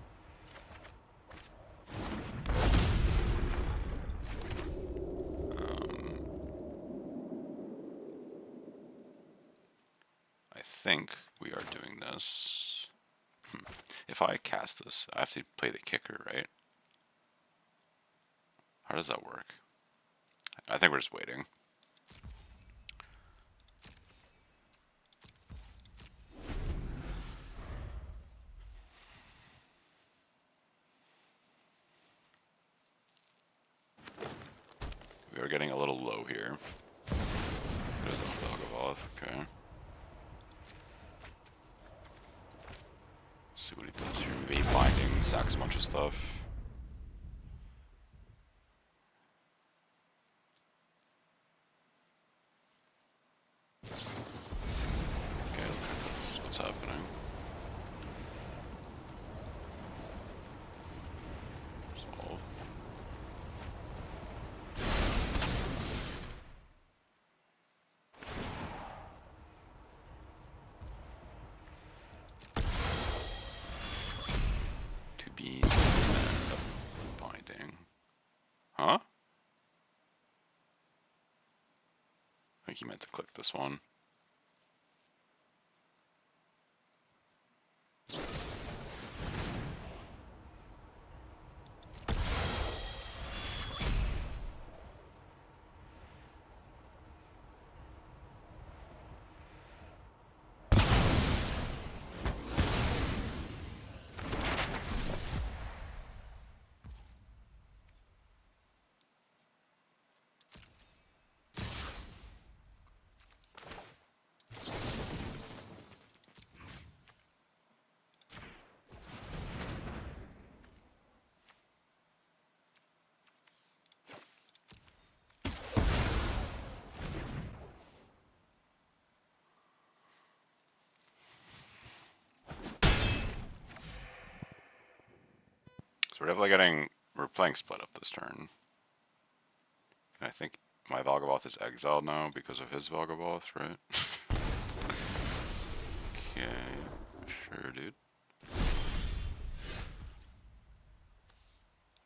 I think we are doing this. If I cast this, I have to play the kicker, right? How does that work? I think we're just waiting. We are getting a little low here. There's a Valgavoth, okay. See what he does here. Maybe binding. sacks a bunch of stuff. Okay, looks like that's what's happening. Solve. Two beans and a binding. Huh? I think he meant to click this one. So we're definitely we're playing split up this turn. And I think my Valgaboth is exiled now because of his Valgaboth, right? Okay, sure, dude.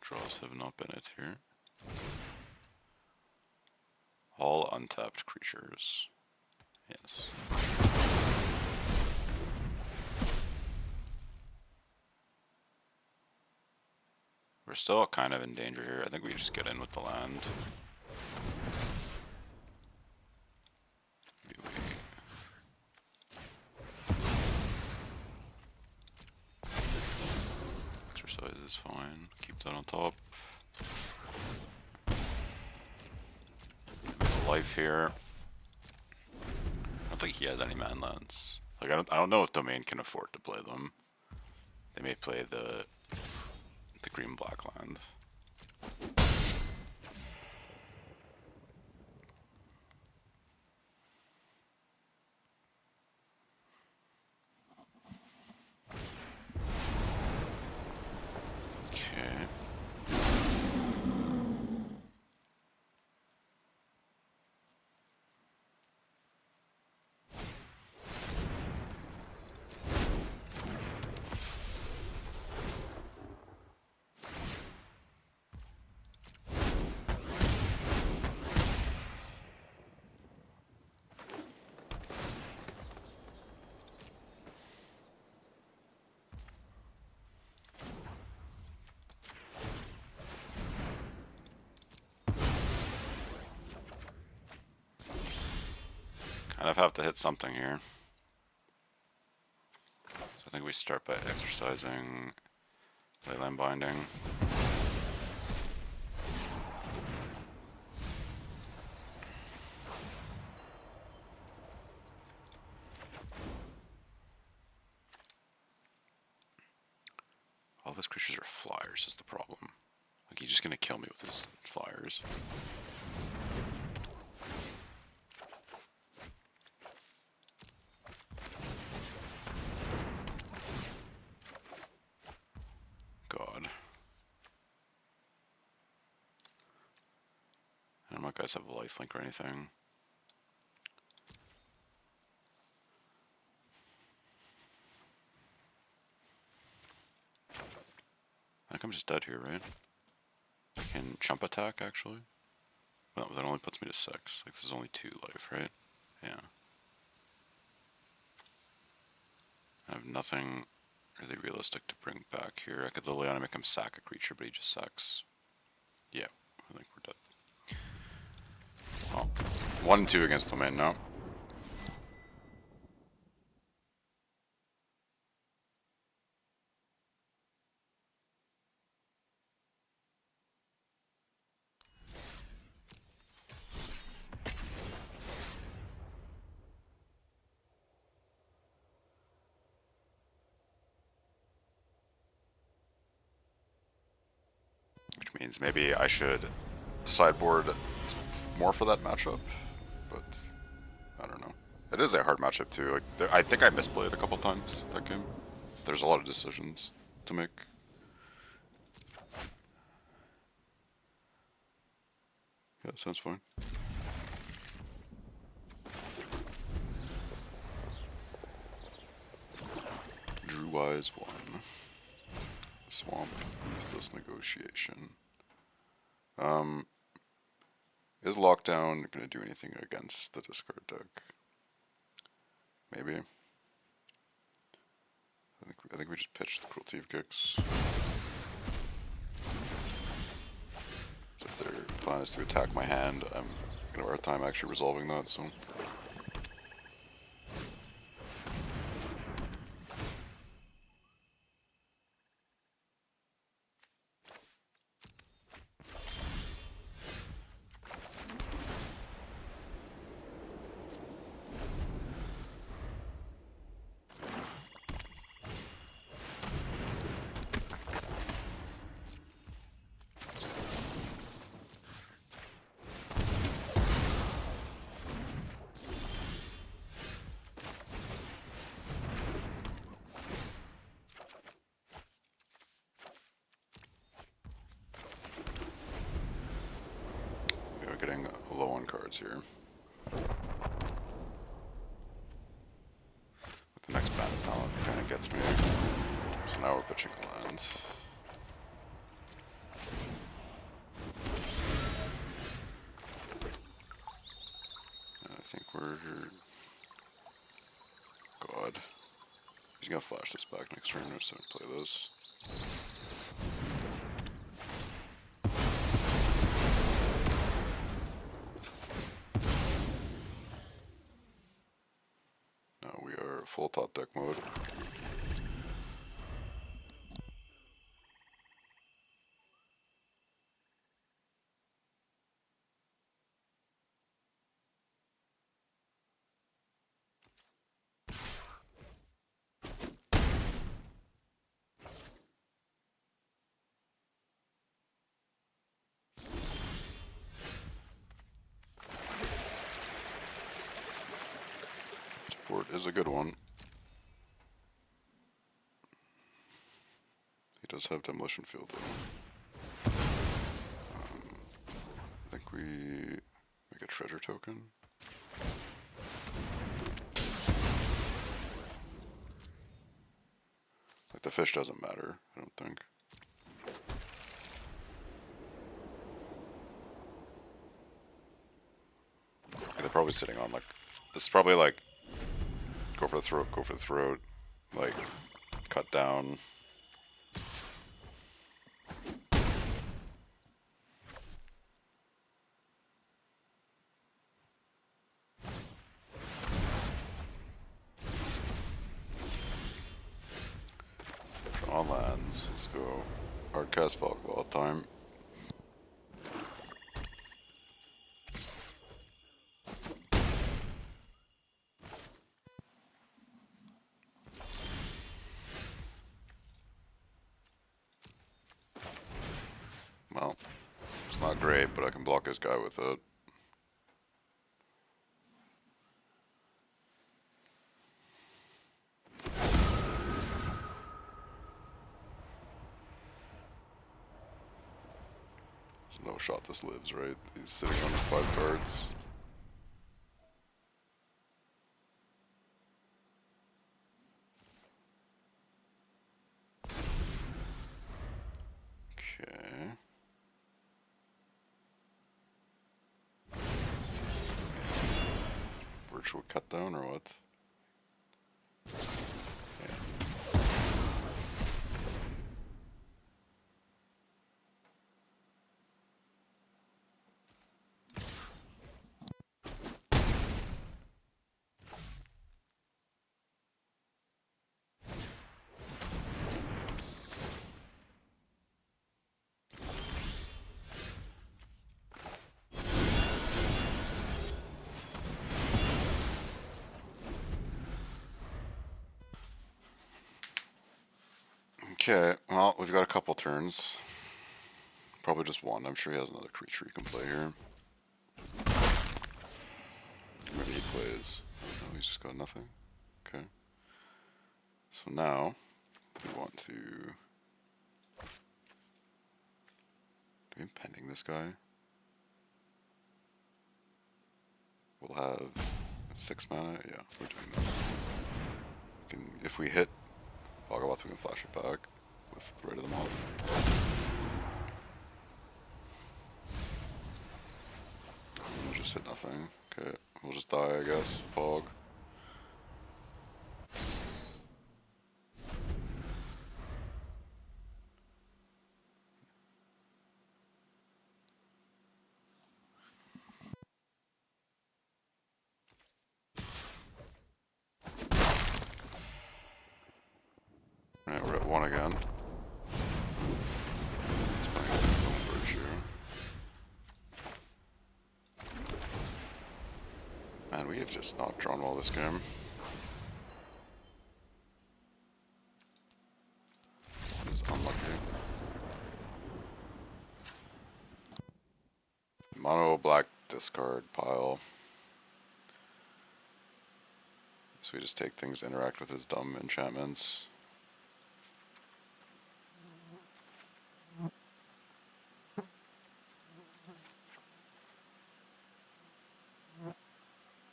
Draws have not been it here. All untapped creatures. Yes. We're still kind of in danger here. I think we just get in with the land. Maybe we... Exercise is fine. Keep that on top. Life here. I don't think he has any man lands. Like I don't know if Domain can afford to play them. They may play the green black land. Okay. Kind of have to hit something here. So I think we start by exercising Leyland Binding. All of his creatures are flyers is the problem. Like he's just gonna kill me with his flyers. God. I don't know if guys have a lifelink or anything. I think I'm just dead here, right? I can chump attack actually. Well, that only puts me to 6. Like, there's only 2 life, right? Yeah. I have nothing really realistic to bring back here. I could literally make him sack a creature, but he just sacks. Yeah, I think we're dead. Oh, 1 and 2 against Domain now. Which means maybe I should sideboard more for that matchup, but I don't know. It is a hard matchup too. Like I think I misplayed a couple times that game. There's a lot of decisions to make. Yeah, sounds fine. Drew Wise 1. Swamp. Is this negotiation? Is Lockdown gonna do anything against the discard deck? Maybe. I think we just pitched the Cruelty of Kicks. So if their plan is to attack my hand, I'm gonna have a hard time actually resolving that, so. We're getting low on cards here. The next Bandit Talent kind of gets me. So now we're pitching land. I think we're... God. He's gonna flash this back next turn, so I play this. Now we are full top deck mode. Support is a good one. He does have Demolition Field though. I think we make a treasure token. Like the fish doesn't matter, I don't think. They're probably sitting on like, this is probably like, go for the throat, like, cut down. Draw lands, let's go. Hardcast Volleyball time. Well, it's not great, but I can block his guy with it. There's no shot this lives, right? He's sitting on 5 cards. Okay. Virtual cut down or what? Okay. Okay, well, we've got a couple turns. Probably just one. I'm sure he has another creature he can play here. Maybe he plays. Oh, he's just got nothing. Okay. So now we want to. Do we pending this guy? We'll have 6 mana. Yeah, we're doing this. We can, if we hit Bhagawath, we can flash it back with Rite of the Moth. We'll just hit nothing. Okay, we'll just die, I guess. Pog. Alright, we're at 1 again. He's playing no Virtue. Man, we have just not drawn well this game. That is unlucky. Mono black discard pile. So we just take things to interact with his dumb enchantments.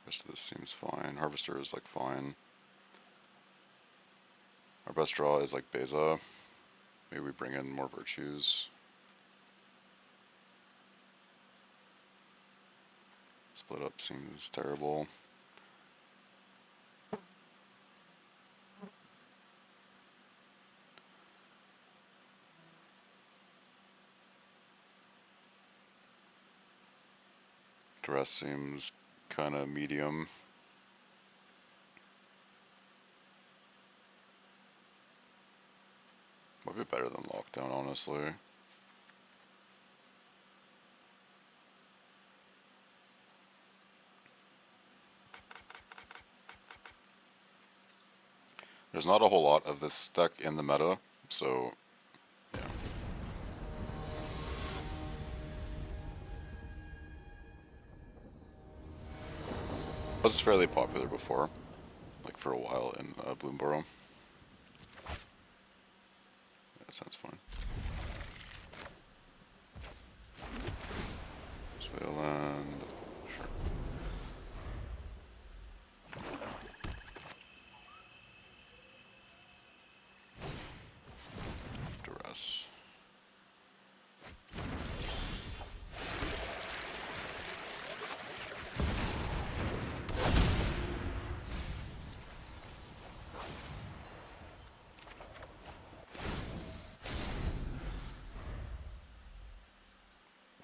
Rest of this seems fine. Harvester is like fine. Our best draw is like Beza. Maybe we bring in more virtues. Split up seems terrible. Duress seems kind of medium. Might be better than Lockdown, honestly. There's not a whole lot of this deck in the meta, so yeah. It was fairly popular before, like for a while in Bloomborough. That sounds fine. Swale land, sure. Duress.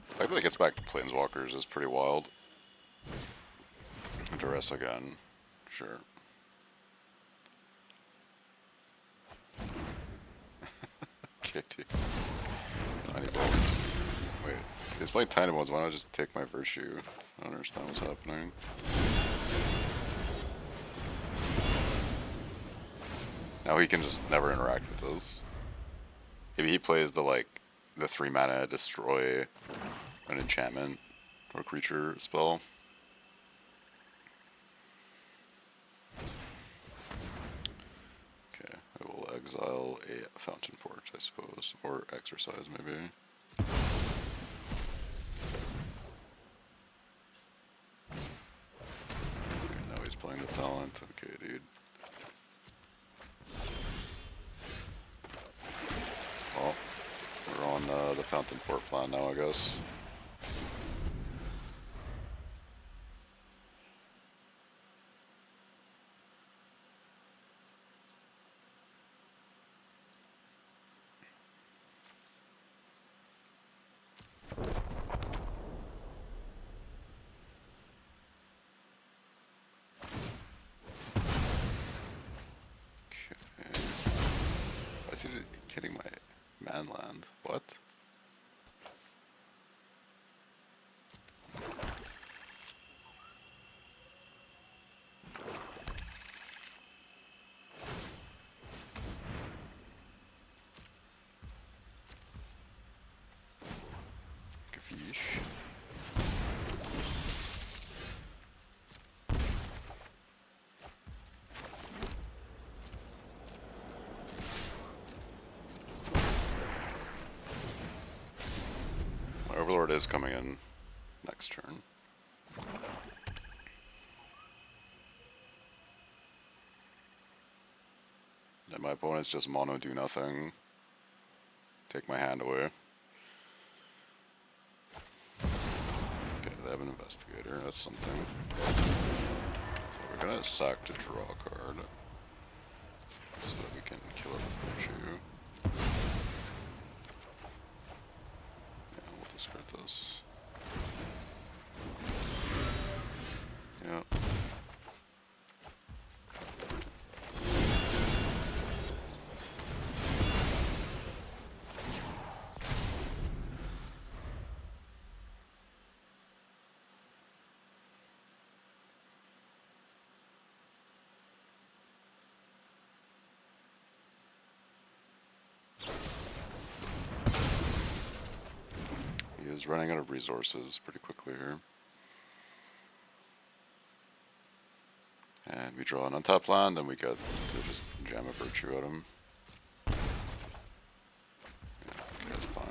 The fact that it gets back Planeswalkers is pretty wild. Duress again, sure. Okay, dude. Tiny Bones. Wait, if he's playing Tiny Bones, why not just take my Virtue? I don't understand what's happening. Now he can just never interact with us. Maybe he plays the 3 mana destroy an enchantment or creature spell. Okay, I will exile a Fountain Port, I suppose, or Exercise maybe. Okay, now he's playing the Talent. Okay, dude. Well, we're on the Fountain Port plan now, I guess. I see it hitting my manland. What? Overlord is coming in next turn. And my opponent's just mono do nothing. Take my hand away. Okay, they have an investigator, that's something. So we're gonna sack to draw a card. So that we can kill it with Virtue. Yeah, we'll discard this. Yeah. He is running out of resources pretty quickly here. And we draw an untapped land, and we get to just jam a Virtue at him. Yeah, he has time.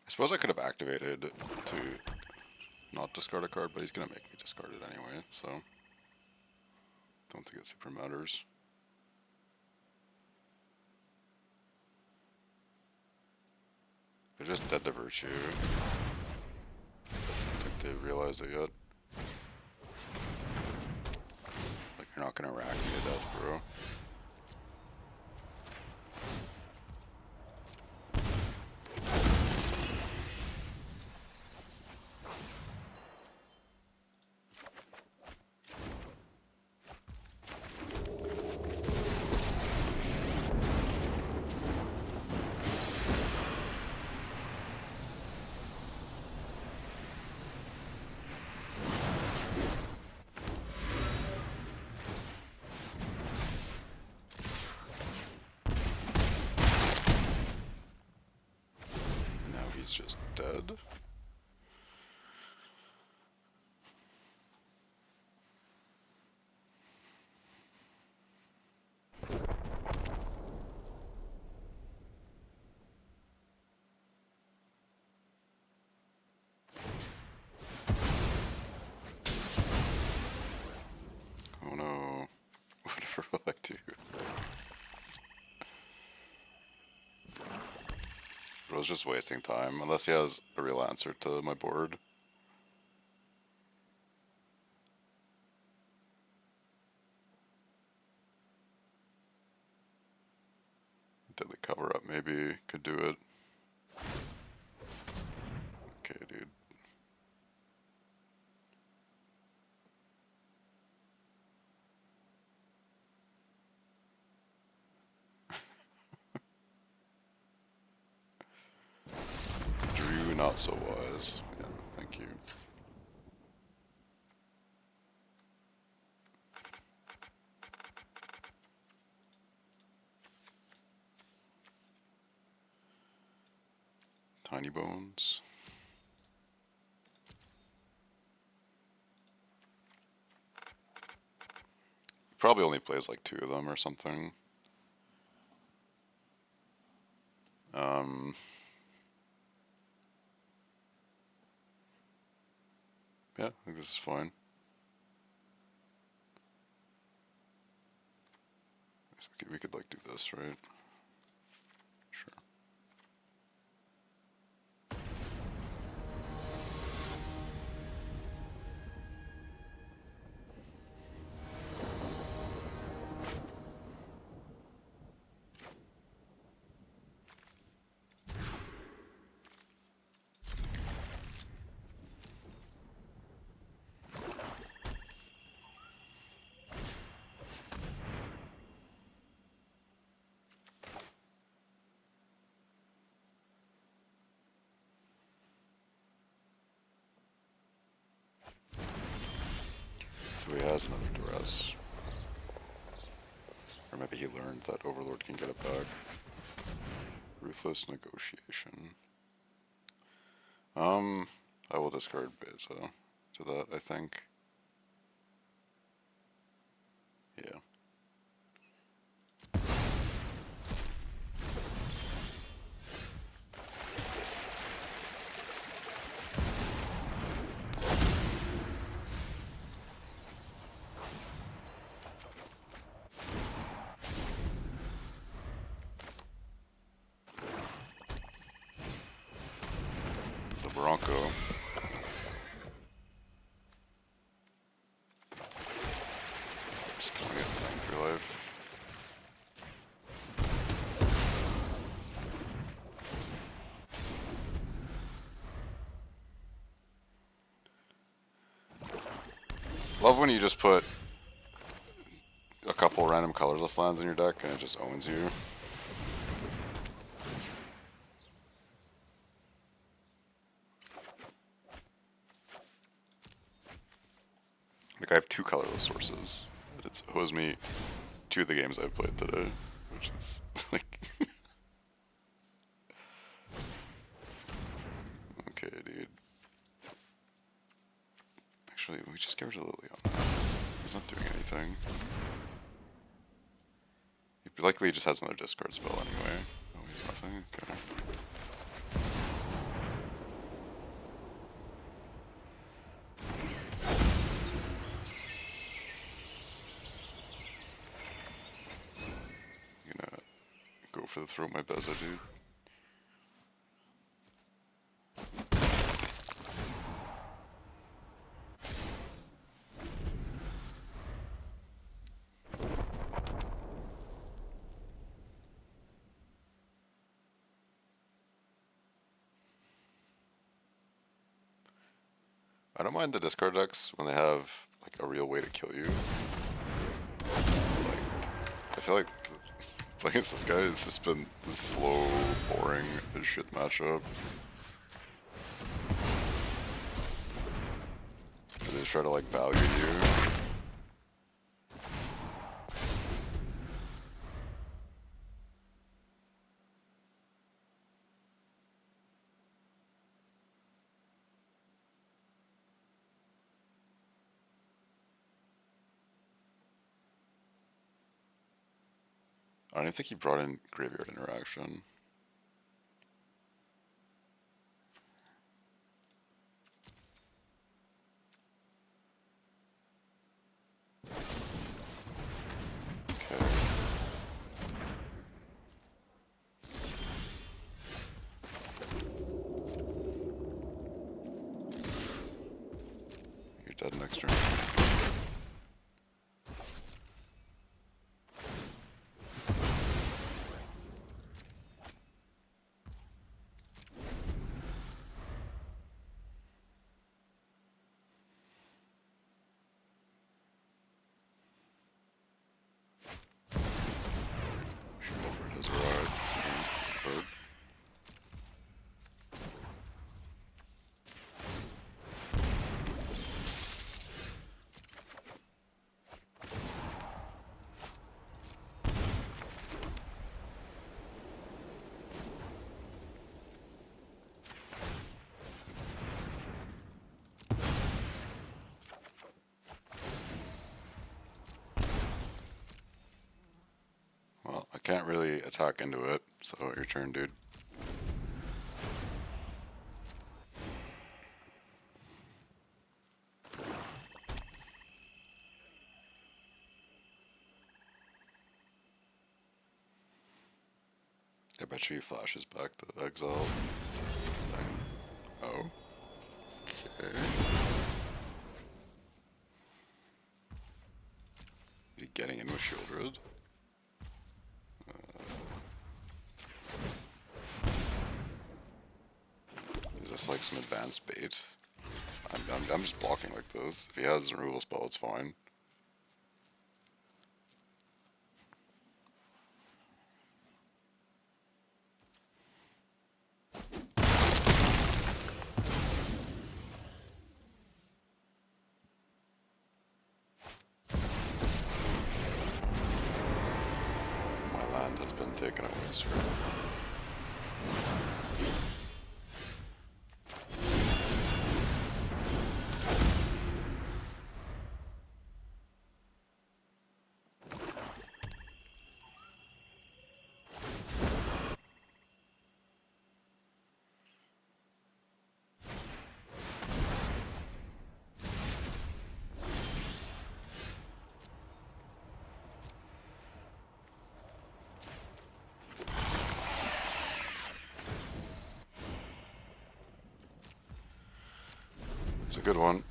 I suppose I could have activated to not discard a card, but he's gonna make me discard it anyway, so don't think it super matters. They're just dead to Virtue. I don't think they've realized it yet. Like, you're not gonna rack me to death, bro. He's just dead. Oh no. Whatever will I do? I was just wasting time, unless he has a real answer to my board. Deadly cover up maybe could do it. Okay, dude. Drew, not so wise. Yeah, thank you. Tiny Bones. Probably only plays like 2 of them or something. Yeah, I think this is fine. we could like do this, right? Sure. So he has another duress. Or maybe he learned that Overlord can get it back. Ruthless negotiation. I will discard Beza to that, I think. Yeah. The Bronco. Just killing it through life. Love when you just put a couple random colorless lands in your deck and it just owns you. Like I have 2 colorless sources. But it's owes me 2 of the games I've played today, which is like okay, dude. Actually, we just get rid of Liliana. He's not doing anything. He likely just has another discard spell anyway. Oh, he's nothing? Okay. I'm gonna go for the throw my Beza, dude. I don't mind the discard decks when they have like a real way to kill you. Like, I feel like playing as this guy has just been this slow, boring as shit matchup. They just try to like value you. I don't even think he brought in Graveyard Interaction. Okay. You're dead next turn. Over his ride. It's a card. Well, I can't really attack into it, so your turn, dude. I bet you he flashes back to exile. Oh. Okay. Is he getting in with Shieldred? Is this like some advanced bait? I'm just blocking like this. If he has a removal spell, it's fine. My land has been taken away, sir. It's a good one.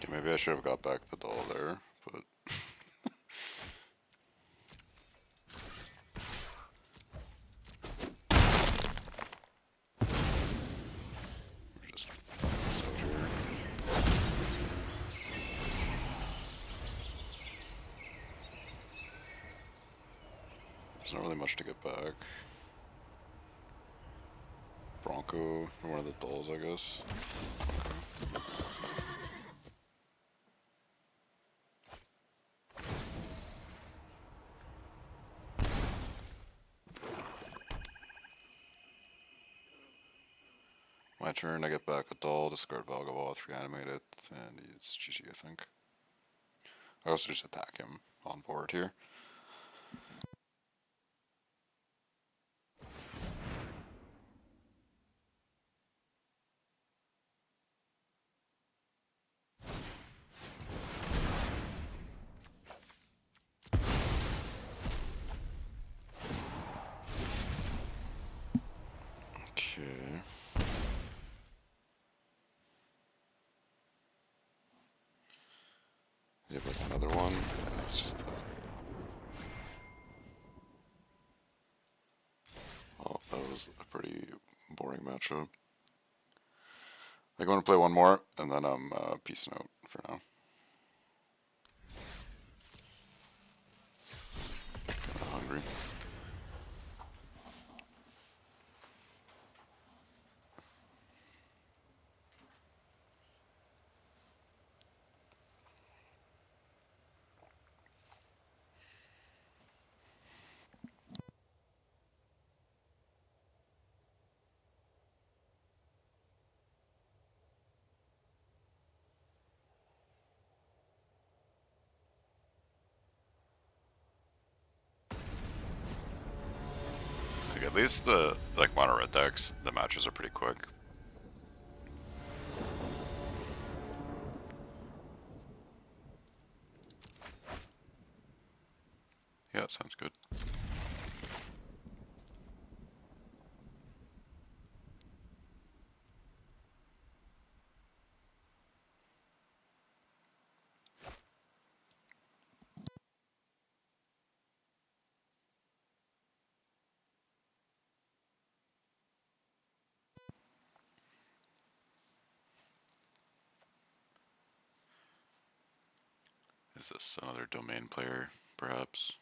Okay, maybe I should have got back the doll there, but we're just out here. There's not really much to get back. Bronco, one of the dolls, I guess. My turn, I get back a doll, discard Valgavoth, reanimate it, and it's GG, I think. I also just attack him on board here. Okay. Yeah, but another one. It's just oh, that was a pretty boring matchup. I'm going to play one more, and then I'm peacing out for now. Kinda hungry. Like, at least the mono red decks, the matches are pretty quick. Yeah, sounds good. Is this another domain player, perhaps?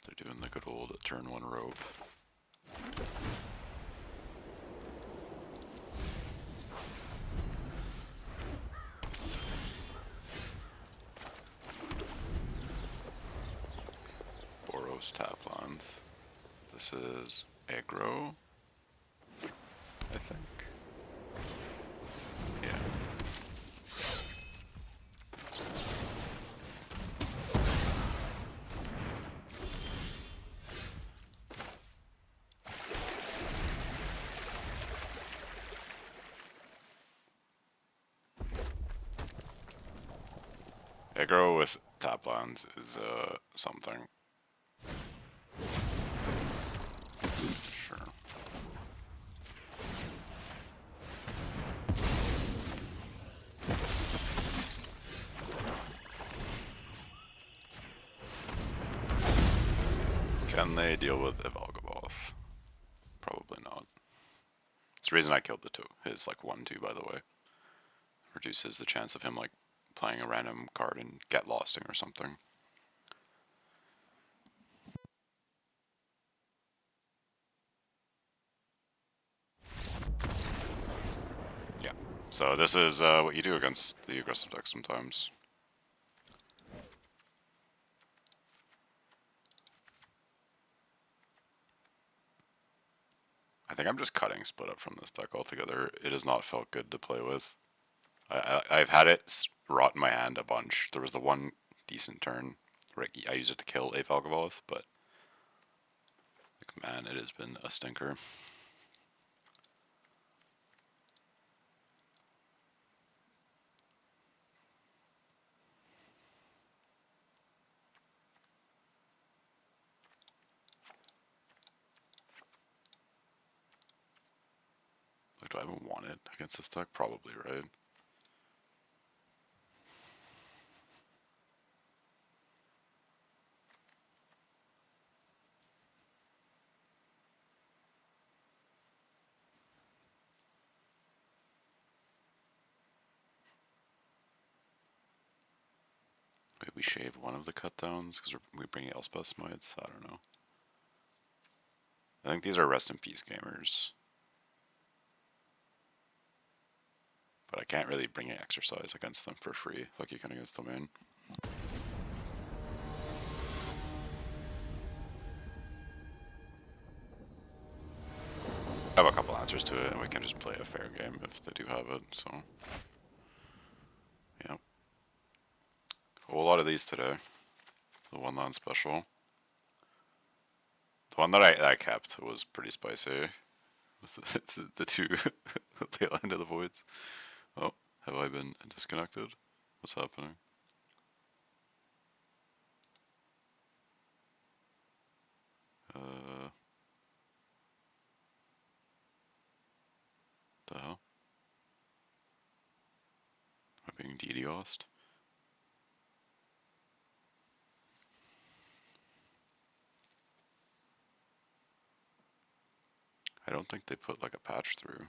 They're doing the good old turn one rope. Boros Tapland. This is aggro, I think. Yeah. Aggro with Taplands is something. Sure. Can they deal with Evalgavoth? Probably not. It's the reason I killed the two. His like 1-2, by the way. Reduces the chance of him like playing a random card and get losting or something. Yeah. So this is what you do against the aggressive deck sometimes. I think I'm just cutting split up from this deck altogether. It has not felt good to play with. I've had it rot in my hand a bunch. There was the one decent turn where I used it to kill a Falgavoth, but like, man, it has been a stinker. Like, do I even want it against this deck? Probably, right? Maybe we shave one of the cut downs because we bring Elspeth Smites. I don't know. I think these are rest in peace gamers. But I can't really bring an exercise against them for free like you can against Domain. I have a couple answers to it, and we can just play a fair game if they do have it, so. Yeah. A whole lot of these today. The one land special. The one that I kept was pretty spicy. The two Leyline of the Voids. Oh, have I been disconnected? What's happening? The hell? Am I being DDoSed? I don't think they put like a patch through.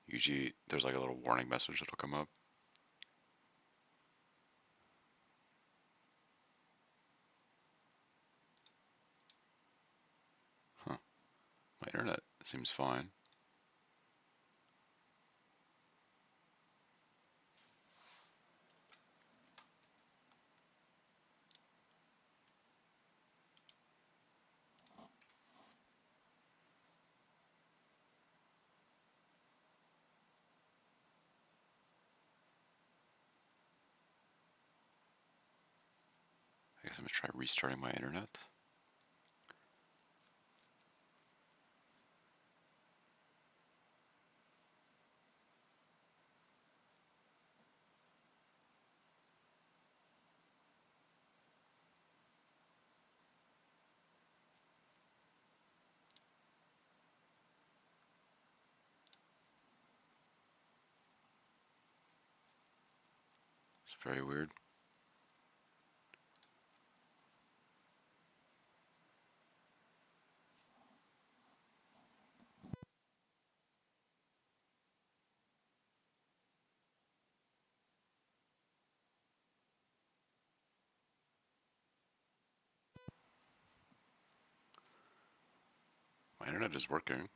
Usually there's like a little warning message that'll come up. Huh. My internet seems fine. I guess I'm gonna try restarting my internet. It's very weird. internet is working.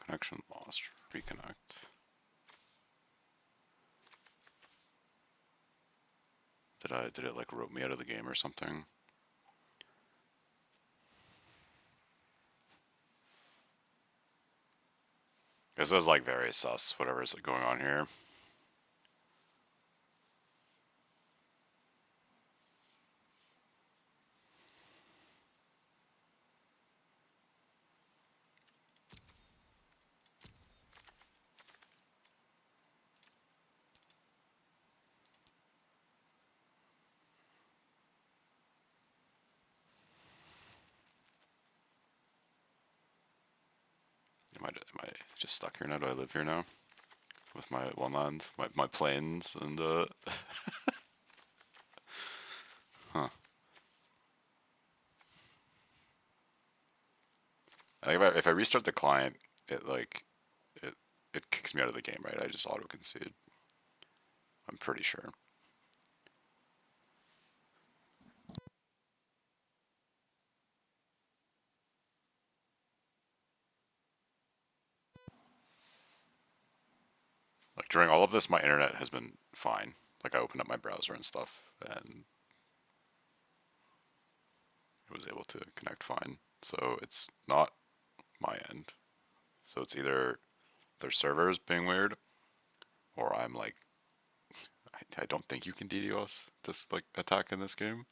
Connection lost. Reconnect. Did it like rope me out of the game or something? This is like very sus, whatever is going on here. Am I just stuck here now? Do I live here now? With my one land, my planes, and huh. I think if I restart the client, it like it kicks me out of the game, right? I just auto concede. I'm pretty sure. Like during all of this, my internet has been fine. Like I opened up my browser and stuff, and it was able to connect fine. So it's not my end. So it's either their servers being weird, or I'm like, I don't think you can DDoS this like attack in this game.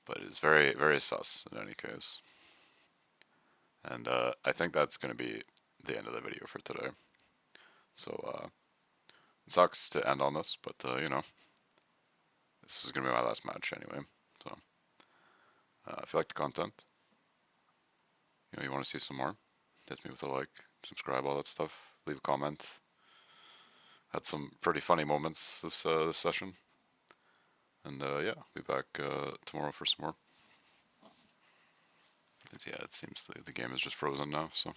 But it's very very sus in any case. And I think that's gonna be the end of the video for today. So it sucks to end on this, but you know, this is gonna be my last match anyway. So if you like the content, you know, you want to see some more, hit me with a like, subscribe, all that stuff. Leave a comment. Had some pretty funny moments this session, and yeah, be back tomorrow for some more. Yeah, it seems the game is just frozen now. So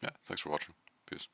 yeah, thanks for watching. Peace.